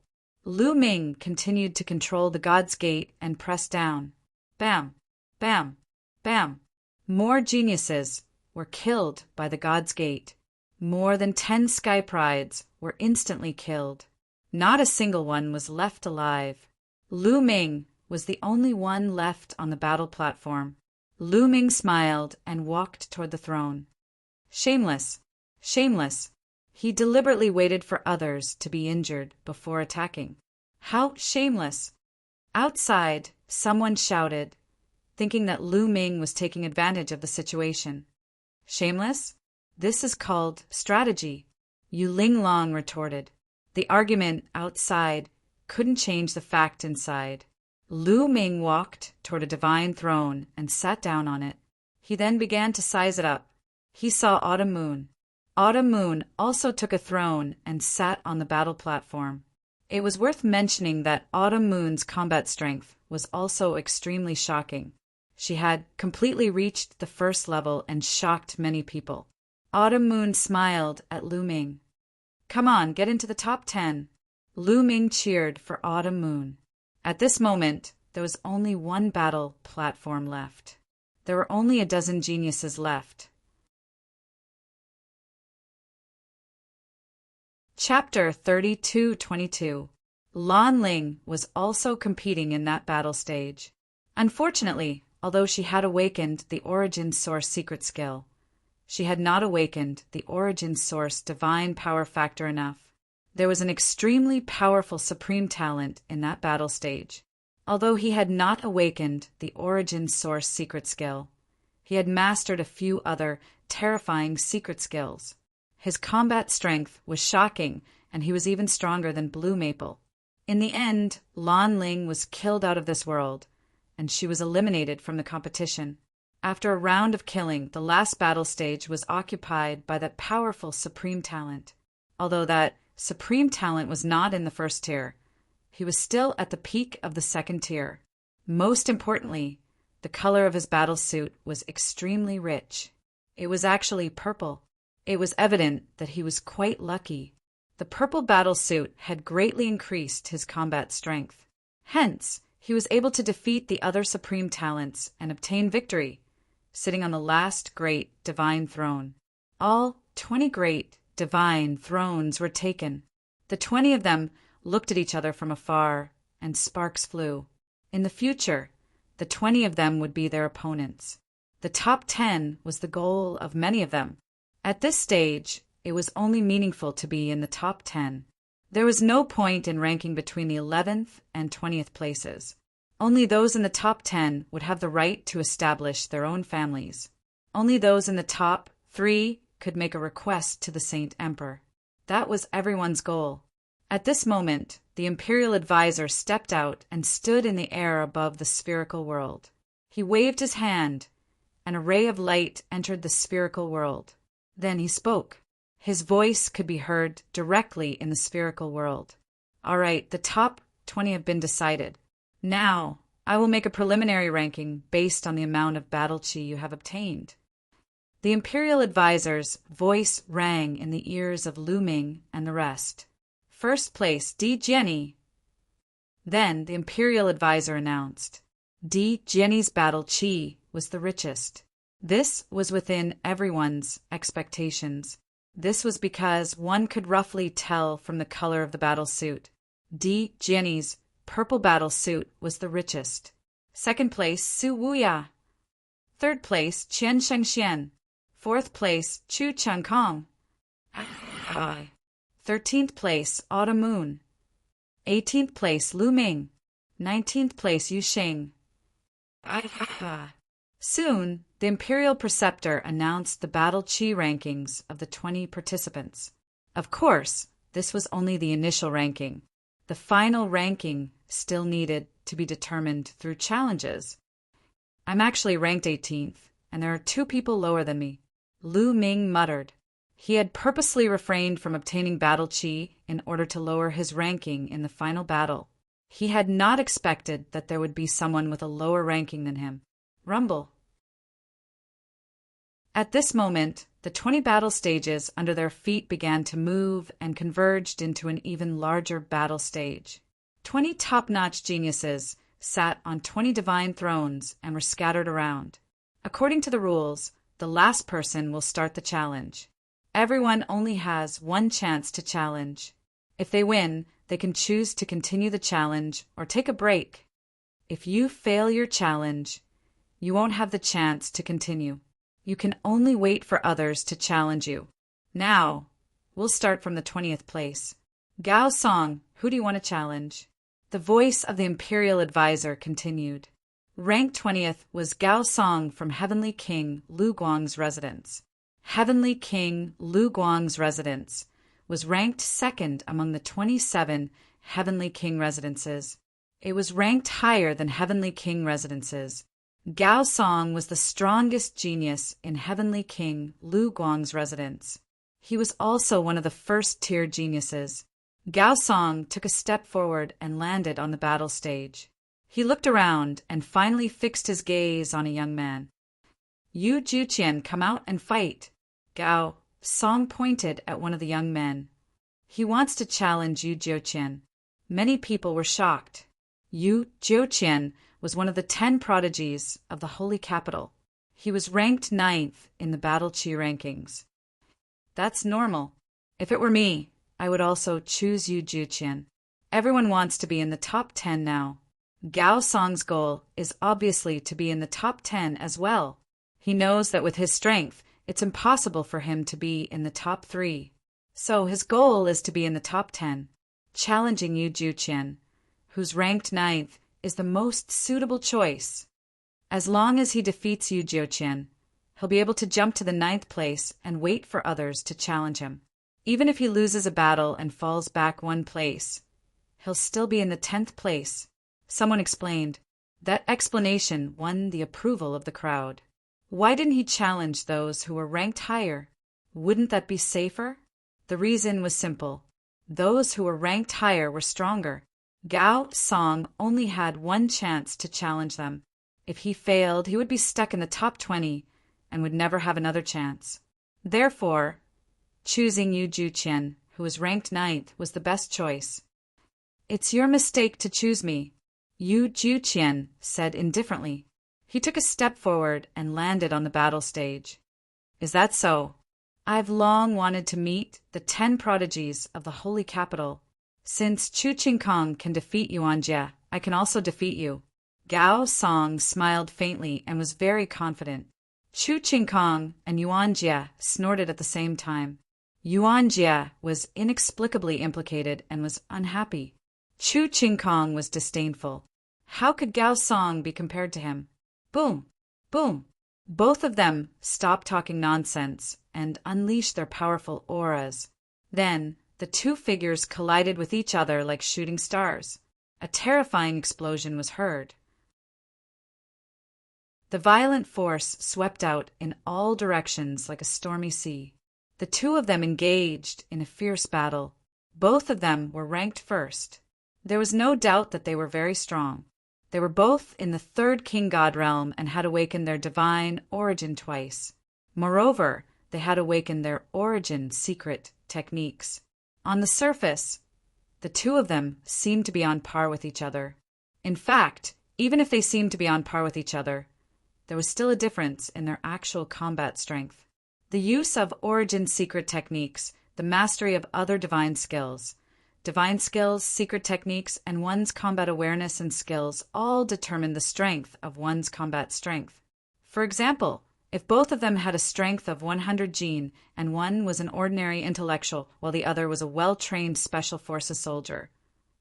Lu Ming continued to control the god's gate and press down. Bam! Bam! Bam! More geniuses were killed by the god's gate. More than 10 sky prides were instantly killed. Not a single one was left alive. Lu Ming was the only one left on the battle platform. Lu Ming smiled and walked toward the throne. Shameless! Shameless! He deliberately waited for others to be injured before attacking. How shameless! Outside, someone shouted, thinking that Lu Ming was taking advantage of the situation. Shameless? This is called strategy, Yu Linglong retorted. The argument outside couldn't change the fact inside. Lu Ming walked toward a divine throne and sat down on it. He then began to size it up. He saw Autumn Moon. Autumn Moon also took a throne and sat on the battle platform. It was worth mentioning that Autumn Moon's combat strength was also extremely shocking. She had completely reached the first level and shocked many people. Autumn Moon smiled at Lu Ming. "Come on, get into the top 10. Lu Ming cheered for Autumn Moon. At this moment, there was only one battle platform left. There were only a dozen geniuses left. Chapter 32-22. Lan Ling was also competing in that battle stage. Unfortunately, although she had awakened the origin source secret skill. She had not awakened the origin source divine power factor enough. There was an extremely powerful supreme talent in that battle stage. Although he had not awakened the origin source secret skill, he had mastered a few other terrifying secret skills. His combat strength was shocking, and he was even stronger than Blue Maple. In the end, Lan Ling was killed out of this world, and she was eliminated from the competition. After a round of killing, the last battle stage was occupied by that powerful supreme talent. Although that supreme talent was not in the first tier, he was still at the peak of the second tier. Most importantly, the color of his battle suit was extremely rich. It was actually purple. It was evident that he was quite lucky. The purple battle suit had greatly increased his combat strength. Hence, he was able to defeat the other supreme talents and obtain victory, sitting on the last great divine throne. All 20 great divine thrones were taken. The 20 of them looked at each other from afar, and sparks flew. In the future, the 20 of them would be their opponents. The top 10 was the goal of many of them. At this stage, it was only meaningful to be in the top 10. There was no point in ranking between the 11th and 20th places. Only those in the top 10 would have the right to establish their own families. Only those in the top 3 could make a request to the Saint Emperor. That was everyone's goal. At this moment, the Imperial Advisor stepped out and stood in the air above the spherical world. He waved his hand, and a ray of light entered the spherical world. Then he spoke. His voice could be heard directly in the spherical world. All right, the top 20 have been decided. Now, I will make a preliminary ranking based on the amount of battle chi you have obtained. The Imperial Advisor's voice rang in the ears of Lu Ming and the rest. First place, Di Jenny. Then the Imperial Advisor announced. Di Jenny's battle chi was the richest. This was within everyone's expectations. This was because one could roughly tell from the color of the battle suit. Di Jenny's purple battle suit was the richest. Second place, Su Wuya. Third place, Qian Shengxian. Fourth place, Chu Changkong. 13th place, Autumn Moon. 18th place, Lu Ming. 19th place, Yu Sheng. Soon, the Imperial Preceptor announced the battle chi rankings of the 20 participants. Of course, this was only the initial ranking. The final ranking still needed to be determined through challenges. I'm actually ranked 18th, and there are 2 people lower than me. Lu Ming muttered. He had purposely refrained from obtaining battle chi in order to lower his ranking in the final battle. He had not expected that there would be someone with a lower ranking than him. Rumble. At this moment, the 20 battle stages under their feet began to move and converged into an even larger battle stage. 20 top-notch geniuses sat on 20 divine thrones and were scattered around. According to the rules, the last person will start the challenge. Everyone only has one chance to challenge. If they win, they can choose to continue the challenge or take a break. If you fail your challenge, you won't have the chance to continue. You can only wait for others to challenge you. Now, we'll start from the 20th place. Gao Song, who do you want to challenge? The voice of the Imperial Advisor continued. Ranked 20th was Gao Song from Heavenly King Lu Guang's residence. Heavenly King Lu Guang's residence was ranked second among the 27 Heavenly King residences. It was ranked higher than Heavenly King residences. Gao Song was the strongest genius in Heavenly King Lu Guang's residence. He was also one of the first-tier geniuses. Gao Song took a step forward and landed on the battle stage. He looked around and finally fixed his gaze on a young man. Yu Juqian, come out and fight. Gao Song pointed at one of the young men. He wants to challenge Yu Juqian. Many people were shocked. Yu Juqian was one of the 10 prodigies of the Holy Capital. He was ranked 9th in the battle chi rankings. That's normal. If it were me, I would also choose Yu Juqian. Everyone wants to be in the top 10 now. Gao Song's goal is obviously to be in the top 10 as well. He knows that with his strength, it's impossible for him to be in the top 3. So his goal is to be in the top 10, challenging Yu Juqian, who's ranked 9th, is the most suitable choice. As long as he defeats Yu Juqian, he'll be able to jump to the 9th place and wait for others to challenge him. Even if he loses a battle and falls back 1 place, he'll still be in the 10th place. Someone explained. That explanation won the approval of the crowd. Why didn't he challenge those who were ranked higher? Wouldn't that be safer? The reason was simple. Those who were ranked higher were stronger. Gao Song only had 1 chance to challenge them. If he failed, he would be stuck in the top 20 and would never have another chance. Therefore, choosing Yu Juqian, who was ranked 9th, was the best choice. It's your mistake to choose me, Yu Juqian said indifferently. He took a step forward and landed on the battle stage. Is that so? I've long wanted to meet the 10 prodigies of the holy capital. Since Chu Qingkong can defeat Yuan Jie, I can also defeat you. Gao Song smiled faintly and was very confident. Chu Qingkong and Yuan Jie snorted at the same time. Yuan Jie was inexplicably implicated and was unhappy. Chu Qingkong was disdainful. How could Gao Song be compared to him? Boom! Boom! Both of them stopped talking nonsense and unleashed their powerful auras. Then, the 2 figures collided with each other like shooting stars. A terrifying explosion was heard. The violent force swept out in all directions like a stormy sea. The 2 of them engaged in a fierce battle. Both of them were ranked first. There was no doubt that they were very strong. They were both in the 3rd king god realm and had awakened their divine origin twice. Moreover, they had awakened their origin secret techniques. On the surface, the 2 of them seemed to be on par with each other. In fact, even if they seemed to be on par with each other, there was still a difference in their actual combat strength. The use of origin secret techniques, the mastery of other divine skills, secret techniques, and one's combat awareness and skills all determine the strength of one's combat strength. For example, if both of them had a strength of 100 Jin and one was an ordinary intellectual while the other was a well-trained special forces soldier,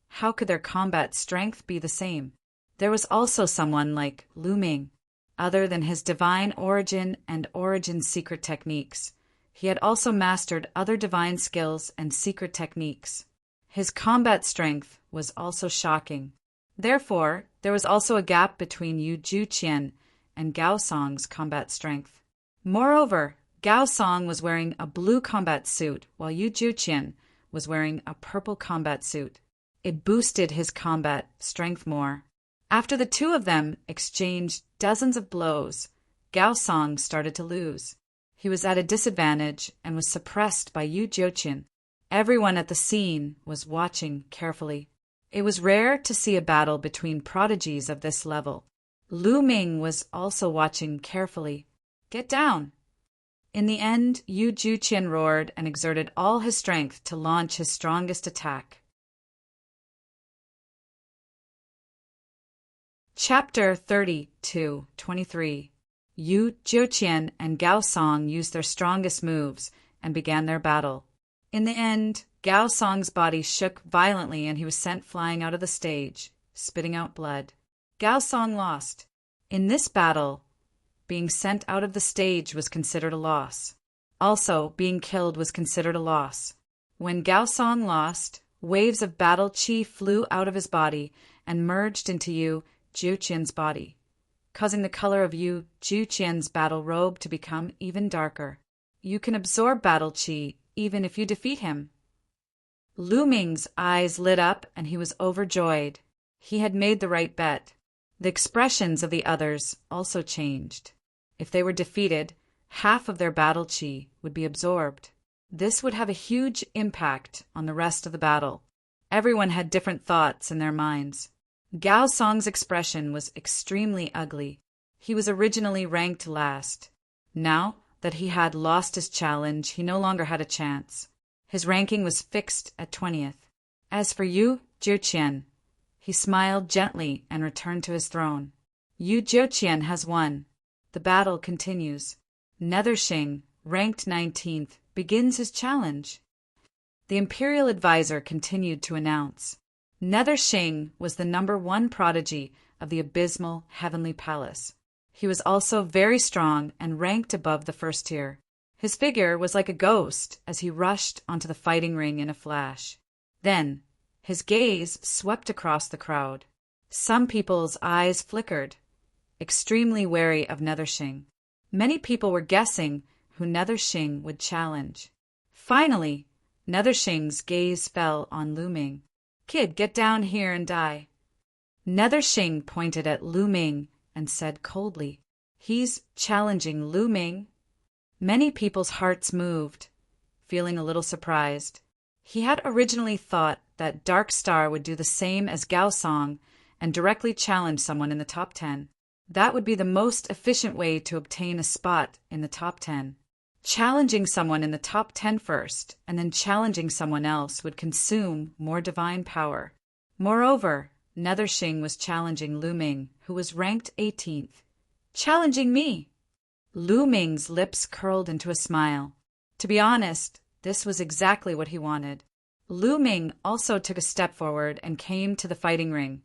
how could their combat strength be the same? There was also someone like Lu Ming. Other than his divine origin and origin secret techniques, he had also mastered other divine skills and secret techniques. His combat strength was also shocking. Therefore, there was also a gap between Yu Juqian and Gao Song's combat strength. Moreover, Gao Song was wearing a blue combat suit, while Yu Juqian was wearing a purple combat suit. It boosted his combat strength more. After the 2 of them exchanged dozens of blows, Gao Song started to lose. He was at a disadvantage and was suppressed by Yu Juqian. Everyone at the scene was watching carefully. It was rare to see a battle between prodigies of this level. Lu Ming was also watching carefully. Get down! In the end, Yu Juqian roared and exerted all his strength to launch his strongest attack. Chapter 32-23. Yu Juqian and Gao Song used their strongest moves and began their battle. In the end, Gao Song's body shook violently and he was sent flying out of the stage, spitting out blood. Gao Song lost. In this battle, being sent out of the stage was considered a loss. Also, being killed was considered a loss. When Gao Song lost, waves of battle chi flew out of his body and merged into Yu Juqian's body, causing the color of Yu Juqian's battle robe to become even darker. You can absorb battle chi even if you defeat him. Lu Ming's eyes lit up and he was overjoyed. He had made the right bet. The expressions of the others also changed. If they were defeated, half of their battle chi would be absorbed. This would have a huge impact on the rest of the battle. Everyone had different thoughts in their minds. Gao Song's expression was extremely ugly. He was originally ranked last. Now that he had lost his challenge, he no longer had a chance. His ranking was fixed at 20th. As for Yu Juqian, He smiled gently and returned to his throne. Yu Jiuqian has won. The battle continues. Nethershing, ranked 19th, begins his challenge. The imperial advisor continued to announce. Nethershing was the #1 prodigy of the abysmal heavenly palace. He was also very strong and ranked above the first tier. His figure was like a ghost as he rushed onto the fighting ring in a flash. Then, his gaze swept across the crowd. Some people's eyes flickered, extremely wary of Nethershing. Many people were guessing who Nethershing would challenge. Finally, Nethershing's gaze fell on Lu Ming. Kid, get down here and die. Nethershing pointed at Lu Ming and said coldly, He's challenging Lu Ming. Many people's hearts moved, feeling a little surprised. He had originally thought that Dark Star would do the same as Gao Song and directly challenge someone in the top 10. That would be the most efficient way to obtain a spot in the top 10. Challenging someone in the top 10 first, and then challenging someone else would consume more divine power. Moreover, Nethershing was challenging Lu Ming, who was ranked 18th. Challenging me! Lu Ming's lips curled into a smile. To be honest, this was exactly what he wanted. Lu Ming also took a step forward and came to the fighting ring.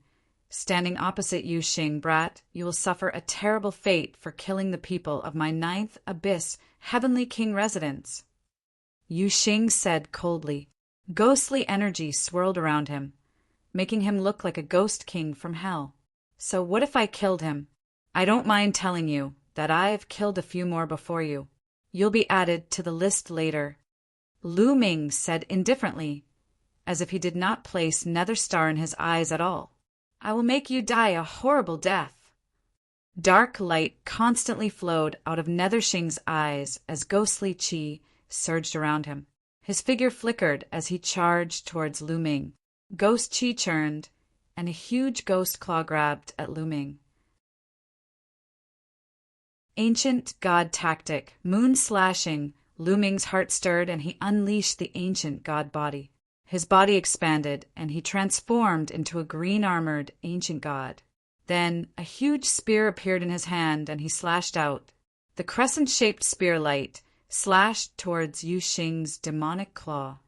Standing opposite Yu Xing, brat, you will suffer a terrible fate for killing the people of my 9th abyss heavenly king residence. Yu Xing said coldly. Ghostly energy swirled around him, making him look like a ghost king from hell. So what if I killed him? I don't mind telling you that I've killed a few more before you. You'll be added to the list later. Lu Ming said indifferently, as if he did not place Nether Star in his eyes at all. I will make you die a horrible death. Dark light constantly flowed out of Nethershing's eyes as ghostly chi surged around him. His figure flickered as he charged towards Lu Ming. Ghost chi churned, and a huge ghost claw grabbed at Lu Ming. Ancient God tactic, moon slashing. Lu Ming's heart stirred and he unleashed the ancient God body. His body expanded, and he transformed into a green-armored ancient god. Then a huge spear appeared in his hand, and he slashed out. The crescent-shaped spear light slashed towards Yu Xing's demonic claw.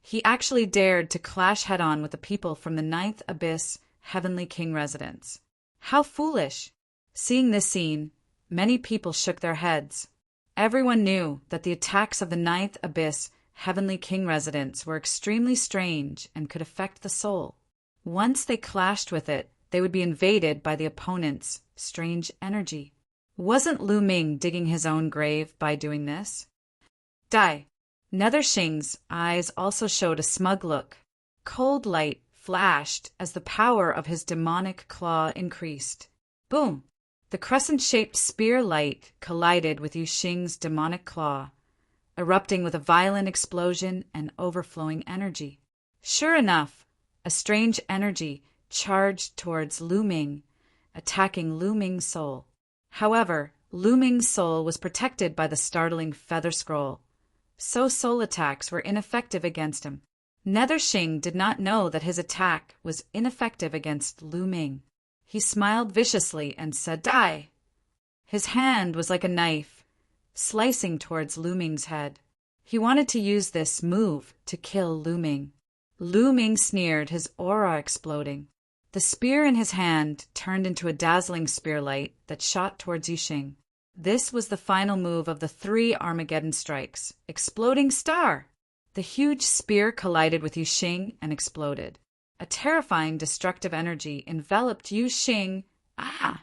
He actually dared to clash head-on with the people from the 9th abyss heavenly king residence. How foolish! Seeing this scene, many people shook their heads. Everyone knew that the attacks of the 9th abyss heavenly king residents were extremely strange and could affect the soul. Once they clashed with it, they would be invaded by the opponent's strange energy. Wasn't Lu Ming digging his own grave by doing this? Die! Nethershing's eyes also showed a smug look. Cold light flashed as the power of his demonic claw increased. Boom! The crescent-shaped spear light collided with Yu Xing's demonic claw, erupting with a violent explosion and overflowing energy. Sure enough, a strange energy charged towards Lu Ming, attacking Lu Ming's soul. However, Lu Ming's soul was protected by the startling feather scroll, so soul attacks were ineffective against him. Nethershing did not know that his attack was ineffective against Lu Ming. He smiled viciously and said, Die! His hand was like a knife, slicing towards Lu Ming's head. He wanted to use this move to kill Lu Ming. Lu Ming sneered, his aura exploding. The spear in his hand turned into a dazzling spear light that shot towards Yu Xing. This was the final move of the 3 Armageddon strikes. Exploding star! The huge spear collided with Yu Xing and exploded. A terrifying destructive energy enveloped Yu Xing. Ah!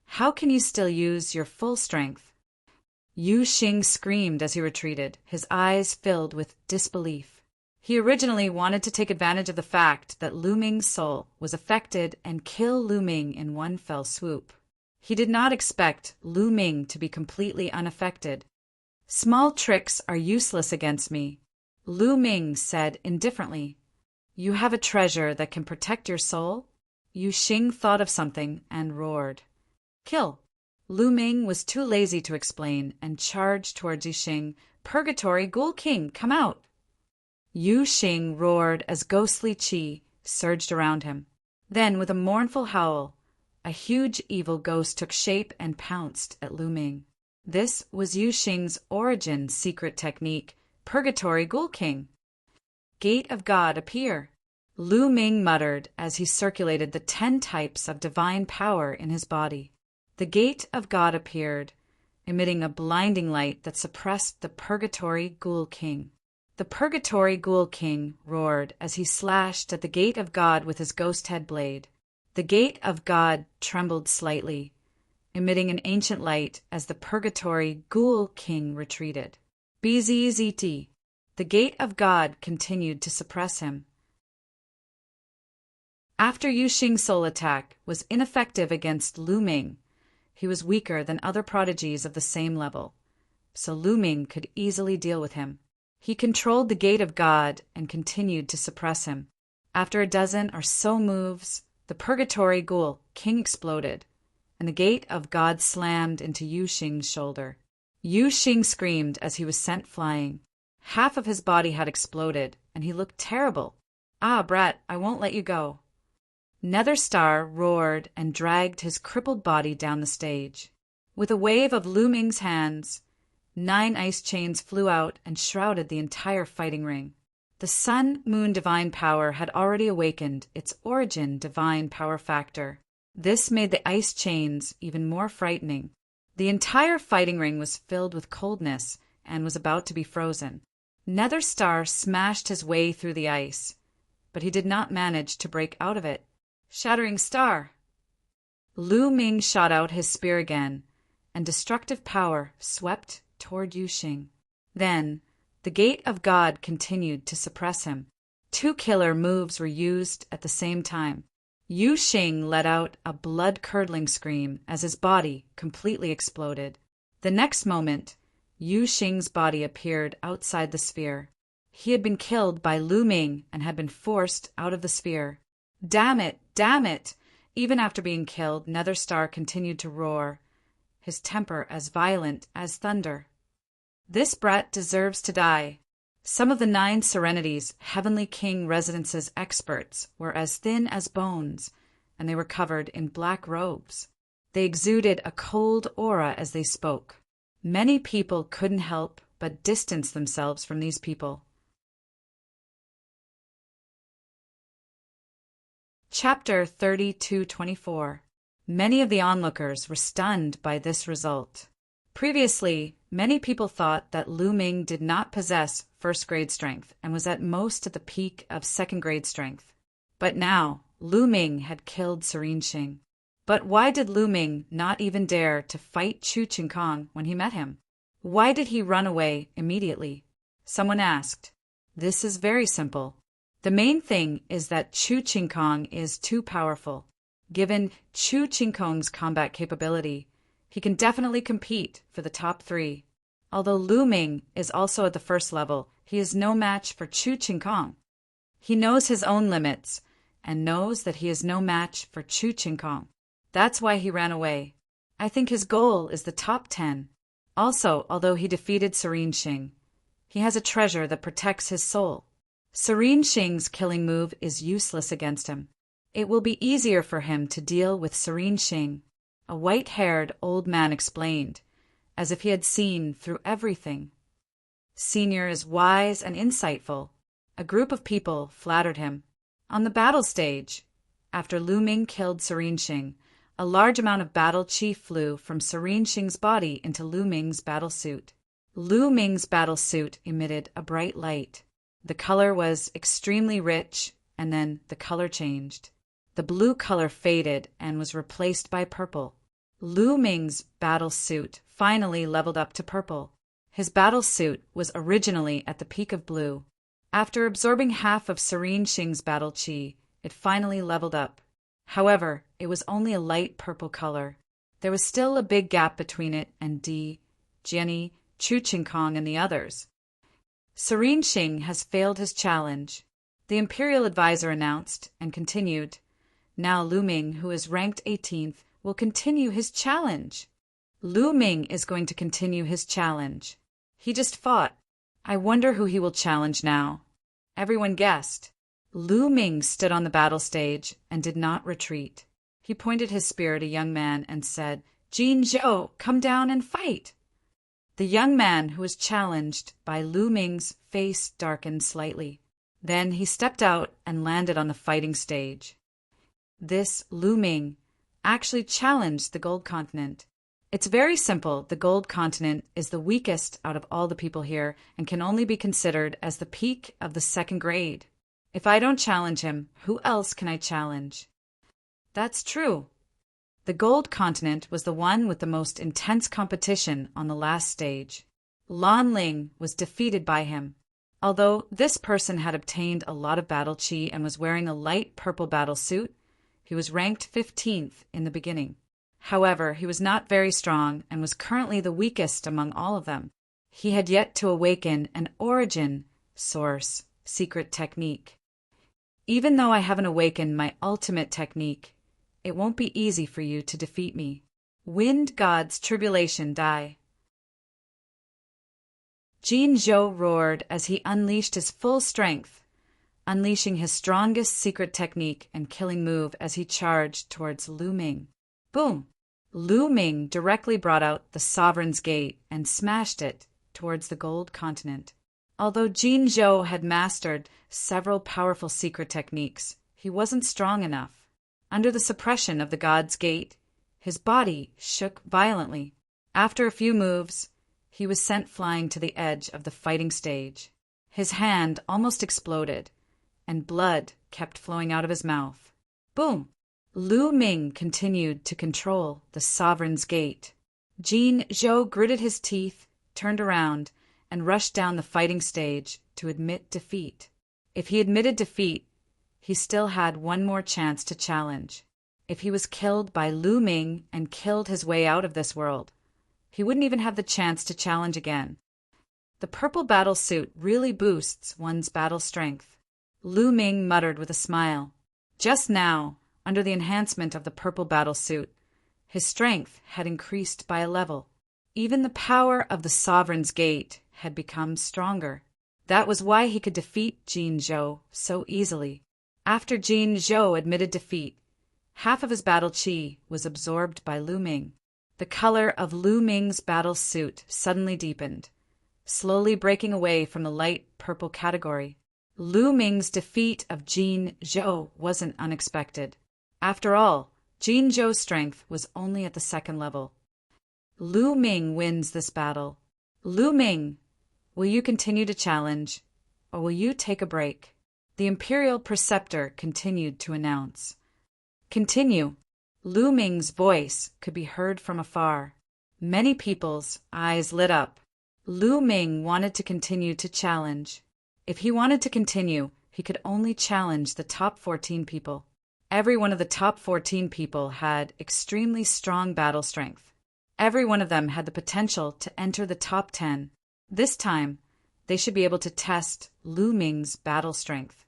How can you still use your full strength? Yu Xing screamed as he retreated, his eyes filled with disbelief. He originally wanted to take advantage of the fact that Lu Ming's soul was affected and kill Lu Ming in one fell swoop. He did not expect Lu Ming to be completely unaffected. Small tricks are useless against me, Lu Ming said indifferently. You have a treasure that can protect your soul? Yu Xing thought of something and roared. Kill! Lu Ming was too lazy to explain and charged towards Yu Xing. Purgatory Ghoul King, come out! Yu Xing roared as ghostly chi surged around him. Then, with a mournful howl, a huge evil ghost took shape and pounced at Lu Ming. This was Yu Xing's origin secret technique, Purgatory Ghoul King. Gate of God appear. Lu Ming muttered as he circulated the 10 types of divine power in his body. The Gate of God appeared, emitting a blinding light that suppressed the Purgatory Ghoul King. The Purgatory Ghoul King roared as he slashed at the Gate of God with his ghost head blade. The Gate of God trembled slightly, emitting an ancient light as the Purgatory Ghoul King retreated. BZZT. The Gate of God continued to suppress him. After Yu Xing's soul attack was ineffective against Lu Ming, he was weaker than other prodigies of the same level, so Lu Ming could easily deal with him. He controlled the Gate of God and continued to suppress him. After a dozen or so moves, the Purgatory Ghoul King exploded, and the Gate of God slammed into Yu Xing's shoulder. Yu Xing screamed as he was sent flying. Half of his body had exploded, and he looked terrible. "Ah, brat, I won't let you go." Nether Star roared and dragged his crippled body down the stage. With a wave of Lu Ming's hands, 9 ice chains flew out and shrouded the entire fighting ring. The Sun Moon Divine Power had already awakened its origin divine power factor. This made the ice chains even more frightening. The entire fighting ring was filled with coldness and was about to be frozen. Nether Star smashed his way through the ice, but he did not manage to break out of it. Shattering Star! Lu Ming shot out his spear again, and destructive power swept toward Yu Xing. Then, the Gate of God continued to suppress him. 2 killer moves were used at the same time. Yu Xing let out a blood-curdling scream as his body completely exploded. The next moment, Yu Xing's body appeared outside the sphere. He had been killed by Lu Ming and had been forced out of the sphere. Damn it! Damn it! Even after being killed, Nether Star continued to roar, his temper as violent as thunder. This brat deserves to die. Some of the 9 Serenities, Heavenly King Residence's experts, were as thin as bones, and they were covered in black robes. They exuded a cold aura as they spoke. Many people couldn't help but distance themselves from these people. Chapter 3224. Many of the onlookers were stunned by this result. Previously, many people thought that Lu Ming did not possess first-grade strength and was at most at the peak of second-grade strength. But now, Lu Ming had killed Serene Xing. But why did Lu Ming not even dare to fight Chu Qingkong when he met him? Why did he run away immediately? Someone asked. This is very simple. The main thing is that Chu Qingkong is too powerful. Given Chu Qingkong's combat capability, he can definitely compete for the top 3. Although Lu Ming is also at the first level, he is no match for Chu Qingkong. He knows his own limits and knows that he is no match for Chu Qingkong. That's why he ran away. I think his goal is the top 10. Also, although he defeated Serene Xing, he has a treasure that protects his soul. Serene Xing's killing move is useless against him. It will be easier for him to deal with Serene Xing, a white-haired old man explained, as if he had seen through everything. Senior is wise and insightful. A group of people flattered him. On the battle stage, after Lu Ming killed Serene Xing, a large amount of battle chi flew from Serene Xing's body into Lu Ming's battle suit. Lu Ming's battle suit emitted a bright light. The color was extremely rich, and then the color changed. The blue color faded and was replaced by purple. Lu Ming's battle suit finally leveled up to purple. His battle suit was originally at the peak of blue. After absorbing half of Serene Xing's battle chi, it finally leveled up. However, it was only a light purple color. There was still a big gap between it and Jenny, Chu Qingkong, and the others. Serene Xing has failed his challenge, the Imperial Advisor announced, and continued. Now Lu Ming, who is ranked 18th, will continue his challenge. Lu Ming is going to continue his challenge. He just fought. I wonder who he will challenge now. Everyone guessed. Lu Ming stood on the battle stage and did not retreat. He pointed his spear at a young man and said, "Jin Zhou, come down and fight." The young man who was challenged by Lu Ming's face darkened slightly. Then he stepped out and landed on the fighting stage. This Lu Ming actually challenged the Gold Continent. It's very simple. The Gold Continent is the weakest out of all the people here and can only be considered as the peak of the second grade. If I don't challenge him, who else can I challenge? That's true. The Gold Continent was the one with the most intense competition on the last stage. Lan Ling was defeated by him. Although this person had obtained a lot of battle chi and was wearing a light purple battle suit, he was ranked 15th in the beginning. However, he was not very strong and was currently the weakest among all of them. He had yet to awaken an origin source secret technique. Even though I haven't awakened my ultimate technique, it won't be easy for you to defeat me. Wind God's tribulation die. Jin Zhou roared as he unleashed his full strength, unleashing his strongest secret technique and killing move as he charged towards Lu Ming. Boom! Lu Ming directly brought out the Sovereign's Gate and smashed it towards the Gold Continent. Although Jin Zhou had mastered several powerful secret techniques, he wasn't strong enough. Under the suppression of the God's Gate, his body shook violently. After a few moves, he was sent flying to the edge of the fighting stage. His hand almost exploded, and blood kept flowing out of his mouth. Boom! Lu Ming continued to control the Sovereign's Gate. Jin Zhou gritted his teeth, turned around, and rushed down the fighting stage to admit defeat. If he admitted defeat, he still had one more chance to challenge. If he was killed by Lu Ming and killed his way out of this world, he wouldn't even have the chance to challenge again. The purple battle suit really boosts one's battle strength. Lu Ming muttered with a smile. Just now, under the enhancement of the purple battle suit, his strength had increased by a level. Even the power of the Sovereign's Gate had become stronger. That was why he could defeat Jin Zhou so easily. After Jin Zhou admitted defeat, half of his battle chi was absorbed by Lu Ming. The color of Lu Ming's battle suit suddenly deepened, slowly breaking away from the light purple category. Lu Ming's defeat of Jin Zhou wasn't unexpected. After all, Jin Zhou's strength was only at the second level. Lu Ming wins this battle. Lu Ming, will you continue to challenge, or will you take a break? The Imperial Preceptor continued to announce. Continue. Lu Ming's voice could be heard from afar. Many people's eyes lit up. Lu Ming wanted to continue to challenge. If he wanted to continue, he could only challenge the top 14 people. Every one of the top 14 people had extremely strong battle strength. Every one of them had the potential to enter the top 10. This time, they should be able to test Lu Ming's battle strength.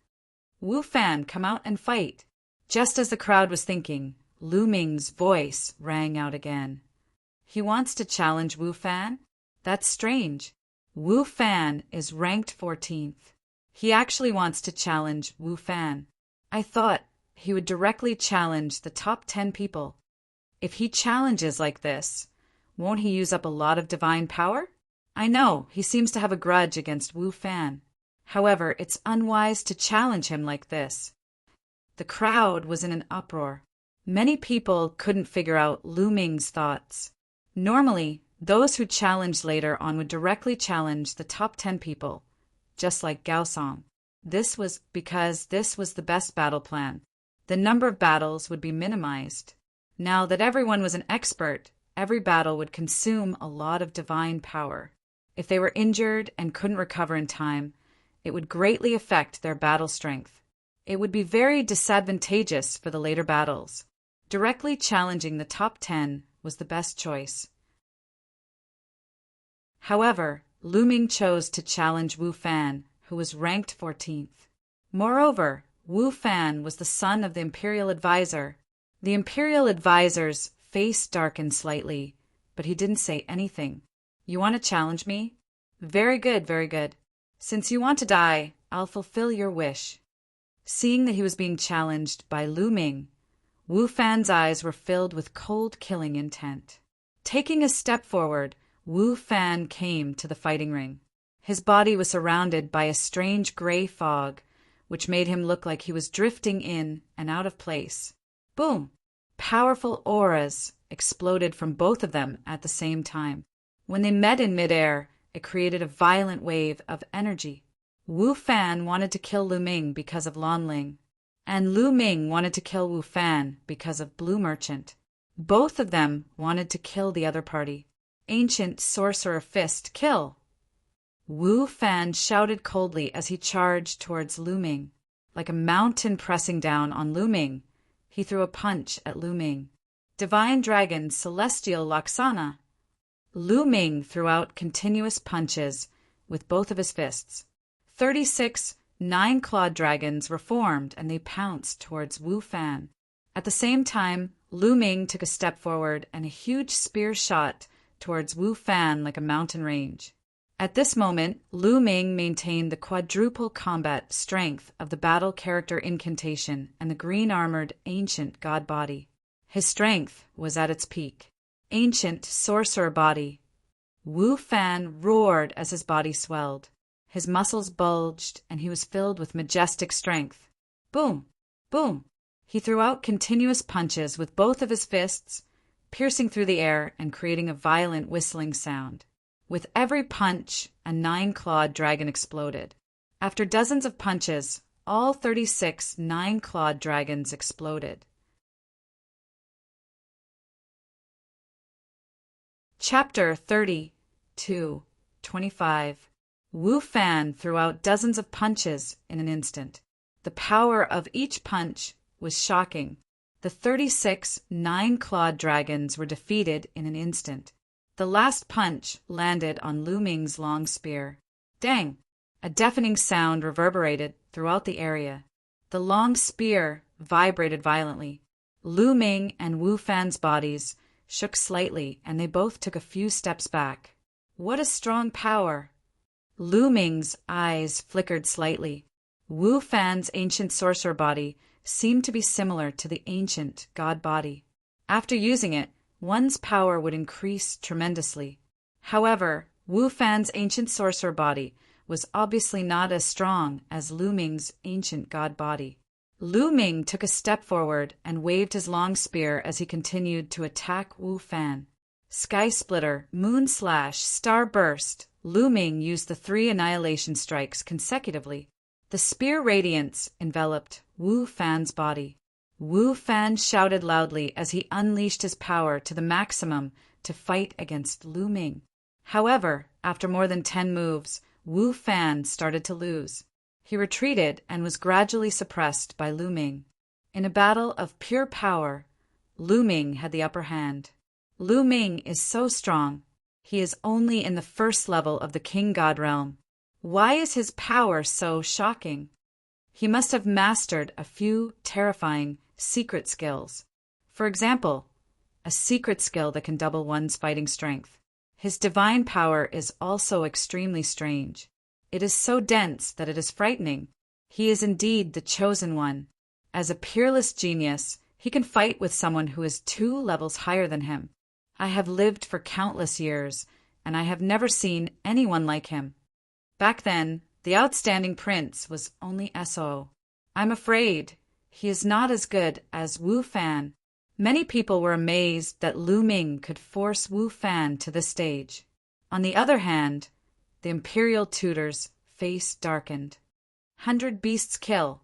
Wu Fan, come out and fight. Just as the crowd was thinking, Lu Ming's voice rang out again. He wants to challenge Wu Fan? That's strange. Wu Fan is ranked 14th. He actually wants to challenge Wu Fan. I thought he would directly challenge the top 10 people. If he challenges like this, won't he use up a lot of divine power? I know, he seems to have a grudge against Wu Fan. However, it's unwise to challenge him like this. The crowd was in an uproar. Many people couldn't figure out Lu Ming's thoughts. Normally, those who challenged later on would directly challenge the top 10 people, just like Gao Song. This was because this was the best battle plan. The number of battles would be minimized. Now that everyone was an expert, every battle would consume a lot of divine power. If they were injured and couldn't recover in time, it would greatly affect their battle strength. It would be very disadvantageous for the later battles. Directly challenging the top 10 was the best choice. However, Lu Ming chose to challenge Wu Fan, who was ranked 14th. Moreover, Wu Fan was the son of the Imperial Advisor. The Imperial Advisor's face darkened slightly, but he didn't say anything. You want to challenge me? Very good, very good. Since you want to die, I'll fulfill your wish. Seeing that he was being challenged by Lu Ming, Wu Fan's eyes were filled with cold killing intent. Taking a step forward, Wu Fan came to the fighting ring. His body was surrounded by a strange gray fog, which made him look like he was drifting in and out of place. Boom! Powerful auras exploded from both of them at the same time. When they met in midair, it created a violent wave of energy. Wu Fan wanted to kill Lu Ming because of Lan Ling, and Lu Ming wanted to kill Wu Fan because of Blue Merchant. Both of them wanted to kill the other party. Ancient Sorcerer Fist, kill! Wu Fan shouted coldly as he charged towards Lu Ming. Like a mountain pressing down on Lu Ming, he threw a punch at Lu Ming. Divine Dragon Celestial Laksana. Lu Ming threw out continuous punches with both of his fists. 36 nine-clawed dragons were formed, and they pounced towards Wu Fan. At the same time, Lu Ming took a step forward, and a huge spear shot towards Wu Fan like a mountain range. At this moment, Lu Ming maintained the quadruple combat strength of the battle character incantation and the green-armored ancient god body. His strength was at its peak. Ancient sorcerer body. Wu Fan roared as his body swelled. His muscles bulged, and he was filled with majestic strength. Boom! Boom! He threw out continuous punches with both of his fists, piercing through the air and creating a violent whistling sound. With every punch, a nine-clawed dragon exploded. After dozens of punches, all 36 nine-clawed dragons exploded. Chapter 32:25. Wu Fan threw out dozens of punches in an instant. The power of each punch was shocking. The 36 nine-clawed dragons were defeated in an instant. The last punch landed on Lu Ming's long spear. Dang! A deafening sound reverberated throughout the area. The long spear vibrated violently. Lu Ming and Wu Fan's bodies shook slightly, and they both took a few steps back. What a strong power! Lu Ming's eyes flickered slightly. Wu Fan's ancient sorcerer body seemed to be similar to the ancient god body. After using it, one's power would increase tremendously. However, Wu Fan's ancient sorcerer body was obviously not as strong as Lu Ming's ancient god body. Lu Ming took a step forward and waved his long spear as he continued to attack Wu Fan. Sky Splitter, Moon Slash, Star Burst. Lu Ming used the 3 annihilation strikes consecutively. The spear radiance enveloped Wu Fan's body. Wu Fan shouted loudly as he unleashed his power to the maximum to fight against Lu Ming. However, after more than 10 moves, Wu Fan started to lose. He retreated and was gradually suppressed by Lu Ming. In a battle of pure power, Lu Ming had the upper hand. Lu Ming is so strong. He is only in the first level of the King God realm. Why is his power so shocking? He must have mastered a few terrifying secret skills. For example, a secret skill that can double one's fighting strength. His divine power is also extremely strange. It is so dense that it is frightening. He is indeed the chosen one. As a peerless genius, he can fight with someone who is 2 levels higher than him. I have lived for countless years, and I have never seen anyone like him. Back then, the outstanding prince was only SO. I'm afraid he is not as good as Wu Fan. Many people were amazed that Lu Ming could force Wu Fan to the stage. On the other hand, the imperial tutor's face darkened. 100 beasts kill.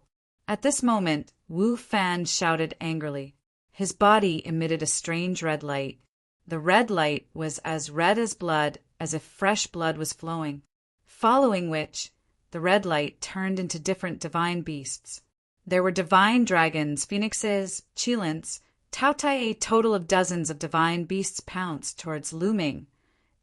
At this moment, Wu Fan shouted angrily. His body emitted a strange red light. The red light was as red as blood, as if fresh blood was flowing, following which the red light turned into different divine beasts. There were divine dragons, phoenixes, chilants, Tautai. A total of dozens of divine beasts pounced towards Lu Ming,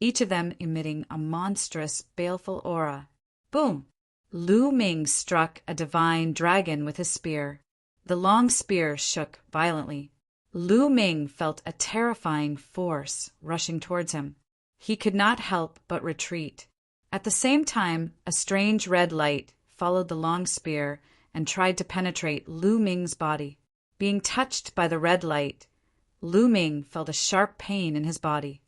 each of them emitting a monstrous, baleful aura. Boom! Lu Ming struck a divine dragon with his spear. The long spear shook violently. Lu Ming felt a terrifying force rushing towards him. He could not help but retreat. At the same time, a strange red light followed the long spear and tried to penetrate Lu Ming's body. Being touched by the red light, Lu Ming felt a sharp pain in his body.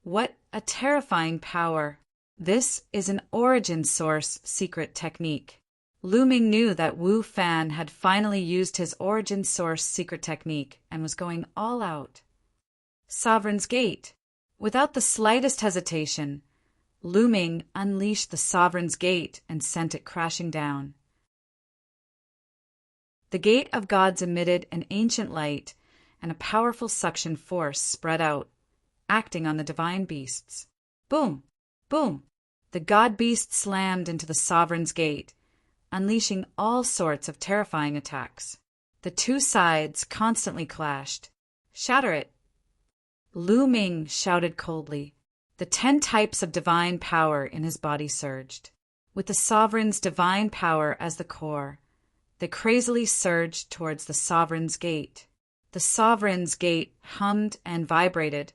What a terrifying power! This is an origin source secret technique. Lu Ming knew that Wu Fan had finally used his origin source secret technique and was going all out. Sovereign's Gate. Without the slightest hesitation, Lu Ming unleashed the Sovereign's Gate and sent it crashing down. The Gate of Gods emitted an ancient light, and a powerful suction force spread out, acting on the divine beasts. Boom! Boom! The god beast slammed into the Sovereign's Gate, unleashing all sorts of terrifying attacks. The two sides constantly clashed. Shatter it! Lu Ming shouted coldly. The 10 types of divine power in his body surged. With the Sovereign's divine power as the core, they crazily surged towards the Sovereign's Gate. The Sovereign's Gate hummed and vibrated,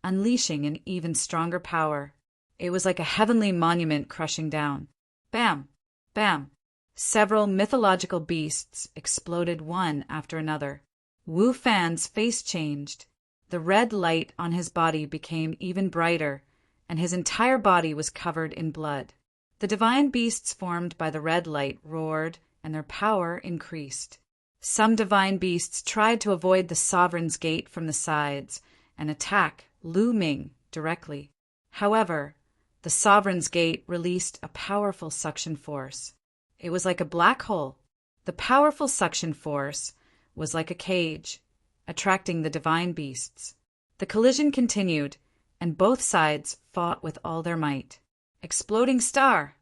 unleashing an even stronger power. It was like a heavenly monument crushing down. Bam! Bam! Several mythological beasts exploded one after another. Wu Fan's face changed. The red light on his body became even brighter, and his entire body was covered in blood. The divine beasts formed by the red light roared, and their power increased. Some divine beasts tried to avoid the Sovereign's Gate from the sides and attack Lu Ming directly. However, the Sovereign's Gate released a powerful suction force. It was like a black hole. The powerful suction force was like a cage, attracting the divine beasts. The collision continued, and both sides fought with all their might. Exploding star!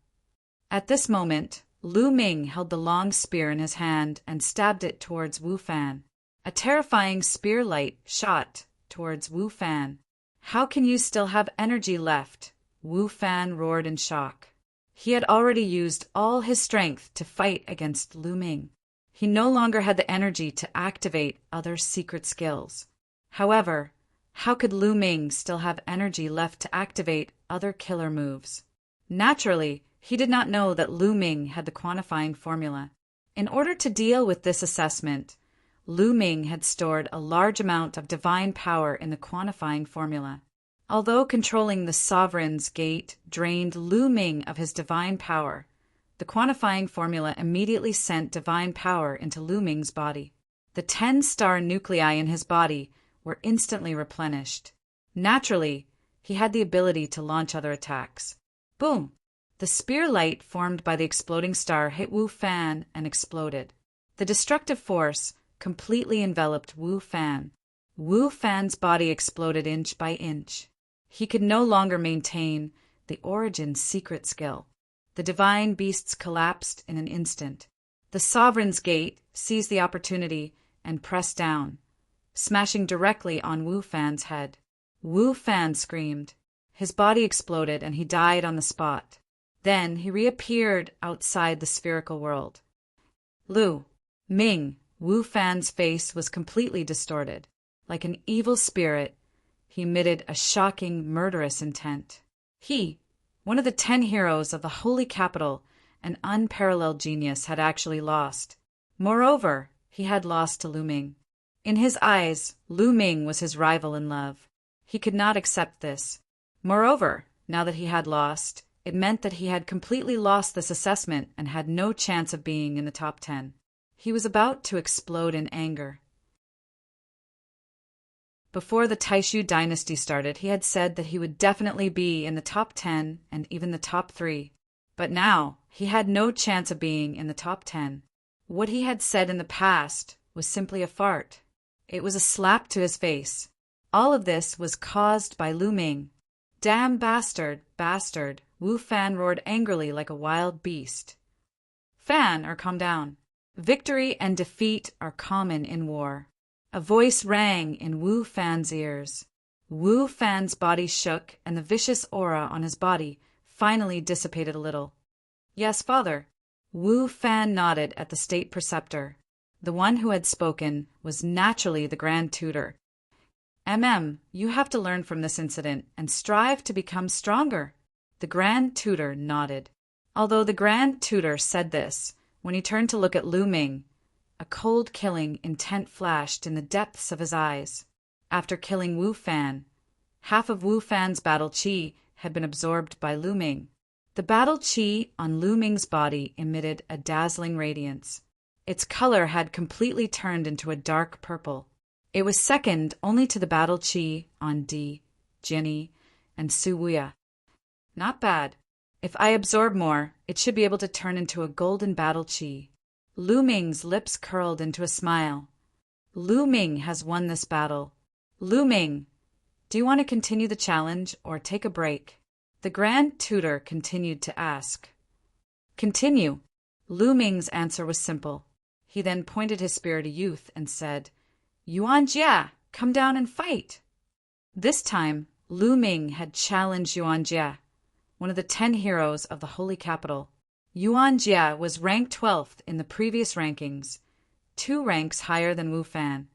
At this moment, Lu Ming held the long spear in his hand and stabbed it towards Wu Fan. A terrifying spear light shot towards Wu Fan. How can you still have energy left? Wu Fan roared in shock. He had already used all his strength to fight against Lu Ming. He no longer had the energy to activate other secret skills. However, how could Lu Ming still have energy left to activate other killer moves? Naturally, he did not know that Lu Ming had the quantifying formula. In order to deal with this assessment, Lu Ming had stored a large amount of divine power in the quantifying formula. Although controlling the Sovereign's Gate drained Lu Ming of his divine power, the quantifying formula immediately sent divine power into Lu Ming's body. The 10-star nuclei in his body were instantly replenished. Naturally, he had the ability to launch other attacks. Boom! The spear light formed by the exploding star hit Wu Fan and exploded. The destructive force completely enveloped Wu Fan. Wu Fan's body exploded inch by inch. He could no longer maintain the origin secret skill. The divine beasts collapsed in an instant. The Sovereign's Gate seized the opportunity and pressed down, smashing directly on Wu Fan's head. Wu Fan screamed. His body exploded and he died on the spot. Then he reappeared outside the spherical world. Lu Ming, Wu Fan's face was completely distorted. Like an evil spirit, he emitted a shocking, murderous intent. He, one of the 10 heroes of the Holy Capital, an unparalleled genius, had actually lost. Moreover, he had lost to Lu Ming. In his eyes, Lu Ming was his rival in love. He could not accept this. Moreover, now that he had lost, it meant that he had completely lost this assessment and had no chance of being in the top 10. He was about to explode in anger. Before the Taishu dynasty started, he had said that he would definitely be in the top 10 and even the top 3. But now, he had no chance of being in the top 10. What he had said in the past was simply a fart. It was a slap to his face. All of this was caused by Lu Ming. Damn bastard, bastard, Wu Fan roared angrily like a wild beast. Fan, or calm down. Victory and defeat are common in war. A voice rang in Wu Fan's ears. Wu Fan's body shook, and the vicious aura on his body finally dissipated a little. Yes, father. Wu Fan nodded at the state preceptor. The one who had spoken was naturally the Grand Tutor. You have to learn from this incident and strive to become stronger. The Grand Tutor nodded. Although the Grand Tutor said this, When he turned to look at Lu Ming, a cold, killing intent flashed in the depths of his eyes. After killing Wu Fan, half of Wu Fan's battle qi had been absorbed by Lu Ming. The battle qi on Lu Ming's body emitted a dazzling radiance. Its color had completely turned into a dark purple. It was second only to the battle qi on Di, Jianyi, and Su Wuya. Not bad. If I absorb more, it should be able to turn into a golden battle qi. Lu Ming's lips curled into a smile. Lu Ming has won this battle. Lu Ming, do you want to continue the challenge or take a break? The Grand Tutor continued to ask. Continue. Lu Ming's answer was simple. He then pointed his spear to Youth and said, Yuan Jia, come down and fight. This time, Lu Ming had challenged Yuan Jia, one of the 10 heroes of the Holy Capital. Yuan Jia was ranked 12th in the previous rankings, 2 ranks higher than Wu Fan.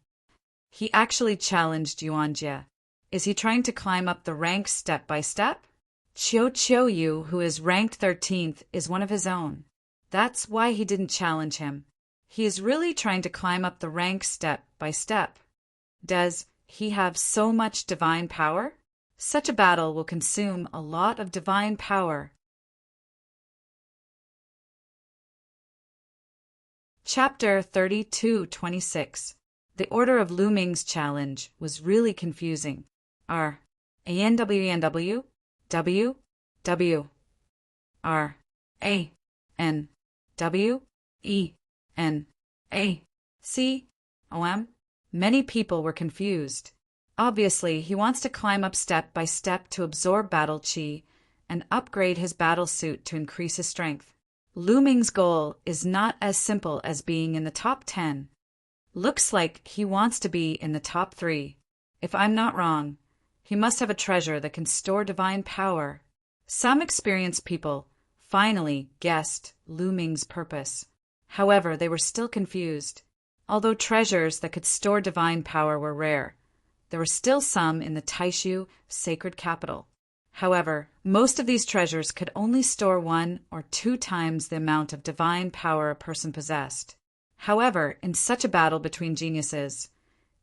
He actually challenged Yuan Jia. Is he trying to climb up the ranks step by step? Chiu Yu, who is ranked 13th, is one of his own. That's why he didn't challenge him. He is really trying to climb up the ranks step by step. Does he have so much divine power? Such a battle will consume a lot of divine power. Chapter 32:26. The order of Lu Ming's challenge was really confusing. R. ANWENW W W R A N W E N A C O M. Many people were confused. Obviously, he wants to climb up step by step to absorb battle qi and upgrade his battle suit to increase his strength. Lu Ming's goal is not as simple as being in the top 10. Looks like he wants to be in the top 3. If I'm not wrong, he must have a treasure that can store divine power. Some experienced people finally guessed Lu Ming's purpose. However, they were still confused. Although treasures that could store divine power were rare, there were still some in the Taishu sacred capital. However, most of these treasures could only store 1 or 2 times the amount of divine power a person possessed. However, in such a battle between geniuses,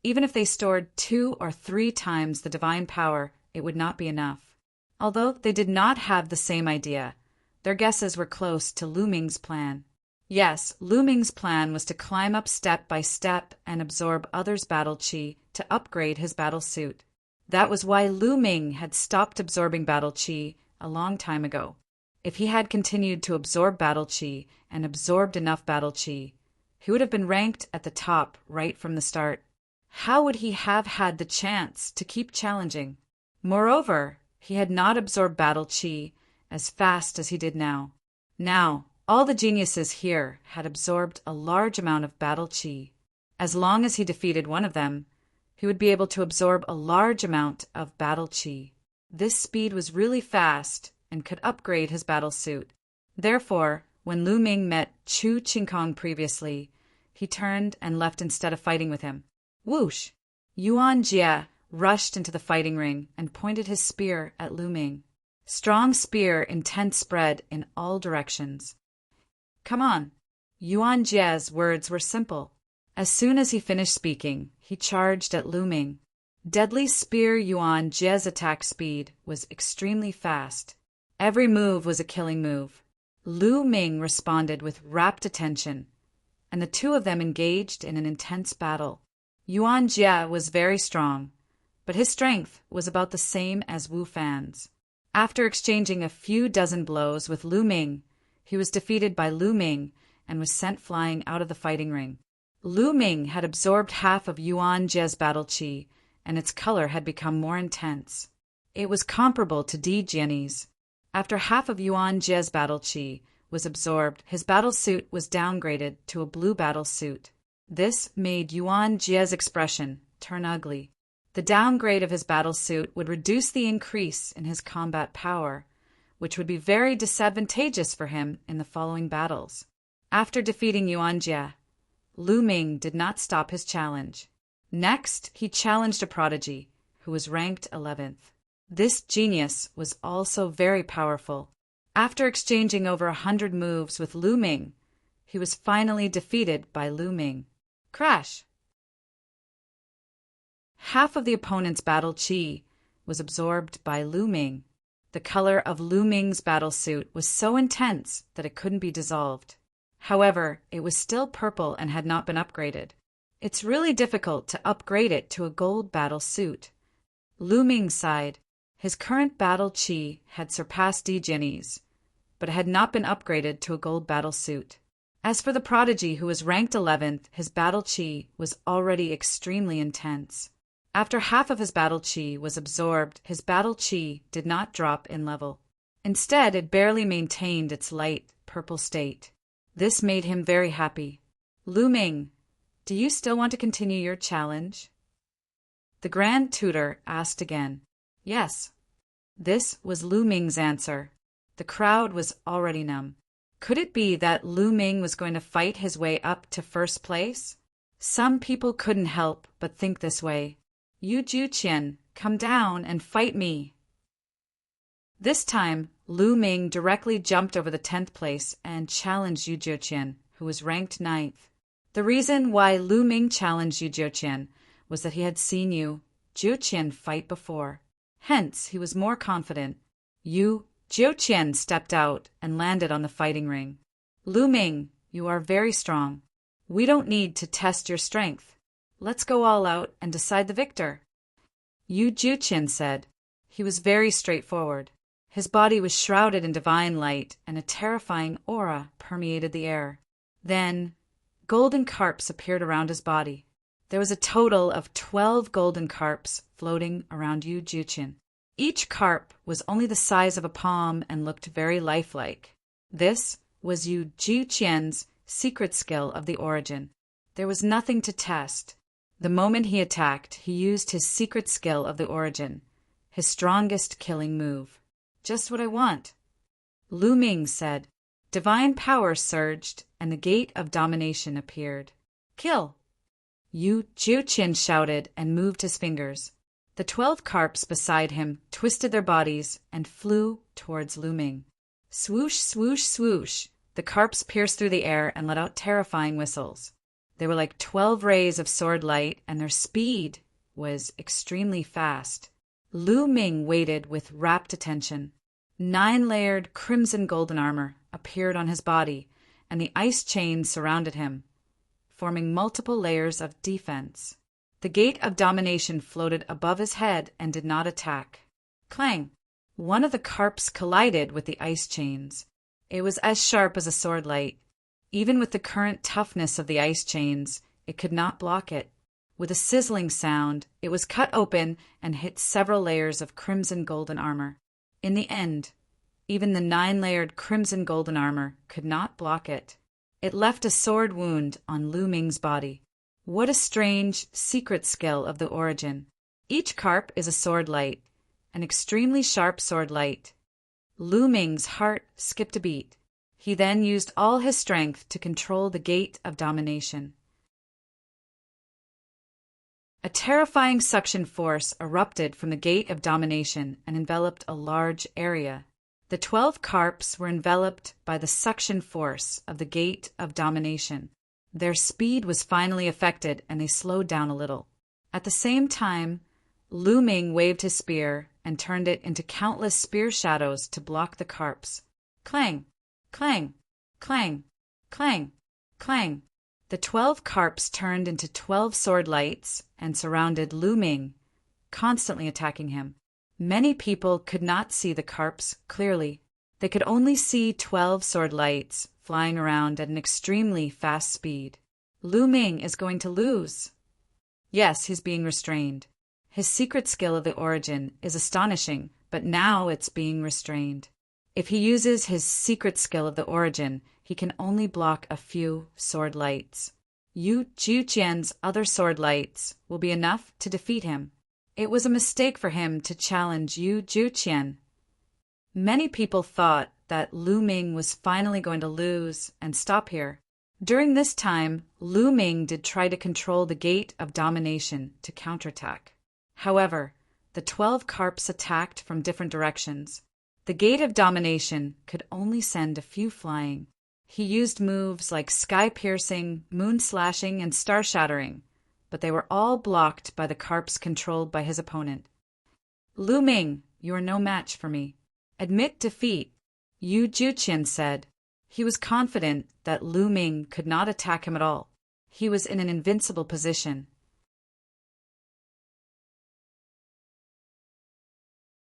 even if they stored 2 or 3 times the divine power, it would not be enough. Although they did not have the same idea, their guesses were close to Lu Ming's plan. Yes, Lu Ming's plan was to climb up step by step and absorb others' battle qi to upgrade his battle suit. That was why Lu Ming had stopped absorbing battle qi a long time ago. If he had continued to absorb battle qi and absorbed enough battle qi, he would have been ranked at the top right from the start. How would he have had the chance to keep challenging? Moreover, he had not absorbed battle qi as fast as he did now. Now, all the geniuses here had absorbed a large amount of battle qi. As long as he defeated one of them, he would be able to absorb a large amount of battle qi. This speed was really fast and could upgrade his battle suit. Therefore, when Lu Ming met Chu Qingkong previously, he turned and left instead of fighting with him. Whoosh! Yuan Jia rushed into the fighting ring and pointed his spear at Lu Ming. Strong spear intent spread in all directions. Come on! Yuan Jia's words were simple. As soon as he finished speaking, he charged at Lu Ming. Deadly spear Yuan Jia's attack speed was extremely fast. Every move was a killing move. Lu Ming responded with rapt attention, and the two of them engaged in an intense battle. Yuan Jia was very strong, but his strength was about the same as Wu Fan's. After exchanging a few dozen blows with Lu Ming, he was defeated by Lu Ming and was sent flying out of the fighting ring. Lu Ming had absorbed half of Yuan Jia's battle qi, and its color had become more intense. It was comparable to Di Jianyi's. After half of Yuan Jia's battle qi was absorbed, his battle suit was downgraded to a blue battle suit. This made Yuan Jia's expression turn ugly. The downgrade of his battle suit would reduce the increase in his combat power, which would be very disadvantageous for him in the following battles. After defeating Yuan Jia, Lu Ming did not stop his challenge. Next, he challenged a prodigy, who was ranked 11th. This genius was also very powerful. After exchanging over 100 moves with Lu Ming, He was finally defeated by Lu Ming. Crash! Half of the opponent's battle chi was absorbed by Lu Ming. The color of Lu Ming's battle suit was so intense that it couldn't be dissolved. However, it was still purple and had not been upgraded. It's really difficult to upgrade it to a gold battle suit. Lu Ming sighed. His current battle chi had surpassed Di Jin's, but it had not been upgraded to a gold battle suit. As for the prodigy who was ranked 11th, his battle chi was already extremely intense. After half of his battle chi was absorbed, his battle chi did not drop in level. Instead, it barely maintained its light purple state. This made him very happy. Lu Ming, do you still want to continue your challenge? The Grand Tutor asked again. Yes. This was Lu Ming's answer. The crowd was already numb. Could it be that Lu Ming was going to fight his way up to first place? Some people couldn't help but think this way. Yu Juqian, come down and fight me. This time, Lu Ming directly jumped over the 10th place and challenged Yu Juqian, who was ranked 9th. The reason why Lu Ming challenged Yu Juqian was that he had seen Yu Juqian fight before. Hence, he was more confident. Yu Juqian stepped out and landed on the fighting ring. Lu Ming, you are very strong. We don't need to test your strength. Let's go all out and decide the victor. Yu Juqian said. He was very straightforward. His body was shrouded in divine light, and a terrifying aura permeated the air. Then, golden carps appeared around his body. There was a total of 12 golden carps floating around Yu Juqian. Each carp was only the size of a palm and looked very lifelike. This was Yu Juqian's secret skill of the origin. There was nothing to test. The moment he attacked, he used his secret skill of the origin, his strongest killing move. Just what I want. Lu Ming said. Divine power surged, and the gate of domination appeared. Kill! Yu Juqian shouted and moved his fingers. The 12 carps beside him twisted their bodies and flew towards Lu Ming. Swoosh, swoosh, swoosh! The carps pierced through the air and let out terrifying whistles. They were like 12 rays of sword light, and their speed was extremely fast. Lu Ming waited with rapt attention. 9-layered crimson golden armor appeared on his body, and the ice chains surrounded him, forming multiple layers of defense. The gate of domination floated above his head and did not attack. Clang! One of the carps collided with the ice chains. It was as sharp as a sword light. Even with the current toughness of the ice chains, it could not block it. With a sizzling sound, it was cut open and hit several layers of crimson golden armor. In the end, even the 9-layered crimson golden armor could not block it. It left a sword wound on Lu Ming's body. What a strange, secret skill of the origin. Each carp is a sword light, an extremely sharp sword light. Lu Ming's heart skipped a beat. He then used all his strength to control the gate of domination. A terrifying suction force erupted from the gate of domination and enveloped a large area. The 12 carps were enveloped by the suction force of the gate of domination. Their speed was finally affected, and they slowed down a little. At the same time, Lu Ming waved his spear and turned it into countless spear shadows to block the carps. Clang! Clang! Clang! Clang! Clang! The 12 carps turned into 12 sword lights and surrounded Lu Ming, constantly attacking him. Many people could not see the carps clearly. They could only see 12 sword lights flying around at an extremely fast speed. Lu Ming is going to lose. Yes, he's being restrained. His secret skill of the origin is astonishing, but now it's being restrained. If he uses his secret skill of the origin, he can only block a few sword lights. Yu Juqian's other sword lights will be enough to defeat him. It was a mistake for him to challenge Yu Juqian. Many people thought that Lu Ming was finally going to lose and stop here. During this time, Lu Ming did try to control the gate of domination to counterattack. However, the 12 carps attacked from different directions. The gate of domination could only send a few flying. He used moves like sky-piercing, moon-slashing, and star-shattering, but they were all blocked by the carps controlled by his opponent. Lu Ming, you are no match for me. Admit defeat, Yu Juqian said. He was confident that Lu Ming could not attack him at all. He was in an invincible position.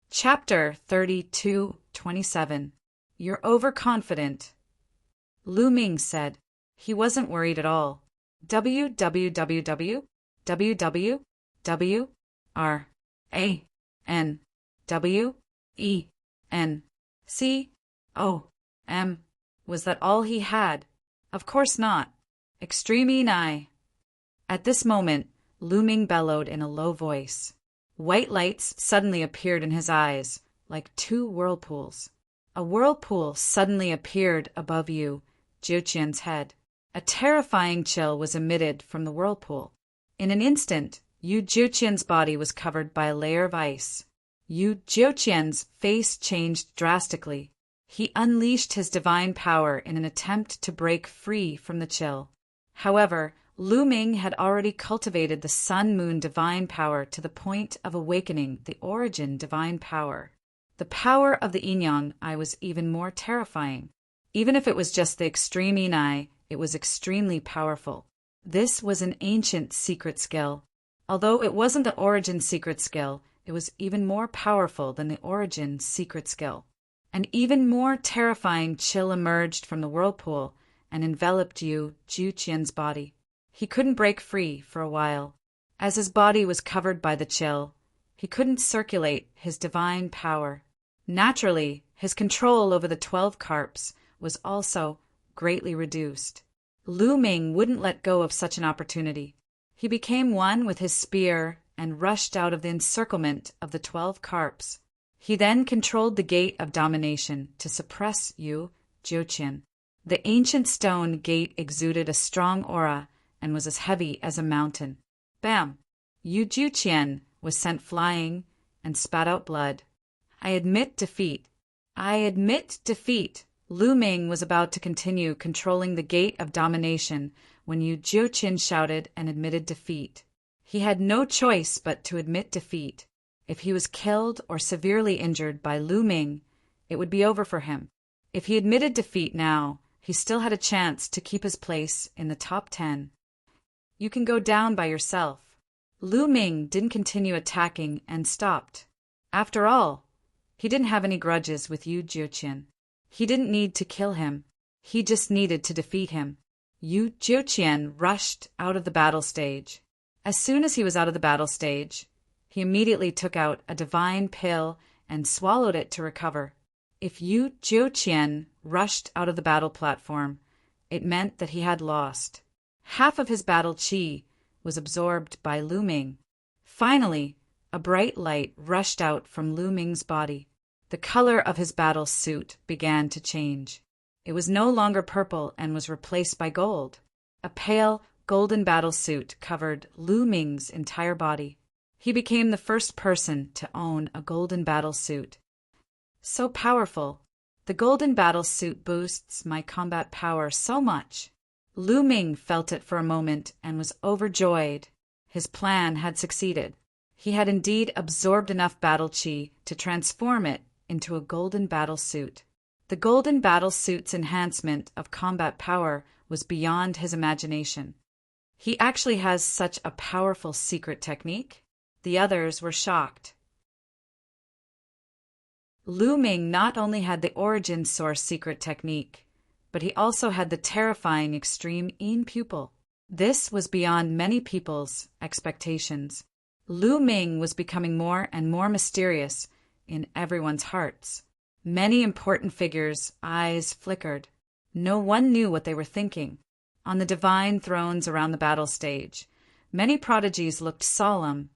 Chapter 32:27. You're overconfident. Lu Ming said. He wasn't worried at all. WWWWWRANWENCOM. Was that all he had? Of course not. Extreme Enai. At this moment, Lu Ming bellowed in a low voice. White lights suddenly appeared in his eyes, like two whirlpools. A whirlpool suddenly appeared above Yu Juqian's head. A terrifying chill was emitted from the whirlpool. In an instant, Yu Juqian's body was covered by a layer of ice. Yu Juqian's face changed drastically. He unleashed his divine power in an attempt to break free from the chill. However, Lu Ming had already cultivated the sun-moon divine power to the point of awakening the origin divine power. The power of the Yin Eye was even more terrifying. Even if it was just the extreme Yin Eye, it was extremely powerful. This was an ancient secret skill. Although it wasn't the origin secret skill, it was even more powerful than the origin secret skill. An even more terrifying chill emerged from the whirlpool and enveloped Yu Juqian's body. He couldn't break free for a while. As his body was covered by the chill, he couldn't circulate his divine power. Naturally, his control over the 12 carps was also greatly reduced. Lu Ming wouldn't let go of such an opportunity. He became one with his spear and rushed out of the encirclement of the 12 carps. He then controlled the gate of domination to suppress Yu Juqian. The ancient stone gate exuded a strong aura and was as heavy as a mountain. Bam! Yu Juqian was sent flying and spat out blood. I admit defeat. I admit defeat. Lu Ming was about to continue controlling the gate of domination when Yu Juqian shouted and admitted defeat. He had no choice but to admit defeat. If he was killed or severely injured by Lu Ming, it would be over for him. If he admitted defeat now, he still had a chance to keep his place in the top 10. You can go down by yourself. Lu Ming didn't continue attacking and stopped. After all, he didn't have any grudges with Yu Juqian. He didn't need to kill him. He just needed to defeat him. Yu Juqian rushed out of the battle stage. As soon as he was out of the battle stage, he immediately took out a divine pill and swallowed it to recover. If Yu Juqian rushed out of the battle platform, it meant that he had lost. Half of his battle chi was absorbed by Lu Ming. Finally, a bright light rushed out from Lu Ming's body. The color of his battle suit began to change. It was no longer purple and was replaced by gold. A pale, golden battle suit covered Lu Ming's entire body. He became the first person to own a golden battle suit. So powerful. The golden battle suit boosts my combat power so much. Lu Ming felt it for a moment and was overjoyed. His plan had succeeded. He had indeed absorbed enough battle chi to transform it into a golden battle suit. The golden battle suit's enhancement of combat power was beyond his imagination. He actually has such a powerful secret technique? The others were shocked. Lu Ming not only had the origin source secret technique, but he also had the terrifying extreme Yin pupil. This was beyond many people's expectations. Lu Ming was becoming more and more mysterious in everyone's hearts. Many important figures' eyes flickered. No one knew what they were thinking. On the divine thrones around the battle stage, many prodigies looked solemn,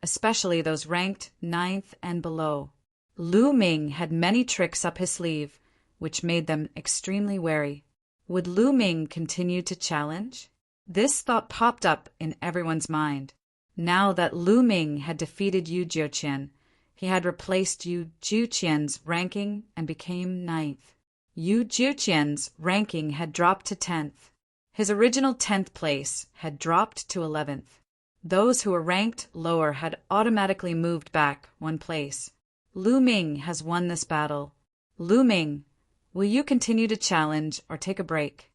especially those ranked 9th and below. Lu Ming had many tricks up his sleeve, which made them extremely wary. Would Lu Ming continue to challenge? This thought popped up in everyone's mind. Now that Lu Ming had defeated Yu Juqian, he had replaced Yu Juqian's ranking and became 9th. Yu Jiuqian's ranking had dropped to 10th. His original 10th place had dropped to 11th. Those who were ranked lower had automatically moved back 1 place. Lu Ming has won this battle. Lu Ming, will you continue to challenge or take a break?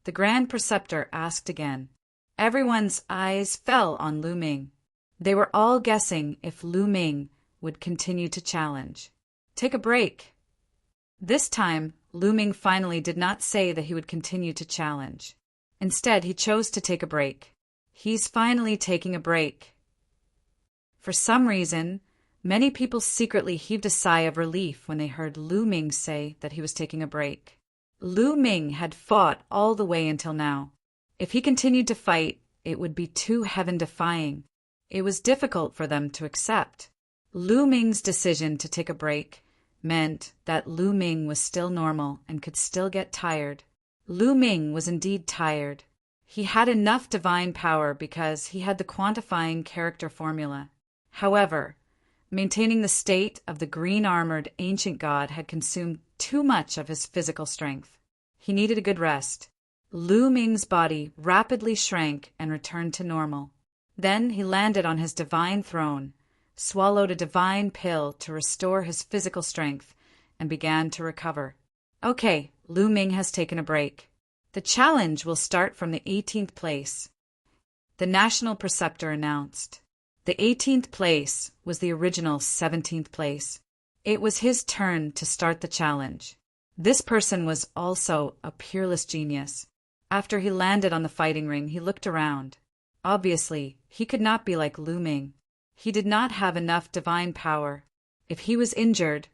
The Grand Preceptor asked again. Everyone's eyes fell on Lu Ming. They were all guessing if Lu Ming would continue to challenge. Take a break. This time, Lu Ming finally did not say that he would continue to challenge. Instead, he chose to take a break. He's finally taking a break. For some reason, many people secretly heaved a sigh of relief when they heard Lu Ming say that he was taking a break. Lu Ming had fought all the way until now. If he continued to fight, it would be too heaven-defying. It was difficult for them to accept. Lu Ming's decision to take a break meant that Lu Ming was still normal and could still get tired. Lu Ming was indeed tired. He had enough divine power because he had the quantifying character formula. However, maintaining the state of the green-armored ancient god had consumed too much of his physical strength. He needed a good rest. Lu Ming's body rapidly shrank and returned to normal. Then he landed on his divine throne, swallowed a divine pill to restore his physical strength, and began to recover. Okay, Lu Ming has taken a break. The challenge will start from the 18th place. The National Preceptor announced. The 18th place was the original 17th place. It was his turn to start the challenge. This person was also a peerless genius. After he landed on the fighting ring, he looked around. Obviously, he could not be like Lu Ming. He did not have enough divine power. If he was injured,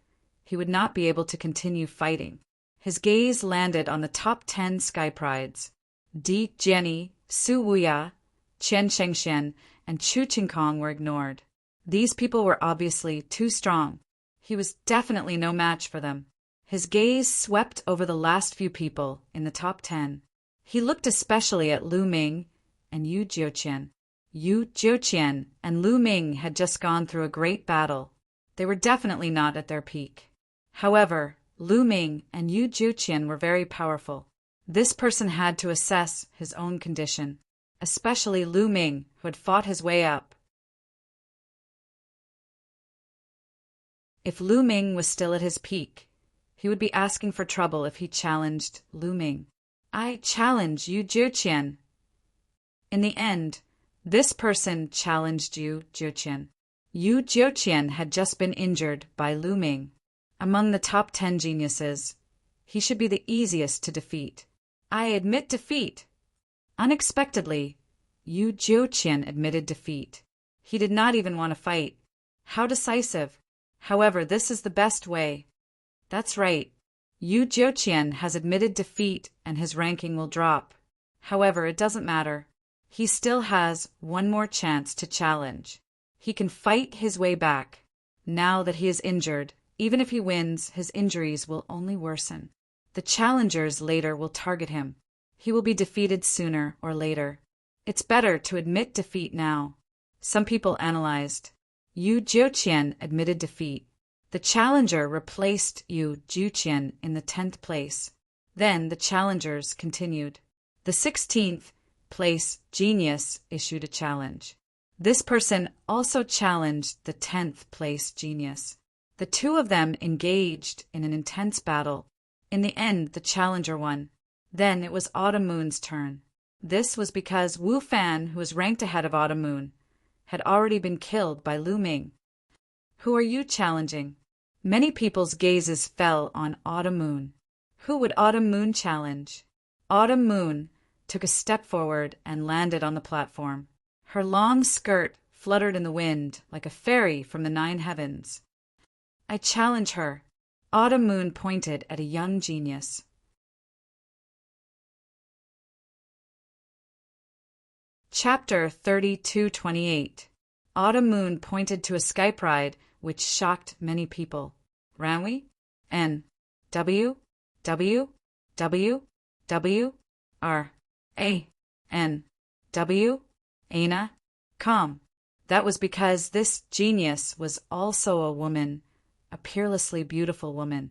he would not be able to continue fighting. His gaze landed on the top 10 sky prides. Di Jianyi, Su Wuya, Qian Shengshen, and Chu Qingkong were ignored. These people were obviously too strong. He was definitely no match for them. His gaze swept over the last few people in the top 10. He looked especially at Lu Ming and Yu Jiuqian. Yu Jiuqian and Lu Ming had just gone through a great battle. They were definitely not at their peak. However, Lu Ming and Yu Jiuqian were very powerful. This person had to assess his own condition, especially Lu Ming, who had fought his way up. If Lu Ming was still at his peak, he would be asking for trouble if he challenged Lu Ming. I challenge Yu Jiuqian. In the end, this person challenged Yu Jiuqian. Yu Jiuqian had just been injured by Lu Ming. Among the top 10 geniuses, he should be the easiest to defeat. I admit defeat. Unexpectedly, Yu Jiuqian admitted defeat. He did not even want to fight. How decisive. However, this is the best way. That's right. Yu Jiuqian has admitted defeat and his ranking will drop. However, it doesn't matter. He still has one more chance to challenge. He can fight his way back. Now that he is injured, even if he wins, his injuries will only worsen. The challengers later will target him. He will be defeated sooner or later. It's better to admit defeat now. Some people analyzed. Yu Jiuqian admitted defeat. The challenger replaced Yu Jiuqian in the 10th place. Then the challengers continued. The 16th place genius issued a challenge. This person also challenged the 10th place genius. The two of them engaged in an intense battle. In the end, the challenger won. Then it was Autumn Moon's turn. This was because Wu Fan, who was ranked ahead of Autumn Moon, had already been killed by Lu Ming. Who are you challenging? Many people's gazes fell on Autumn Moon. Who would Autumn Moon challenge? Autumn Moon took a step forward and landed on the platform. Her long skirt fluttered in the wind like a fairy from the 9 heavens. I challenge her. Autumn Moon pointed at a young genius. Chapter 3228. Autumn Moon pointed to a Skype ride which shocked many people. Ranwi? N. W. W. W. W. R. A. N. W. Ana. Com. That was because this genius was also a woman, a peerlessly beautiful woman.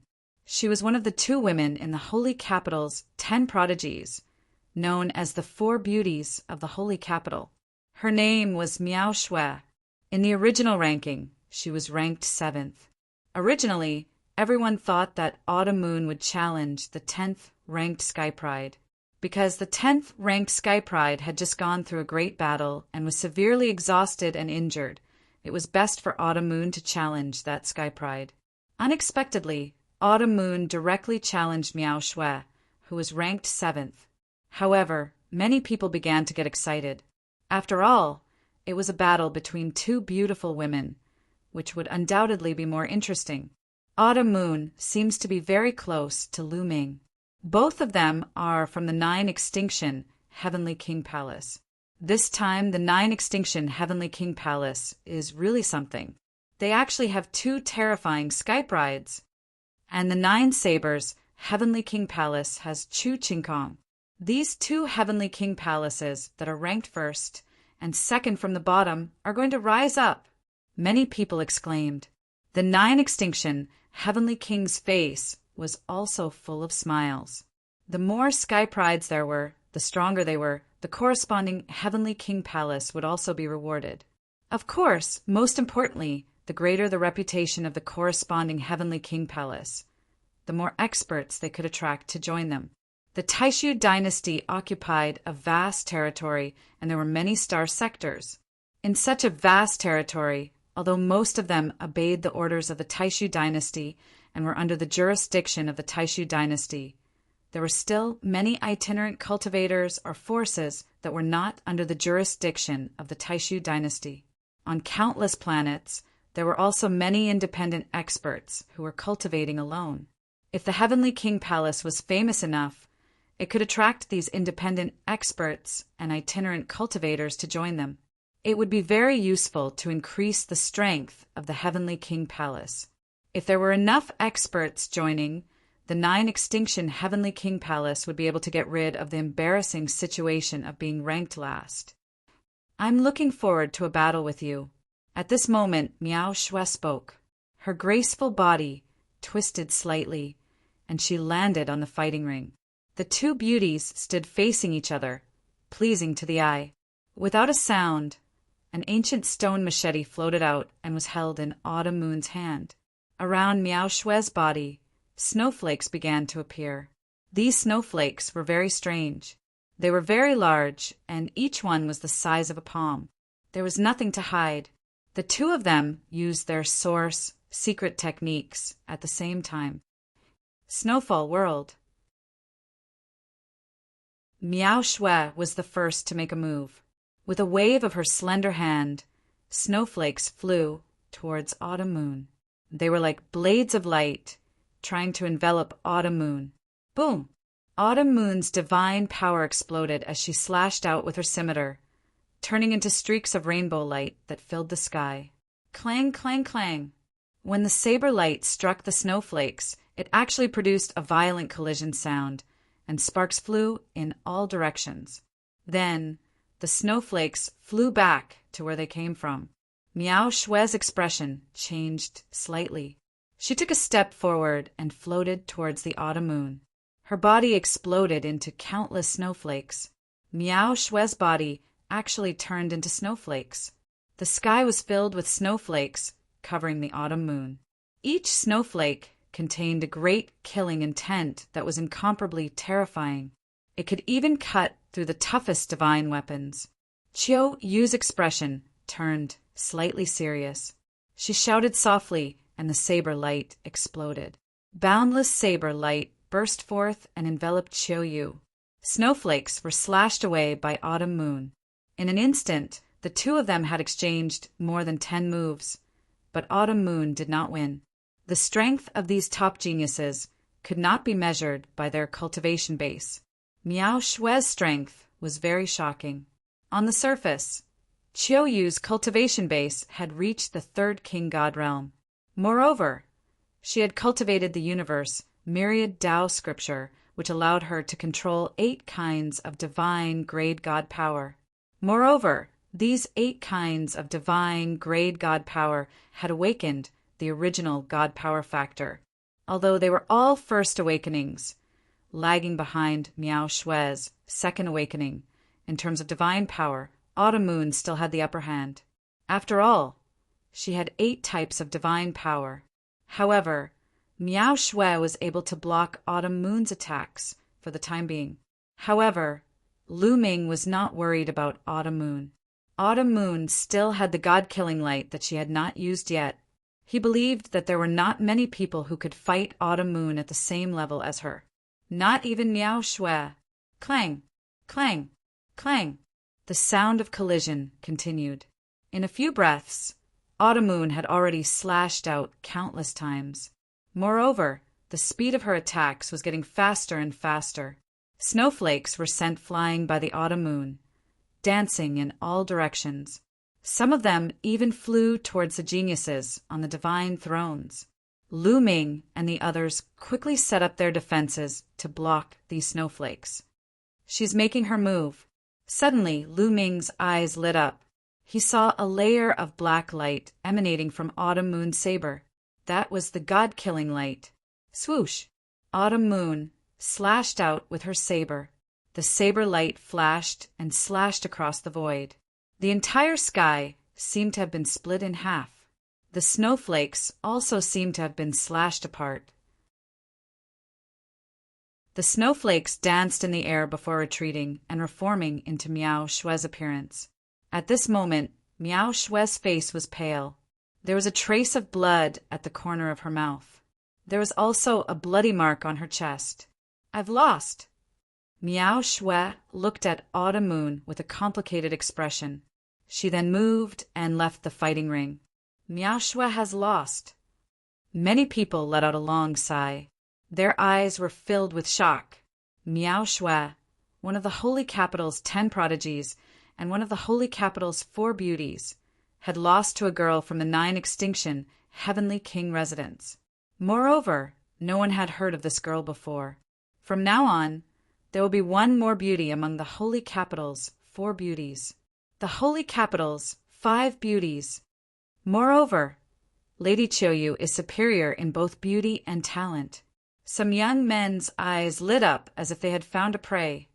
She was one of the 2 women in the Holy Capital's 10 prodigies, known as the 4 beauties of the Holy Capital. Her name was Miao Shui. In the original ranking, she was ranked 7th. Originally, everyone thought that Autumn Moon would challenge the 10th ranked Sky Pride. Because the 10th ranked Sky Pride had just gone through a great battle and was severely exhausted and injured, it was best for Autumn Moon to challenge that Sky Pride. Unexpectedly, Autumn Moon directly challenged Miao Shui, who was ranked 7th. However, many people began to get excited. After all, it was a battle between 2 beautiful women, which would undoubtedly be more interesting. Autumn Moon seems to be very close to Lu Ming. Both of them are from the 9 Extinction Heavenly King Palace. This time, the 9 Extinction Heavenly King Palace is really something. They actually have 2 terrifying Sky Brides. And the 9 Sabers Heavenly King Palace has Chu Qingkong. These 2 Heavenly King Palaces that are ranked first and second from the bottom are going to rise up. Many people exclaimed. The 9 Extinction Heavenly King's face was also full of smiles. The more Sky Prides there were, the stronger they were, the corresponding Heavenly King Palace would also be rewarded. Of course, most importantly, the greater the reputation of the corresponding Heavenly King Palace, the more experts they could attract to join them. The Taishu dynasty occupied a vast territory, and there were many star sectors. In such a vast territory, although most of them obeyed the orders of the Taishu dynasty and were under the jurisdiction of the Taishu dynasty, there were still many itinerant cultivators or forces that were not under the jurisdiction of the Taishu dynasty. On countless planets, there were also many independent experts who were cultivating alone. If the Heavenly King Palace was famous enough, it could attract these independent experts and itinerant cultivators to join them. It would be very useful to increase the strength of the Heavenly King Palace. If there were enough experts joining, the 9 Extinction Heavenly King Palace would be able to get rid of the embarrassing situation of being ranked last. I'm looking forward to a battle with you. At this moment, Miao Shui spoke. Her graceful body twisted slightly, and she landed on the fighting ring. The 2 beauties stood facing each other, pleasing to the eye. Without a sound, an ancient stone machete floated out and was held in Autumn Moon's hand. Around Miao Shui's body, snowflakes began to appear. These snowflakes were very strange. They were very large, and each one was the size of a palm. There was nothing to hide. The 2 of them used their source secret techniques at the same time. Snowfall World. Miao Shui was the first to make a move. With a wave of her slender hand, snowflakes flew towards Autumn Moon. They were like blades of light, trying to envelop Autumn Moon. Boom! Autumn Moon's divine power exploded as she slashed out with her scimitar, turning into streaks of rainbow light that filled the sky. Clang, clang, clang. When the saber light struck the snowflakes, it actually produced a violent collision sound, and sparks flew in all directions. Then, the snowflakes flew back to where they came from. Miao Shui's expression changed slightly. She took a step forward and floated towards the Autumn Moon. Her body exploded into countless snowflakes. Miao Shui's body actually turned into snowflakes. The sky was filled with snowflakes covering the Autumn Moon. Each snowflake contained a great killing intent that was incomparably terrifying. It could even cut through the toughest divine weapons. Qiu Yu's expression turned slightly serious. She shouted softly, and the saber light exploded. Boundless saber light burst forth and enveloped Qiu Yu. Snowflakes were slashed away by Autumn Moon. In an instant, the 2 of them had exchanged more than 10 moves, but Autumn Moon did not win. The strength of these top geniuses could not be measured by their cultivation base. Miao Shui's strength was very shocking. On the surface, Qiu Yu's cultivation base had reached the 3rd King God realm. Moreover, she had cultivated the universe myriad Tao scripture, which allowed her to control 8 kinds of divine grade God power. Moreover, these 8 kinds of divine grade God power had awakened the original God power factor. although they were all first awakenings, lagging behind Miao Shue's second awakening. In terms of divine power, Autumn Moon still had the upper hand. After all, she had 8 types of divine power. However, Miao Shui was able to block Autumn Moon's attacks for the time being. However, Lu Ming was not worried about Autumn Moon. Autumn Moon still had the god-killing light that she had not used yet. He believed that there were not many people who could fight Autumn Moon at the same level as her. Not even Miao Shui. Clang, clang, clang. The sound of collision continued. In a few breaths, Autumn Moon had already slashed out countless times. Moreover, the speed of her attacks was getting faster and faster. Snowflakes were sent flying by the Autumn Moon, dancing in all directions. Some of them even flew towards the geniuses on the divine thrones. Lu Ming and the others quickly set up their defenses to block these snowflakes. She's making her move. Suddenly, Lu Ming's eyes lit up. He saw a layer of black light emanating from Autumn Moon's saber. That was the god-killing light. Swoosh! Autumn Moon slashed out with her saber. The saber light flashed and slashed across the void. The entire sky seemed to have been split in half. The snowflakes also seemed to have been slashed apart. The snowflakes danced in the air before retreating and reforming into Miao Shue's appearance. At this moment, Miao Shue's face was pale. There was a trace of blood at the corner of her mouth. There was also a bloody mark on her chest. "I've lost." Miao Shui looked at Autumn Moon with a complicated expression. She then moved and left the fighting ring. Miao Shui has lost. Many people let out a long sigh. Their eyes were filled with shock. Miao Shui, one of the Holy Capital's 10 prodigies and one of the Holy Capital's 4 beauties, had lost to a girl from the 9 extinction Heavenly King residence. Moreover, no one had heard of this girl before. From now on, there will be one more beauty among the Holy Capital's 4 beauties. The Holy Capital's 5 beauties. Moreover, Lady Qiuyu is superior in both beauty and talent. Some young men's eyes lit up as if they had found a prey.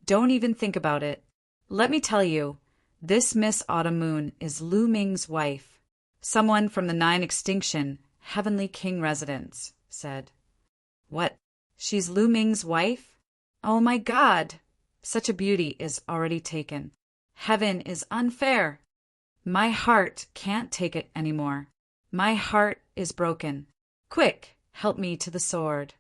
Don't even think about it. Let me tell you, this Miss Autumn Moon is Lu Ming's wife. Someone from the 9 extinction Heavenly King residence said. What? She's Lu Ming's wife? Oh my God! Such a beauty is already taken. Heaven is unfair. My heart can't take it anymore. My heart is broken. Quick, help me to the sword.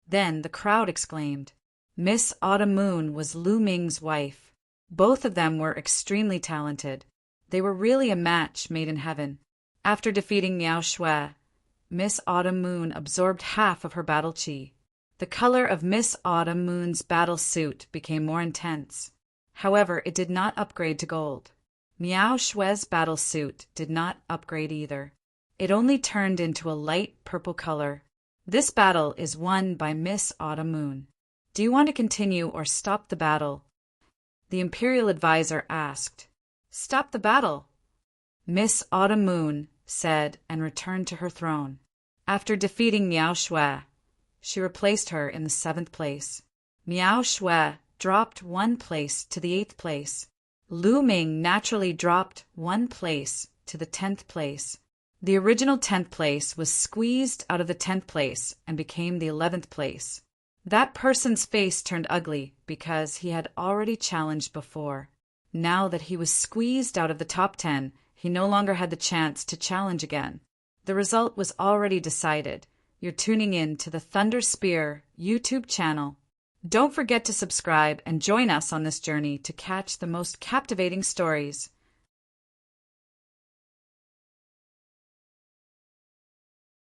Then the crowd exclaimed. Miss Autumn Moon was Lu Ming's wife. Both of them were extremely talented. They were really a match made in heaven. After defeating Miao Shui, Miss Autumn Moon absorbed half of her battle chi. The color of Miss Autumn Moon's battle suit became more intense. However, it did not upgrade to gold. Miao Shui's battle suit did not upgrade either. It only turned into a light purple color. This battle is won by Miss Autumn Moon. Do you want to continue or stop the battle? The Imperial Advisor asked. Stop the battle, Miss Autumn Moon said, and returned to her throne. After defeating Miao Shui, she replaced her in the 7th place. Miao Shui dropped 1 place to the 8th place. Lu Ming naturally dropped 1 place to the 10th place. The original 10th place was squeezed out of the 10th place and became the 11th place. That person's face turned ugly because he had already challenged before. Now that he was squeezed out of the top 10, he no longer had the chance to challenge again. The result was already decided. You're tuning in to the Thunder Spear YouTube channel. Don't forget to subscribe and join us on this journey to catch the most captivating stories.